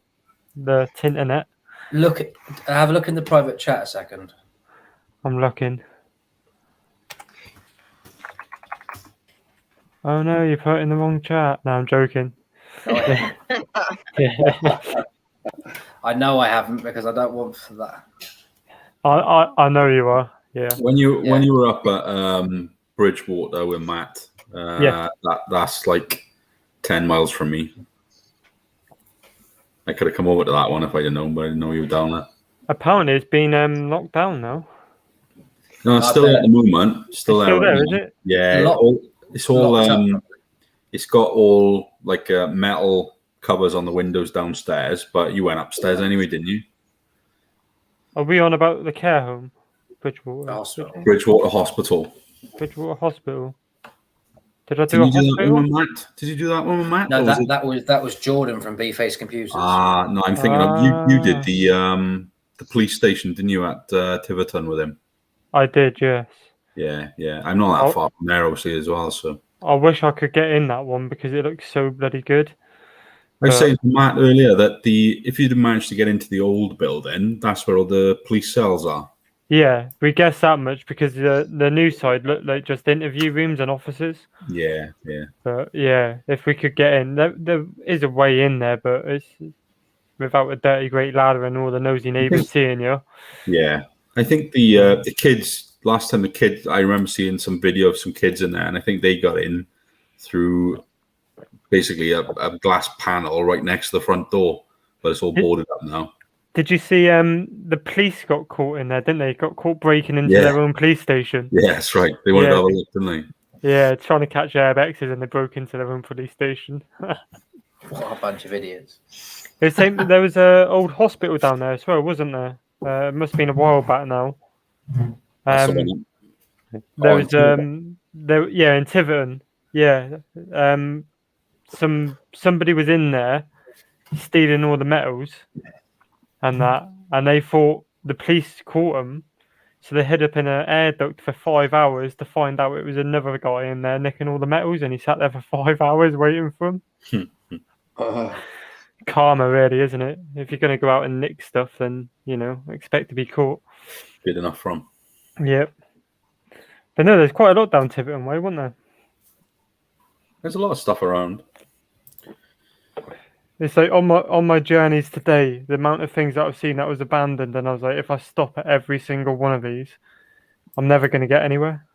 the internet. Have a look in the private chat a second. I'm looking. Oh no, you put it in the wrong chat. No, I'm joking. Oh, Yeah. I know I haven't because I don't want for that. I know you are. Yeah. When you were up at Bridgewater with Matt, that's like 10 miles from me. I could have come over to that one if I didn't know, but I didn't know you were down there. Apparently, it's been locked down now. No, it's still there at the moment. Still there, is it? Yeah, it's all. It's got all like metal covers on the windows downstairs, but you went upstairs anyway, didn't you? Are we on about the care home? Bridgewater Hospital. Bridgewater Hospital. Bridgewater Hospital. Did I Did do a you do that hospital? one with Matt? Did you do that one with Matt? No, that was Jordan from B-Face Computers. No, I'm thinking of you did the police station, didn't you, at Tiverton with him? I did, yes. Yeah. I'm not that far from there, obviously, as well. So I wish I could get in that one because it looks so bloody good. I was saying to Matt earlier that if you'd managed to get into the old building, that's where all the police cells are. Yeah, we guess that much because the new side looked like just interview rooms and offices. Yeah. But yeah, if we could get in, there is a way in there, but it's without a dirty great ladder and all the nosy neighbours seeing you. Yeah, I think the kids last time I remember seeing some video of some kids in there, and I think they got in through basically a glass panel right next to the front door, but it's all boarded up now. Did you see the police got caught in there, didn't they? Got caught breaking into their own police station. Yeah, that's right. They wanted to have a look, didn't they? Yeah, trying to catch airbags and they broke into their own police station. What a bunch of idiots. There was an old hospital down there as well, wasn't there? It must have been a while back now. In Tiverton. Yeah. Somebody was in there stealing all the metals and they thought the police caught them, so they hid up in an air duct for 5 hours to find out it was another guy in there nicking all the metals, and he sat there for 5 hours waiting for them. Karma, really, isn't it? If you're going to go out and nick stuff, then expect to be caught. Good enough from. Yep. But no, there's quite a lot down Tiverton Way, wasn't there? There's a lot of stuff around. It's like on my journeys today, the amount of things that I've seen that was abandoned, and I was like, if I stop at every single one of these, I'm never going to get anywhere.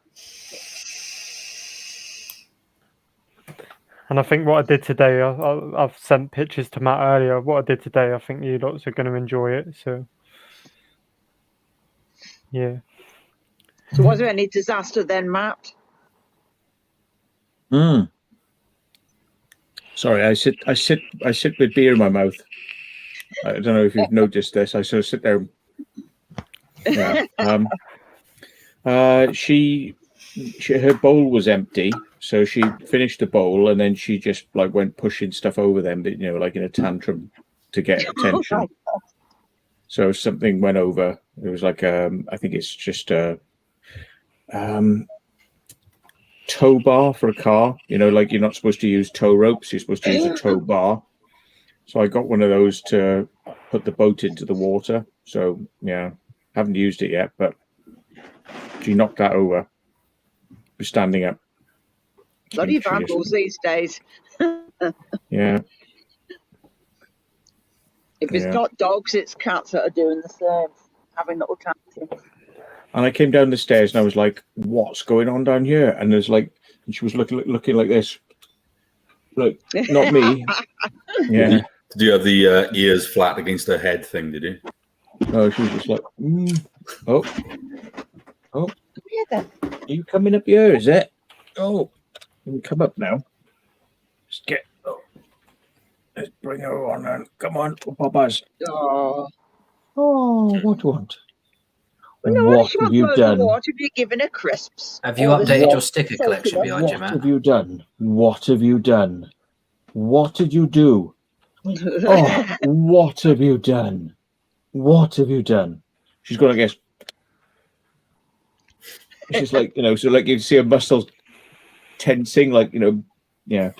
And I think what I did today, I've sent pictures to Matt earlier. What I did today, I think you lots are going to enjoy it. So, yeah. So was there any disaster then, Matt? Sorry, I sit with beer in my mouth. I don't know if you've noticed this. I sort of sit there. Yeah. Her bowl was empty, so she finished the bowl and then she just went pushing stuff over them, like in a tantrum to get attention. So something went over. It was like I think it's just a tow bar for a car. Like you're not supposed to use tow ropes, you're supposed to use a tow bar. So I got one of those to put the boat into the water. So yeah, haven't used it yet, but she knocked that over. We're standing up. Bloody vandals these days. Yeah. If it's not dogs, it's cats that are doing the same, having little tantrums. And I came down the stairs and I was like, what's going on down here? And there's and she was looking like this. Look, not me. Yeah. Did you have the ears flat against her head thing, did you? No, she was just like, oh. Come here then. You coming up here, is it? Oh, you can come up now. Let's bring her on and come on, Papa's. Oh, what do you want? No, what have you done? What have you given her crisps? Have you updated your sticker collection behind you, Matt? What have you done? What have you done? What did you do? Oh, what have you done? What have you done? She's got, I guess. She's like, so like you see her muscles tensing, yeah.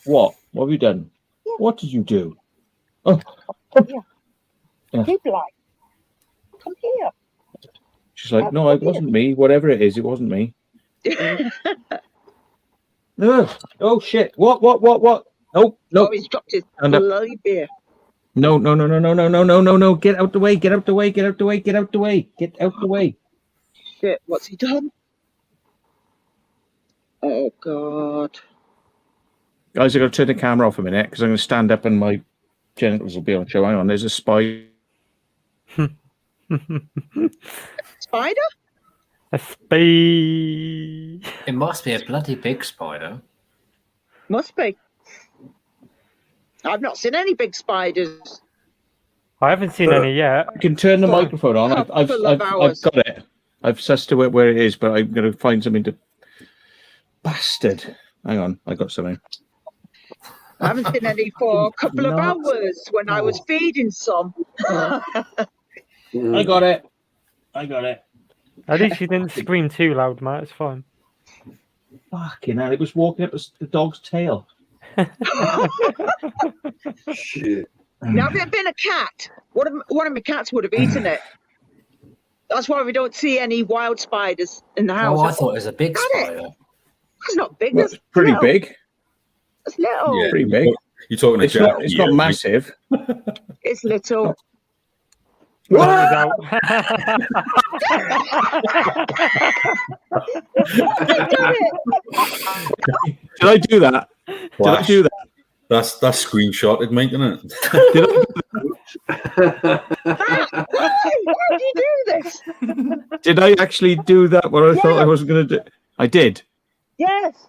What? What have you done? Yeah. What did you do? Oh, yeah. Come here. She's like, no, it wasn't me. Whatever it is, it wasn't me. No. Oh shit! What? No. Oh, he's dropped his bloody beer. No. Get out the way. Get out the way. Get out the way. Get out the way. Get out the way. Shit, what's he done? Oh, God. Guys, I've got to turn the camera off a minute because I'm going to stand up and my genitals will be on show. Hang on, there's a spider. Spider? A spee. It must be a bloody big spider. Must be. I've not seen any big spiders. I haven't seen any yet. You can turn the microphone on. I've got it. I've sussed to where it is, but I'm going to find something to... Bastard. Hang on, I got something. I haven't seen any for a couple of hours when I was feeding some. I got it. At least you didn't scream too loud, Matt. It's fine. Fucking hell, it was walking up the dog's tail. Shit. Now, if it had been a cat, one of my cats would have eaten it. That's why we don't see any wild spiders in the house. Oh, I thought it was a big Got it. spider. It's not big. Well, It's it's pretty little. big. It's little. Yeah, Pretty big. You're talking It's not. It's not massive. It's little. When it was out. Did I do that? Did I do that? That's screenshotted, mate, isn't it? Did Why did you do this? Did I actually do that? What I thought I wasn't going to do. I did. Yes.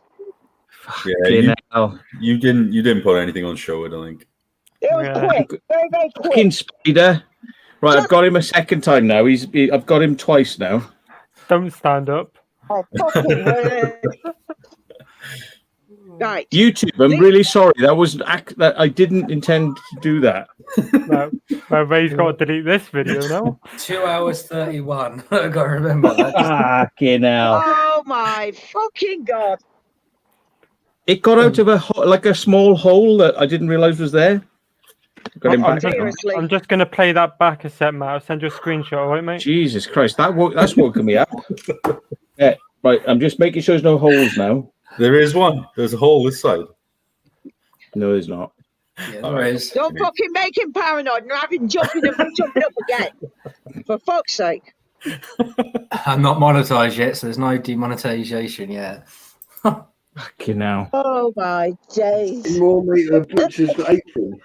Yeah, Fucking hell. you didn't put anything on show, I don't think. It was Yeah. quick. Very, very quick. Fucking spider. Right, I've got him a second time now. I've got him twice now. Don't stand up. Oh, fucking word. Right. YouTube, I'm really sorry. That I didn't intend to do that. Well, Ray's got to delete this video now. 2 hours 31. I got to remember that. Fucking hell. Oh my fucking god. It got out of a small hole that I didn't realise was there. Got him back. Seriously. I'm just going to play that back a set, Matt. I'll send you a screenshot, all right, mate? Jesus Christ, that's woken me up. Yeah, right, I'm just making sure there's no holes now. There is one. There's a hole this side. No, there's not. Yeah, there is. Don't fucking make him paranoid and have him jumping up again. For fuck's sake. I'm not monetized yet, so there's no demonetization yet. Fucking hell. Oh my days. More meat than butcher's apron.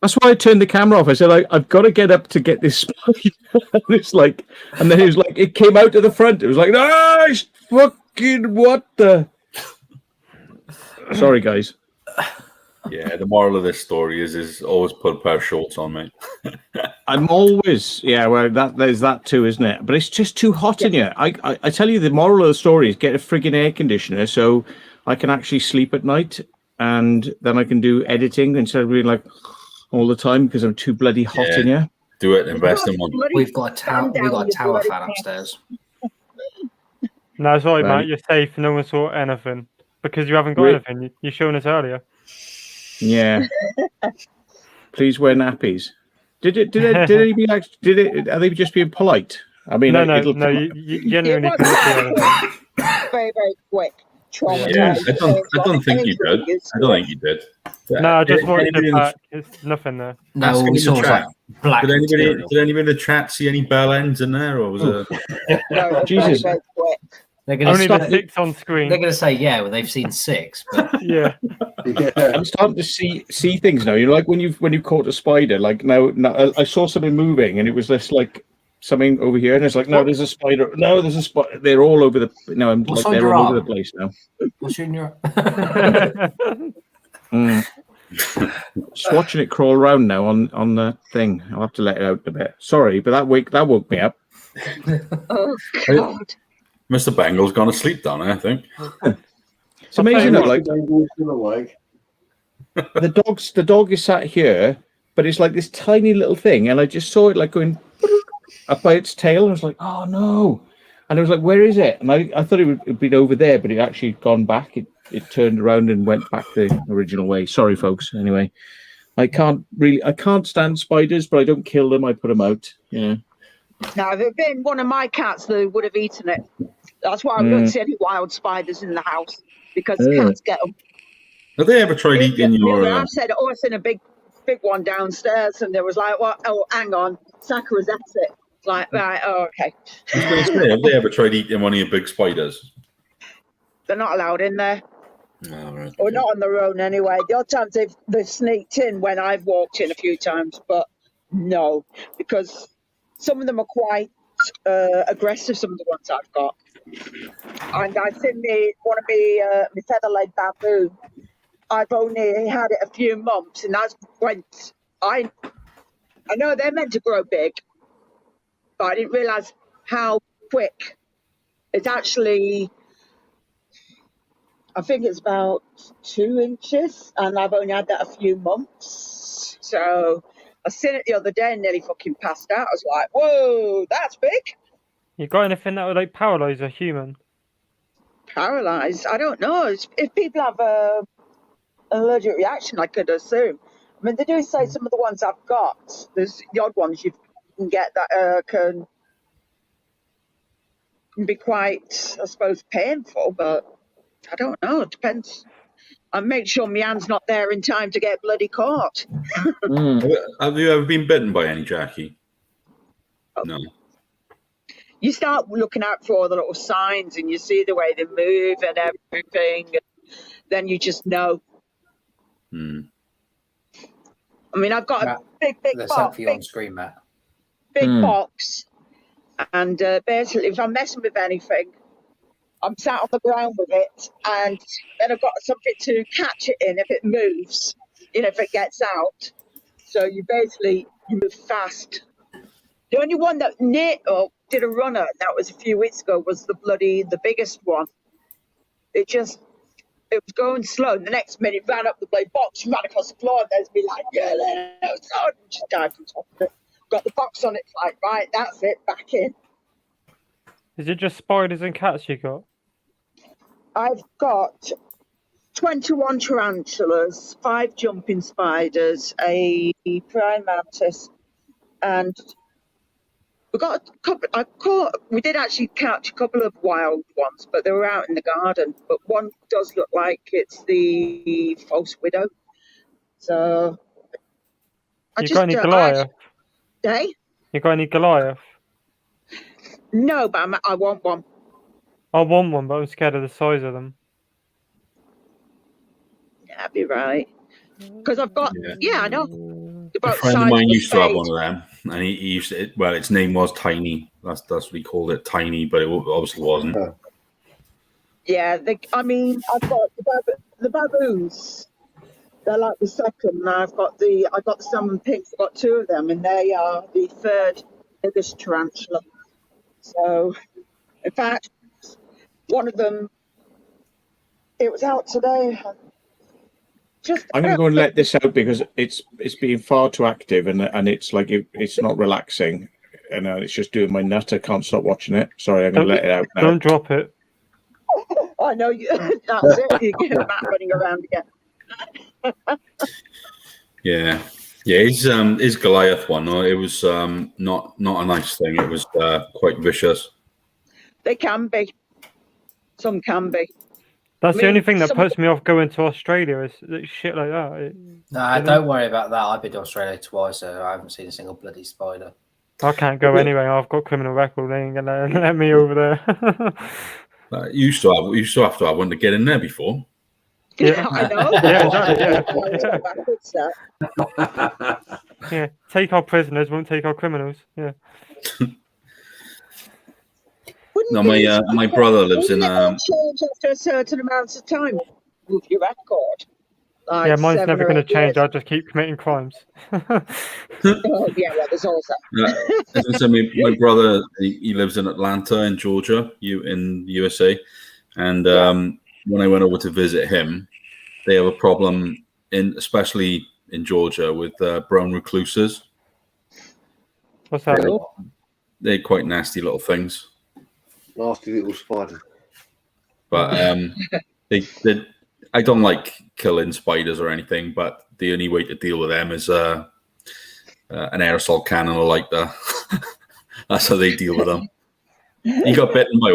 That's why I turned the camera off. I said, I've got to get up to get this spider. And then it was like, it came out to the front. It was like, nice fucking what the. Sorry, guys. Yeah, the moral of this story is always put a pair of shorts on, mate. I'm always, well, there's that too, isn't it? But it's just too hot in here. I tell you, the moral of the story is get a friggin' air conditioner so I can actually sleep at night, and then I can do editing instead of being like all the time because I'm too bloody hot in here. Do it, invest in one. We've got a tower fan upstairs. No, it's all right, Right. Matt. You're safe. No one saw anything. Because you haven't got anything. You're showing us earlier. Yeah. Please wear nappies. Are they just being polite? I mean, No, you genuinely couldn't see anything. Very, very quick. Traumatized. Yeah, I don't think you did. I don't think you did. No, I just watched Anybody it in the- back. There's nothing there. No, Asking we in the saw chat. like black Did material. anybody in the chat see any bell ends in there, or was it? No, it's Jesus. very, very quick. They're going Only the to 6 on screen. they're going to say yeah, well they've seen 6, but Yeah. Yeah. I'm starting to see things now. You know, like when you caught a spider. Like now, I saw something moving, and it was this like something over here, and it's like, no, there's a spider. No, there's a spider. They're all over the. No, I'm What's like on they're your all arm? over the place now. what's in your Just watching it crawl around now on the thing. I'll have to let it out a bit. Sorry, but that woke me up. Oh, God. Mr. Bangle's gone to sleep down there, I think. It's amazing that like Still awake. the dog is sat here, but it's like this tiny little thing, and I just saw it like going up by its tail, and I was like, oh no. And I was like, where is it? And I thought it would be over there, but it actually gone back. It turned around and went back the original way. Sorry, folks. Anyway, I can't stand spiders, but I don't kill them. I put them out. Yeah. Now, if it had been one of my cats, they would have eaten it. That's why we don't see any wild spiders in the house, because cats get them. Have they ever tried eating your? I've said, oh, it's in a big one downstairs, and there was like, what? Oh, hang on, Sakura's at it. It's like, right, oh, okay. I was going to say, have they ever tried eating one of your big spiders? They're not allowed in there, Oh, right. or not on their own anyway. The odd times they've sneaked in when I've walked in a few times, but no, because some of them are quite aggressive. Some of the ones I've got, and I've seen one of my feather-laid bamboo. I've only had it a few months, and that's when I know they're meant to grow big, but I didn't realise how quick. It's actually, I think it's about 2 inches, and I've only had that a few months. So I seen it the other day and nearly fucking passed out. I was like, whoa, that's big. You got anything that would like paralyze a human? Paralyzed? I don't know. If people have an allergic reaction, I could assume. I mean, they do say some of the ones I've got, there's the odd ones you can get that can be quite, I suppose, painful, but I don't know. It depends. I make sure my hand's not there in time to get bloody caught. Have you ever been bitten by any, Jackie? No. You start looking out for all the little signs and you see the way they move and everything. And then you just know. I mean, I've got a big There's box. something on screen, Matt. Big box. And basically, if I'm messing with anything, I'm sat on the ground with it. And then I've got something to catch it in if it moves, if it gets out. So you move fast. The only one that did a runner, that was a few weeks ago, was the biggest one. It was going slow. The next minute, ran up the blade box, ran across the floor, and there's me like, yeah, and just died from top of it. Got the box on it, like, right, that's it, back in. Is it just spiders and cats you got? I've got 21 tarantulas, 5 jumping spiders, a praying mantis, and we got a couple. We did actually catch a couple of wild ones, but they were out in the garden. But one does look like it's the false widow. So You got any Goliath? You got any Goliath? No, but I want one. I want one, but I'm scared of the size of them. Yeah, that'd be right. Because I've got, I know. A friend of mine used to have one of them, and he used to. Well, its name was Tiny. That's what he called it, Tiny, but it obviously wasn't. Yeah, I've got the baboons. They're like the second. And I got the salmon pinks. I've got 2 of them, and they are the 3rd biggest tarantula. So, in fact, one of them, it was out today. I'm going to go and let this out because it's being far too active and it's like it's not relaxing and it's just doing my nut. I can't stop watching it. Sorry, I'm going to let it out now. Don't drop it. I know you. That's it. You get Matt running around again. Yeah, his Goliath one. It was not a nice thing. It was quite vicious. They can be. Some can be. That's the only thing that puts me off going to Australia is shit like that. Don't worry about that. I've been to Australia twice, so I haven't seen a single bloody spider. I can't go anyway. I've got criminal record. They ain't gonna let me over there. You used to have to have one to get in there before. Yeah, I know. Yeah, exactly. Yeah, take our prisoners, won't take our criminals. Yeah. No, my brother lives in. Change after a certain amount of time with your record. Like yeah, mine's never going to change. years. I'll just keep committing crimes. Well, there's also. As I said, my brother he lives in Atlanta in Georgia, in the USA, and when I went over to visit him, they have a problem especially in Georgia with brown recluses. What's that? They're quite nasty little things. Nasty little spider. But I don't like killing spiders or anything, but the only way to deal with them is an aerosol cannon or like that. That's how they deal with them. He got bitten by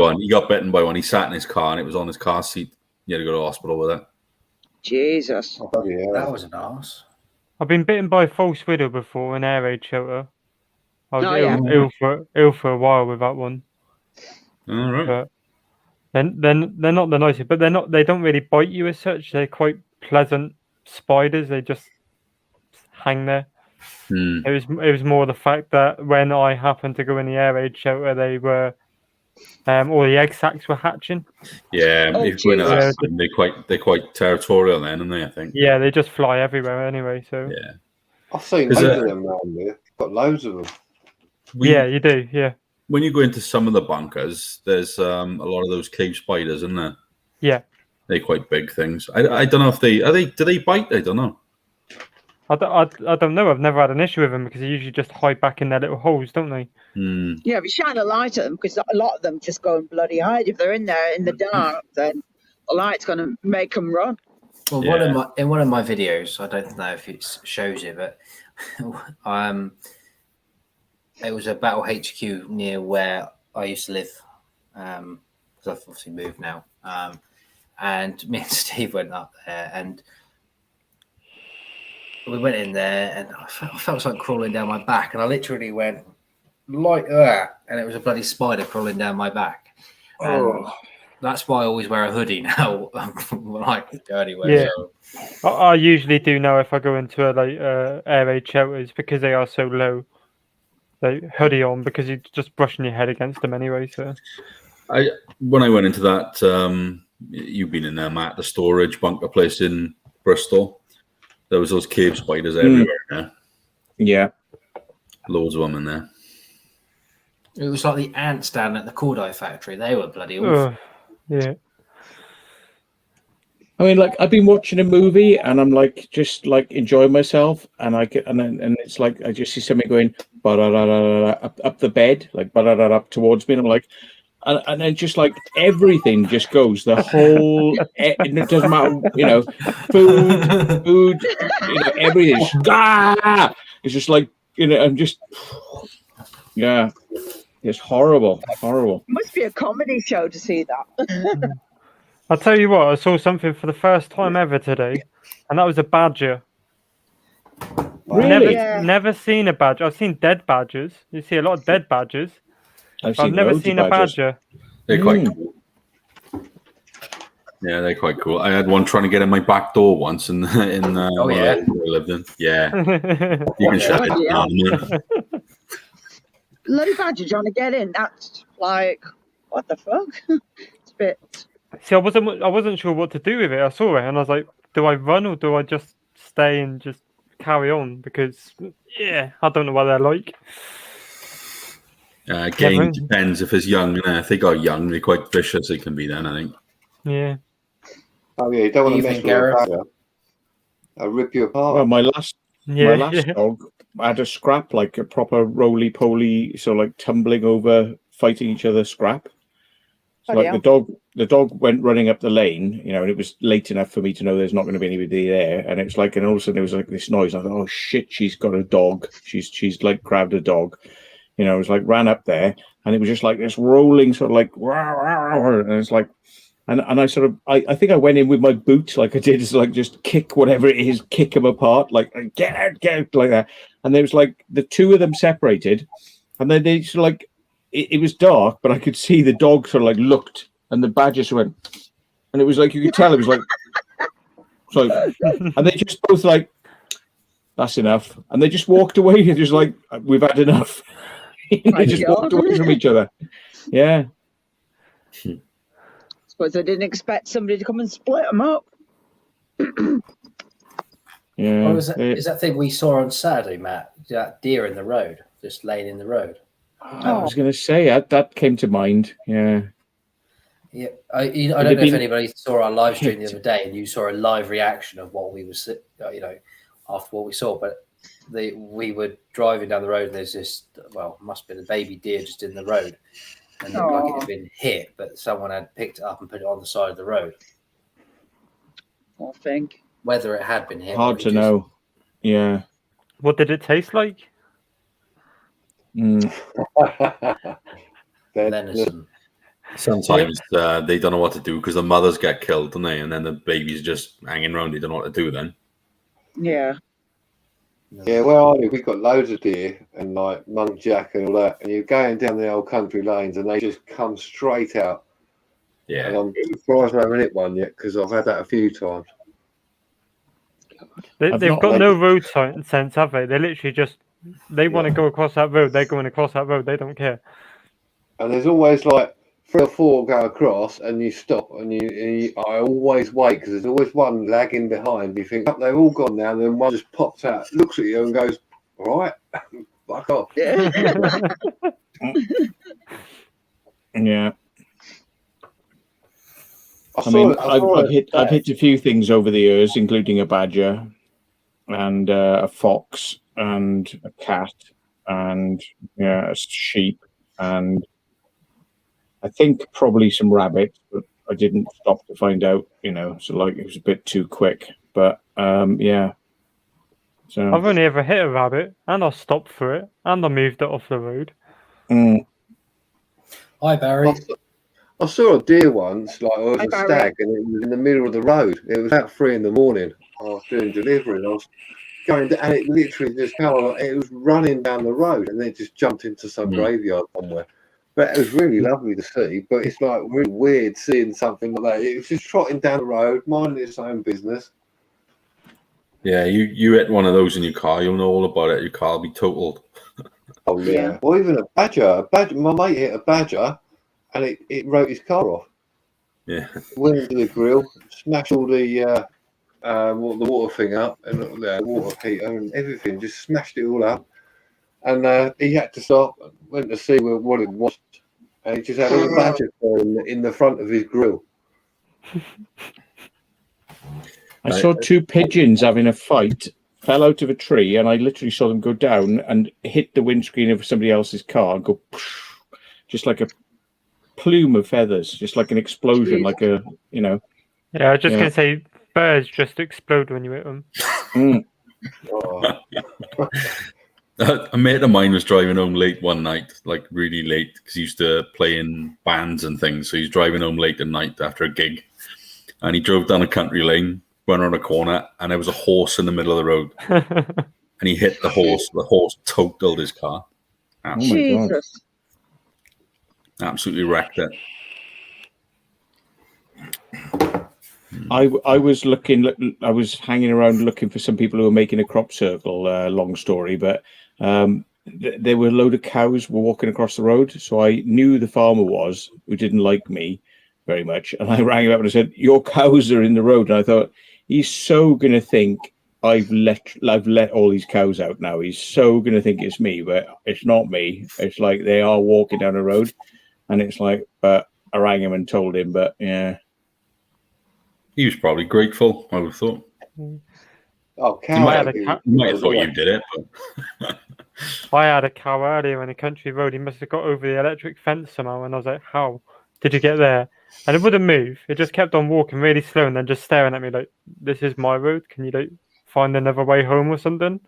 one. He sat in his car and it was on his car seat. He had to go to the hospital with it. Jesus. Oh, yeah. That was an arse. I've been bitten by a false widow before in air raid shelter. I was ill for a while with that one. All right. But they're not the nicest, but they don't really bite you as such. They're quite pleasant spiders. They just hang there. It was more the fact that when I happened to go in the air raid shelter, they were all the egg sacs were hatching. Yeah, if you're going to they're quite territorial then, aren't they? I think. Yeah, they just fly everywhere anyway. So yeah, I've seen loads of them around here. Got loads of them. Yeah, you do. Yeah. When you go into some of the bunkers, there's a lot of those cave spiders, isn't there? Yeah. They're quite big things. I don't know if do they bite? I don't know. I don't know. I've never had an issue with them because they usually just hide back in their little holes, don't they? Yeah, we shine a light at them because a lot of them just go and bloody hide. If they're in there in the dark, then the light's going to make them run. Well, in one of my videos, I don't know if it shows it, but it was a battle HQ near where I used to live, because I've obviously moved now. And me and Steve went up there, and we went in there, and I felt something crawling down my back, and I literally went like that, and it was a bloody spider crawling down my back. And that's why I always wear a hoodie now when I go anywhere. Yeah. So. I usually do know if I go into a air raid shelters because they are so low. Like hoodie on because you're just brushing your head against them anyway. So, when I went into that, you've been in there, Matt, the storage bunker place in Bristol. There was those cave spiders everywhere. Yeah, loads of them in there. It was like the ants down at the Cordite factory. They were bloody awful. Yeah. I mean, like I've been watching a movie and I'm like just like enjoying myself, and I get and it's like I just see somebody going up the bed, like up towards me, and I'm like, and then just like everything just goes, the whole. It doesn't matter, food, everything. It's just like I'm just, it's horrible. It must be a comedy show to see that. I'll tell you what, I saw something for the first time ever today, and that was a badger. Really? Never seen a badger. I've seen dead badgers. You see a lot of dead badgers. I've never seen a badger. They're quite cool. Yeah, they're quite cool. I had one trying to get in my back door once in where I lived in. Yeah. You can shut it down. Bloody badger trying to get in. That's like, what the fuck? It's a bit... See, I wasn't sure what to do with it. I saw it and I was like, do I run or do I just stay and just carry on? Because I don't know what they're like. Again, depends if it's young. If they got young, they're quite vicious. They can be then, I think. Yeah. Oh yeah, you don't want to mess with a badger. I'll rip you apart. Well, my last dog had a scrap, like a proper roly-poly, so like tumbling over, fighting each other scrap. So like the dog went running up the lane, and it was late enough for me to know there's not going to be anybody there. And it's like, and all of a sudden there was like this noise. I thought, oh shit, she's got a dog. She's like grabbed a dog. It was like ran up there, and it was just like this rolling sort of like, and it's like, and I sort of, I think I went in with my boot, like I did, just kick whatever it is, kick them apart, like get out, like that. And there was like the two of them separated, and then they sort of like. It was dark, but I could see the dog sort of like looked, and the badger sort of went, and it was like you could tell it was like, and they just both like, that's enough, and they just walked away. They're just like, we've had enough. They just walked away from each other. Yeah. Suppose I didn't expect somebody to come and split them up. Yeah. Oh, is that thing we saw on Saturday, Matt? That deer in the road, just laying in the road. I was going to say that came to mind. Yeah. Yeah, I don't know if anybody saw our live stream the other day, and you saw a live reaction of what we was, after what we saw. But we were driving down the road, and there's this, must have been a baby deer just in the road, and looked like it had been hit, but someone had picked it up and put it on the side of the road. I think whether it had been hit. Hard to know. Yeah. What did it taste like? Venison. Sometimes they don't know what to do because the mothers get killed, don't they? And then the baby's just hanging around. They don't know what to do then. Yeah. Yeah, where are we? We've got loads of deer and like muntjac and all that. And you're going down the old country lanes and they just come straight out. Yeah. And I'm surprised I haven't hit one yet because I've had that a few times. They've got no road sense, have they? They literally just, they want to go across that road. They're going across that road. They don't care. And there's always like 3 or 4 go across, and you stop, and I always wait because there's always one lagging behind. You think, they've all gone now, and then one just pops out, looks at you, and goes, "All right, fuck off." Yeah. Yeah. I've hit a few things over the years, including a badger. and a fox and a cat and a sheep and I think probably some rabbits, but I didn't stop to find out, so like it was a bit too quick. But yeah. So I've only ever hit a rabbit, and I stopped for it, and I moved it off the road. Hi, Barry. I saw a deer once, like I was Hi, a Barry. stag, and it was in the middle of the road. It was about 3 in the morning. I was doing delivery, and I was going, and it literally just it was running down the road, and then it just jumped into some graveyard somewhere. But it was really lovely to see. But it's like really weird seeing something like that. It was just trotting down the road, minding its own business. Yeah, you hit one of those in your car, you'll know all about it. Your car will be totaled. Oh yeah. Or even a badger. My mate hit a badger, and it wrote his car off. Yeah. Went into the grill, smashed all the water thing up, and the water heater and everything. Just smashed it all up. And he had to stop, went to see what it was, and he just had all the badger fur in the front of his grill. I saw 2 pigeons having a fight, fell out of a tree, and I literally saw them go down and hit the windscreen of somebody else's car and go just like a plume of feathers, just like an explosion, like a, Yeah, I was just going to say, birds just explode when you hit them. Oh. A mate of mine was driving home late one night, like really late, because he used to play in bands and things. So he's driving home late at night after a gig, and he drove down a country lane, went around a corner, and there was a horse in the middle of the road, and he hit the horse. The horse totaled his car. Absolutely. Jesus. Absolutely wrecked it. I was I was hanging around looking for some people who were making a crop circle. Long story, but there were a load of cows were walking across the road. So I knew the farmer was, who didn't like me very much. And I rang him up and I said, "Your cows are in the road." And I thought, he's so going to think I've let all these cows out now. He's so going to think it's me, but it's not me. It's like they are walking down the road. And it's like, but I rang him and told him, but yeah. He was probably grateful, I would have thought. Oh, He might have thought you did it. But... I had a cow earlier in a country road. He must have got over the electric fence somehow. And I was like, how did you get there? And it wouldn't move. It just kept on walking really slow and then just staring at me like, this is my road. Can you find another way home or something?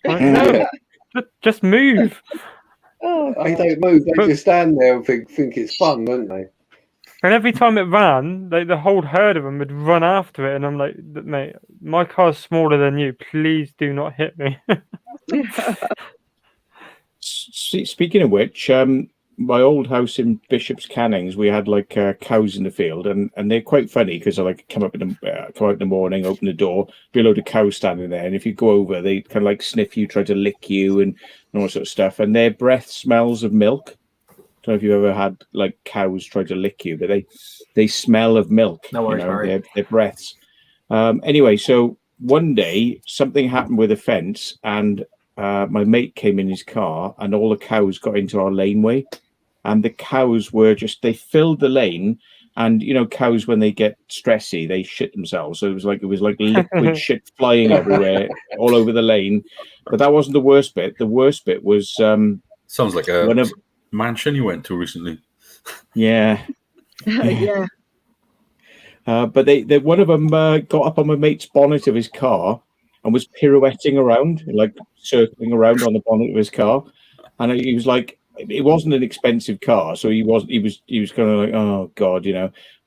I'm like, no, just move. They don't move. They just stand there and think it's fun, don't they? And every time it ran, the whole herd of them would run after it. And I'm like, mate, my car's smaller than you. Please do not hit me. Speaking of which, my old house in Bishop's Cannings, we had like cows in the field, and they're quite funny because I come out in the morning, open the door, be a load of cows standing there, and if you go over, they kind of like sniff you, try to lick you, and all that sort of stuff. And their breath smells of milk. I don't know if you ever had like cows try to lick you, but they smell of milk. No worries, their breaths. Anyway, so one day something happened with a fence, and my mate came in his car, and all the cows got into our laneway, and the cows were they filled the lane. And cows, when they get stressy, they shit themselves. So it was like liquid shit flying everywhere, all over the lane. But that wasn't the worst bit. The worst bit was sounds like a mansion you went to recently. Yeah. Yeah. But one of them got up on my mate's bonnet of his car and was pirouetting around, like circling around on the bonnet of his car. And he was like, it wasn't an expensive car, so he was kind of like, oh God,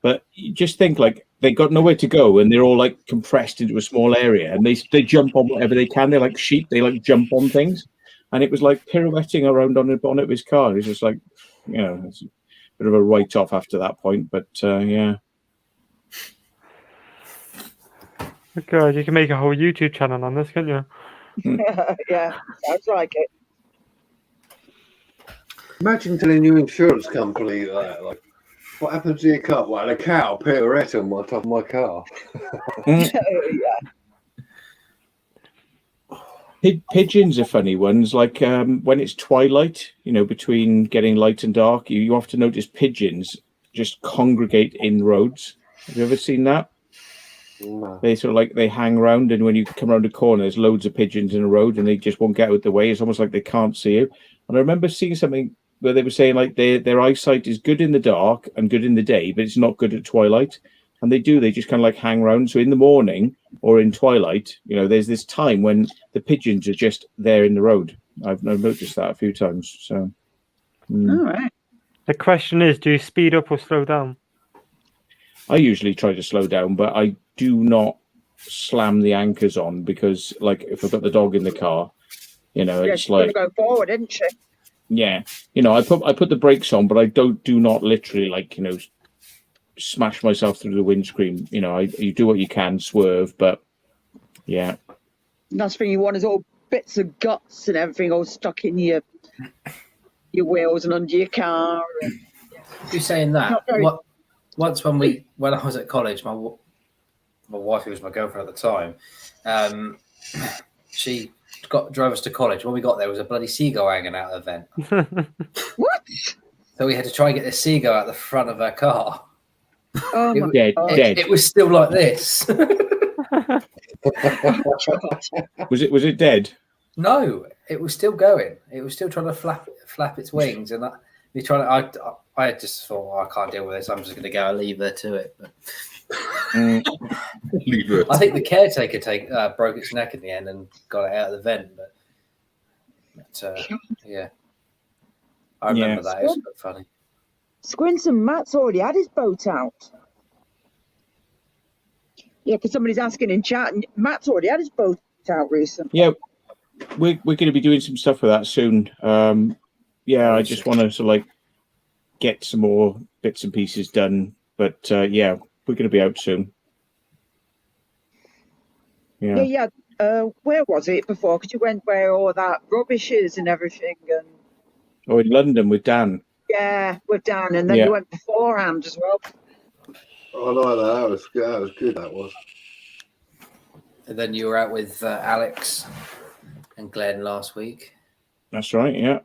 But you just think like they got nowhere to go, and they're all like compressed into a small area, and they jump on whatever they can. They're like sheep; they like jump on things, and it was like pirouetting around on the bonnet of his car. It's just like, it's a bit of a write-off after that point. But yeah. Oh God, you can make a whole YouTube channel on this, can't you? Yeah, sounds like it. Imagine telling your insurance company that, like, what happened to your car? Well, a cow pirouette on top of my car. Pigeons are funny ones. Like when it's twilight, between getting light and dark, you often notice pigeons just congregate in roads. Have you ever seen that? No. They sort of like they hang around, and when you come around a corner, there's loads of pigeons in a road, and they just won't get out of the way. It's almost like they can't see you. And I remember seeing something where they were saying like their eyesight is good in the dark and good in the day, but it's not good at twilight. And they just kind of like hang around. So in the morning or in twilight, there's this time when the pigeons are just there in the road. I've noticed that a few times. So, All right. The question is, do you speed up or slow down? I usually try to slow down, but I do not slam the anchors on because, like, if I've got the dog in the car, it's she's like, going to go forward, isn't she? yeah, I put the brakes on, but I do not literally like smash myself through the windscreen. You do what you can, swerve, but yeah. Last thing you want is all bits of guts and everything all stuck in your wheels and under your car. And You're saying that? very- Once when I was at college, my wife, who was my girlfriend at the time, she drove us to college. When we got there, was a bloody seagull hanging out of the vent. What? So we had to try and get this seagull out the front of her car. Oh my Dead. God. It was still like this. Was it dead? No, it was still going. It was still trying to flap its wings, and I just thought, I can't deal with this. I'm just going to go and leave her to it. But Leave her. I think the caretaker broke its neck in the end and got it out of the vent. But yeah, I remember that. It was quite funny. Squinson, Matt's already had his boat out. Yeah, because somebody's asking in chat, and Matt's already had his boat out recently. Yeah, we're going to be doing some stuff with that soon. I just want to sort of like get some more bits and pieces done. But we're going to be out soon. Yeah. Where was it before? Because you went where all that rubbish is and everything. And in London with Dan. yeah, with Dan, and then you went beforehand as well. I like that. That was good. That was. And then you were out with Alex and Glenn last week. That's right. Yeah.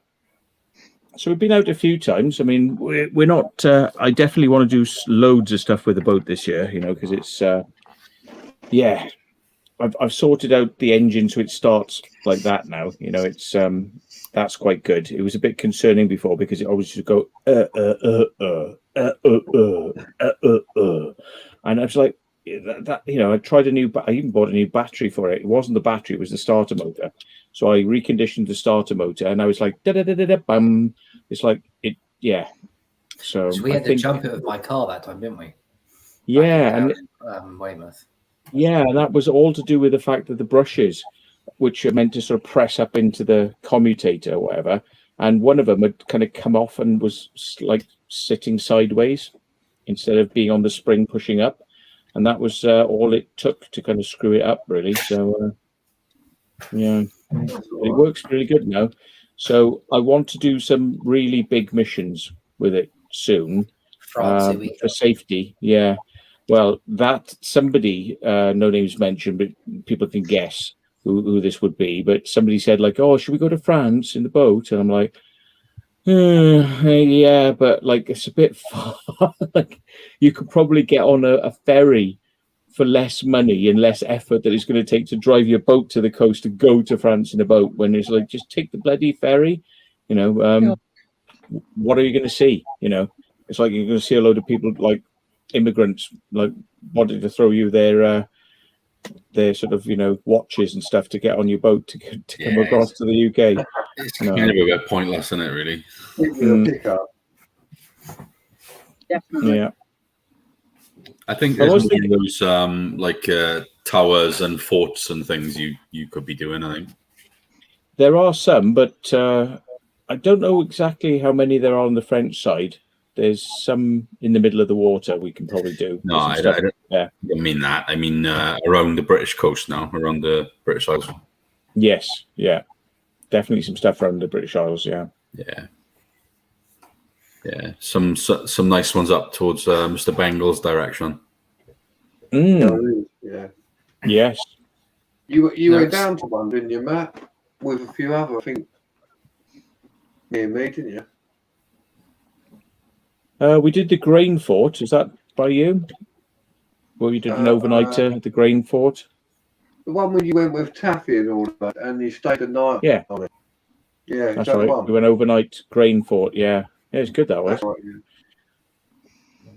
So we've been out a few times. I mean, we're not. I definitely want to do loads of stuff with the boat this year. Because it's. I've sorted out the engine so it starts like that now. It's that's quite good. It was a bit concerning before because it always used to go and I was like that. I tried I even bought a new battery for it. It wasn't the battery; it was the starter motor. So I reconditioned the starter motor, and I was like da da da da da bum. It's like it, yeah. So we had to jump it with my car that time, didn't we? Yeah, and Weymouth. Yeah, and that was all to do with the fact that the brushes, which are meant to sort of press up into the commutator or whatever, and one of them had kind of come off and was like sitting sideways instead of being on the spring pushing up, and that was all it took to kind of screw it up, really. So, it works really good now. So I want to do some really big missions with it soon for safety. Yeah. Well, that somebody, no names mentioned, but people can guess who this would be. But somebody said, like, oh, should we go to France in the boat? And I'm like, yeah, but like it's a bit far. Like you could probably get on a ferry for less money and less effort that it's going to take to drive your boat to the coast to go to France in a boat. When it's like, just take the bloody ferry. What are you going to see? It's like you're going to see a load of people like immigrants like wanted to throw you their sort of watches and stuff to get on your boat to come across to the UK. It's kind of a bit pointless, isn't it? Really. Definitely. Yeah. I think there's those like towers and forts and things you could be doing. I think there are some, but I don't know exactly how many there are on the French side. There's some in the middle of the water we can probably do. No, I don't mean that. I mean around the British coast now, around the British Isles. Yes, yeah. Definitely some stuff around the British Isles, yeah. Yeah. Some nice ones up towards Mr. Bengals' direction. Yeah. Yes. You were down to one, didn't you, Matt? With a few other, I think. Me and me, didn't you? We did the grain fort. Is that by you? Well, you did an overnighter at the grain fort. The one when you went with Taffy and all that, and you stayed the night Yeah. on it. Yeah, That's that right. one? We went overnight grain fort. Yeah, it's good that was. That's right, yeah.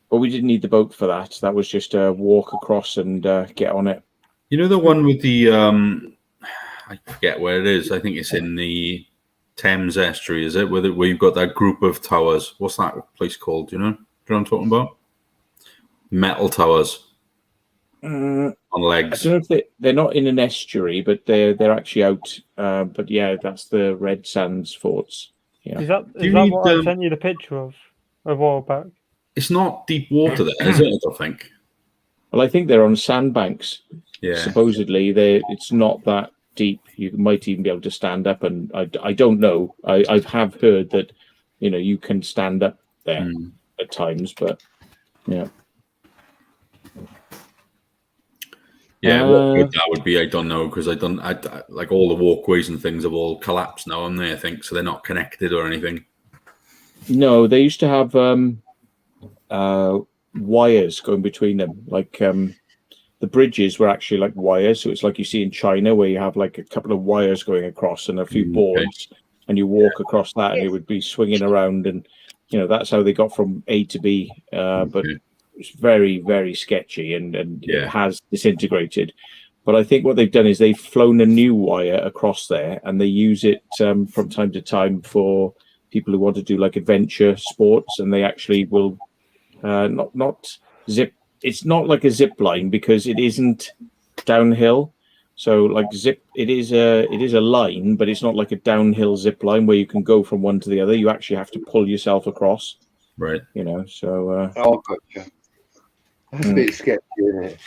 But we didn't need the boat for that. That was just a walk across and get on it. You know the one with the I forget where it is. I think it's in the Thames estuary, is it? Where you've got that group of towers. What's that place called? Do you know? Do you know what I'm talking about? Metal towers on I legs. don't know if they're not in an estuary, but they're actually out. But yeah, that's the Red Sands forts. Yeah. Is that Do you that need, what I sent you the picture of a while back? It's not deep water there, is it? I don't think. Well, I think they're on sandbanks. Yeah. Supposedly, it's not that deep. You might even be able to stand up, and I don't know. I have heard that you can stand up there at times, but yeah. Yeah, what good that would be, I don't know, because I like all the walkways and things have all collapsed now, haven't they? I think so. They're not connected or anything. No, they used to have wires going between them. Like the bridges were actually like wires, so it's like you see in China where you have like a couple of wires going across and a few boards, and you walk across that, and it would be swinging around, and that's how they got from A to B. But it's very, very sketchy, and it has disintegrated. But I think what they've done is they've flown a new wire across there, and they use it from time to time for people who want to do like adventure sports, and they actually will not zip. It's not like a zip line because it isn't downhill. So like it is a line, but it's not like a downhill zip line where you can go from one to the other. You actually have to pull yourself across. Right. So. Oh, gotcha. That's a bit sketchy, isn't it?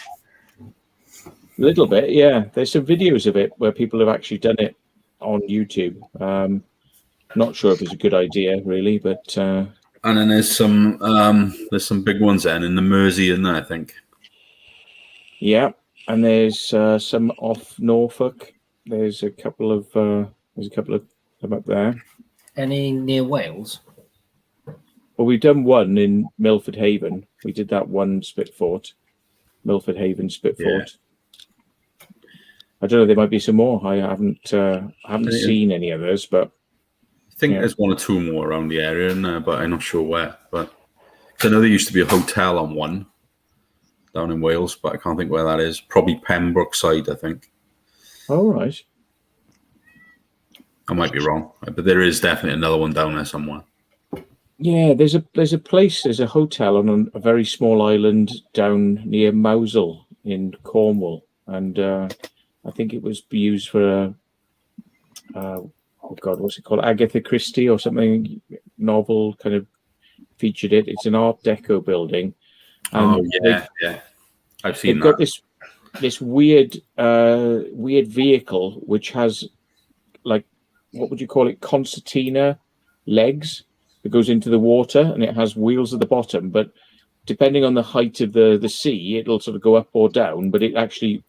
A little bit, yeah. There's some videos of it where people have actually done it on YouTube. Not sure if it's a good idea, really, but. And then there's some big ones then in the Mersey, in there, I think. Yeah, and there's some off Norfolk. There's a couple of them up there. Any near Wales? Well, we've done one in Milford Haven. We did that one spit fort, Milford Haven spit fort. I don't know. There might be some more. I haven't seen any others, but I think there's one or two more around the area, but I'm not sure where. But I know there used to be a hotel on one down in Wales, but I can't think where that is. Probably Pembroke side, I think. All right. I might be wrong, but there is definitely another one down there somewhere. Yeah, there's a hotel on a very small island down near Mousel in Cornwall, and I think it was used for what's it called? Agatha Christie or something novel kind of featured it. It's an Art Deco building. Yeah. I've seen that. They've got this weird vehicle which has like, what would you call it? Concertina legs that goes into the water, and it has wheels at the bottom. But depending on the height of the sea, it'll sort of go up or down. But it actually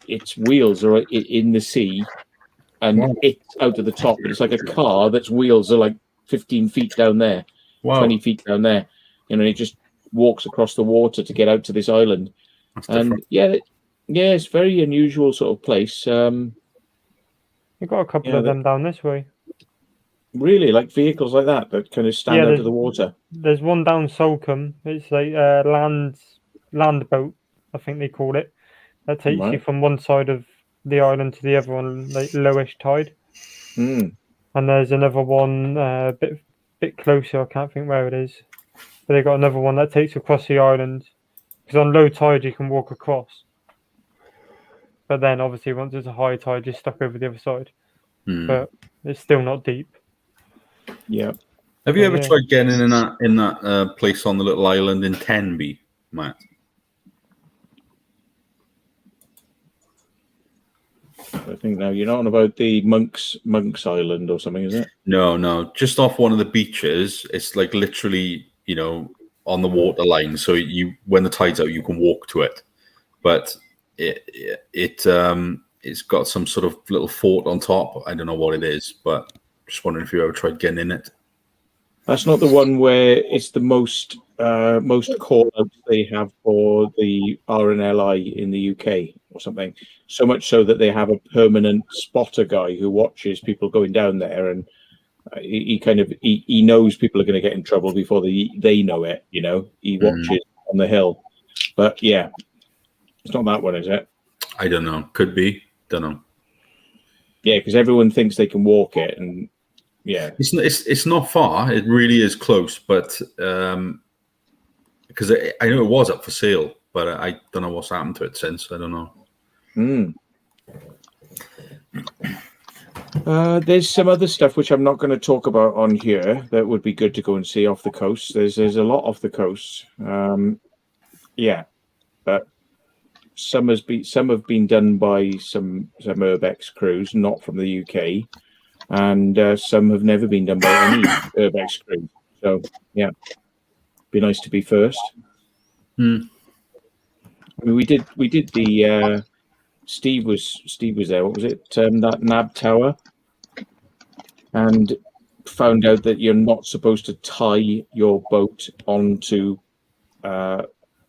its wheels are in the sea, and it's out of the top. But it's like a car that's wheels are like 15 feet down there, 20 feet down there. It just walks across the water to get out to this island. And it's very unusual sort of place. You've got a couple of them down this way. Really, like vehicles like that kind of stand out of the water. There's one down Salcombe. It's like land boat, I think they call it. That takes you from one side of the island to the other on like lowish tide. And there's another one a bit closer. I can't think where it is. But they've got another one that takes you across the island. Because on low tide you can walk across. But then obviously once there's a high tide, you're stuck over the other side. But it's still not deep. Yeah. Have you ever tried getting in that place on the little island in Tenby, Matt? I think now you're not on about the Monk's Island or something, is it? No. Just off one of the beaches. It's like literally, on the water line. So when the tide's out, you can walk to it. But it's got some sort of little fort on top. I don't know what it is, but just wondering if you ever tried getting in it. That's not the one where it's the most most call outs they have for the RNLI in the UK or something. So much so that they have a permanent spotter guy who watches people going down there, and he knows people are going to get in trouble before they know it. You know, he watches on the hill. But yeah, it's not that one, is it? I don't know. Could be. Don't know. Yeah, because everyone thinks they can walk it, and yeah, it's not far. It really is close, but because I know it was up for sale, but I don't know what's happened to it since. I don't know. There's some other stuff which I'm not going to talk about on here that would be good to go and see off the coast. There's a lot off the coast. Yeah, but some have been done by some Urbex crews, not from the UK, and some have never been done by any Urbex crew. So yeah, be nice to be first. I mean, we did the Steve was there. What was it? That NAB tower, and found out that you're not supposed to tie your boat onto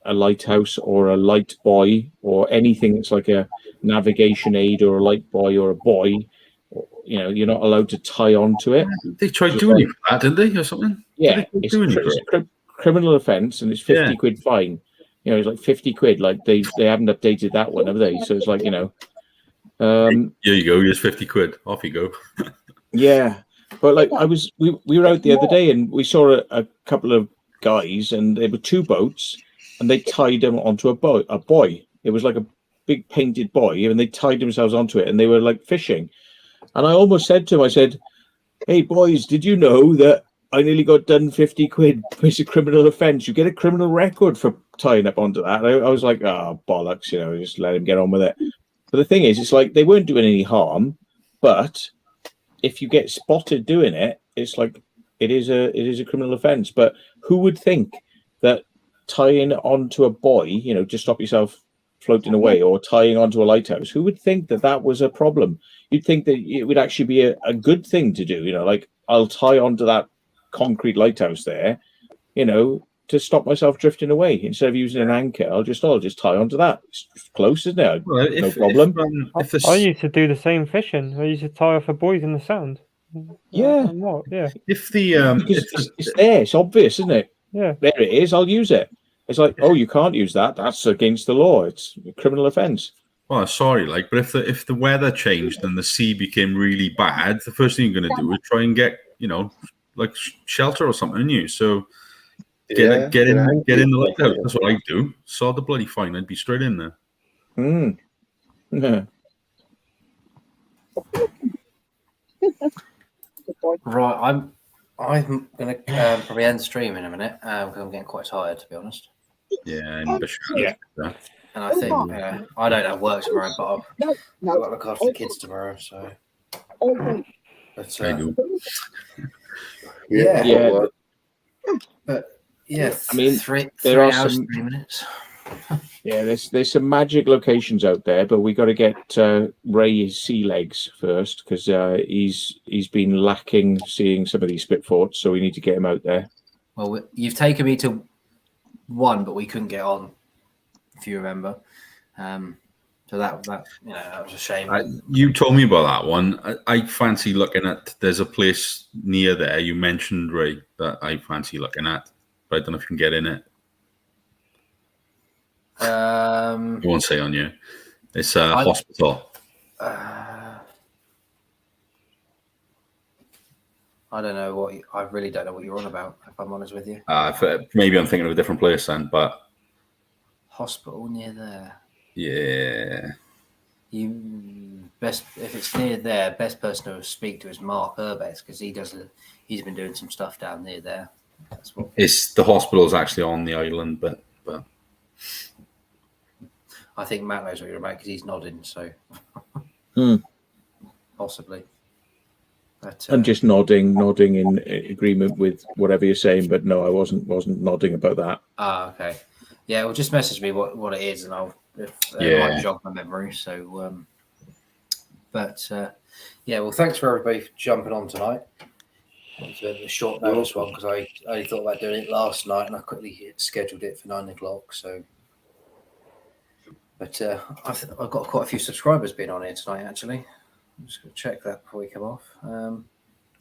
a lighthouse or a light buoy or anything that's like a navigation aid or a light buoy or a buoy. You know, you're not allowed to tie onto it. They tried doing it for that, didn't they, or something? Yeah, it's a criminal offence, and it's 50 quid fine. You know, it's like 50 quid. Like they haven't updated that one, have they? So it's like, you know. Here you go. Here's 50 quid. Off you go. Yeah, but like we were out the other day and we saw a couple of guys, and there were two boats, and they tied them onto a buoy. It was like a big painted buoy, and they tied themselves onto it, and they were like fishing. And I almost said to him, I said, "Hey boys, did you know that I nearly got done 50 quid? It's a criminal offence. You get a criminal record for tying up onto that." I was like, "Oh, bollocks, you know, just let him get on with it." But the thing is, it's like they weren't doing any harm, but if you get spotted doing it, it's like it is a criminal offence. But who would think that tying onto a buoy, you know, to stop yourself floating away, or tying onto a lighthouse, who would think that that was a problem? You'd think that it would actually be a good thing to do, you know, like I'll tie onto that concrete lighthouse there, you know, to stop myself drifting away. Instead of using an anchor, I'll just tie onto that. It's close, isn't it? Well, no problem. I used to do the same fishing. I used to tie off a buoys in the sand. Yeah. Yeah. If the it's there, it's obvious, isn't it? Yeah. There it is. I'll use it. It's like, oh, you can't use that. That's against the law. It's a criminal offence. Well, sorry, like, but if the weather changed and the sea became really bad, the first thing you're going to do is try and get, you know, like shelter or something new. So get in the lighthouse. That's what I do. Saw the bloody fine. I'd be straight in there. Yeah. Right, I'm gonna probably end the stream in a minute because I'm getting quite tired, to be honest. Yeah, and I think I don't have work tomorrow, but I've got to look after the kids tomorrow. So, but I do. Yeah. But yeah, I mean, three there hours, are some 3 minutes. Yeah, there's some magic locations out there, but we got to get Ray his sea legs first, because he's been lacking seeing some of these spit forts, so we need to get him out there. Well, you've taken me to one, but we couldn't get on, if you remember. So that that was a shame. You told me about that one. I fancy looking at. There's a place near there. You mentioned, Ray, that I fancy looking at, but I don't know if you can get in it. I won't say on you. It's a hospital. I don't know I really don't know what you're on about, if I'm honest with you. Maybe I'm thinking of a different place then, but hospital near there. Yeah. If it's near there, best person to speak to is Mark Urbex, because he's been doing some stuff down near there. It's the hospital's actually on the island, but I think Matt knows what you're about because he's nodding. So possibly. But, I'm just nodding in agreement with whatever you're saying, but no, I wasn't nodding about that. Okay. Yeah, well, just message me what it is, and I'll might jog my memory. So, well, thanks for everybody for jumping on tonight. It's a short notice one because I only thought about doing it last night and I quickly scheduled it for 9 o'clock. So, but I've got quite a few subscribers being on here tonight. Actually, I'm just going to check that before we come off.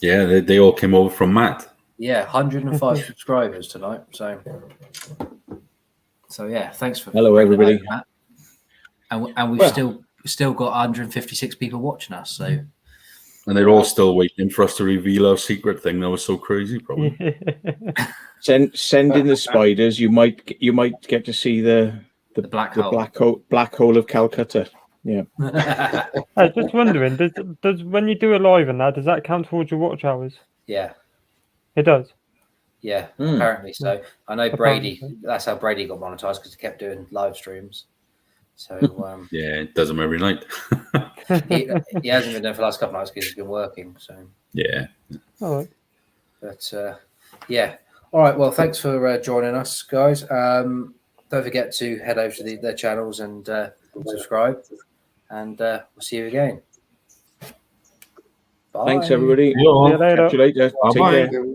Yeah, they all came over from Matt. Yeah, 105 subscribers tonight. So yeah, thanks for Hello, everybody. over, Matt. And we've still got 156 people watching us. So. And they're all still waiting for us to reveal our secret thing. That was so crazy, probably. Send in the spiders. You might get to see the black hole. Black hole of Calcutta. Yeah. I was just wondering, does when you do a live and that, does that count towards your watch hours? Yeah. It does. Yeah, apparently so. I know Brady. That's how Brady got monetized because he kept doing live streams. So yeah, it does them every night. he hasn't been there for the last couple of nights because he's been working. So yeah. All right. But yeah. All right. Well, thanks for joining us, guys. Don't forget to head over to their channels and subscribe. And we'll see you again. Bye. Thanks, everybody. See you later. Catch you later. Take care.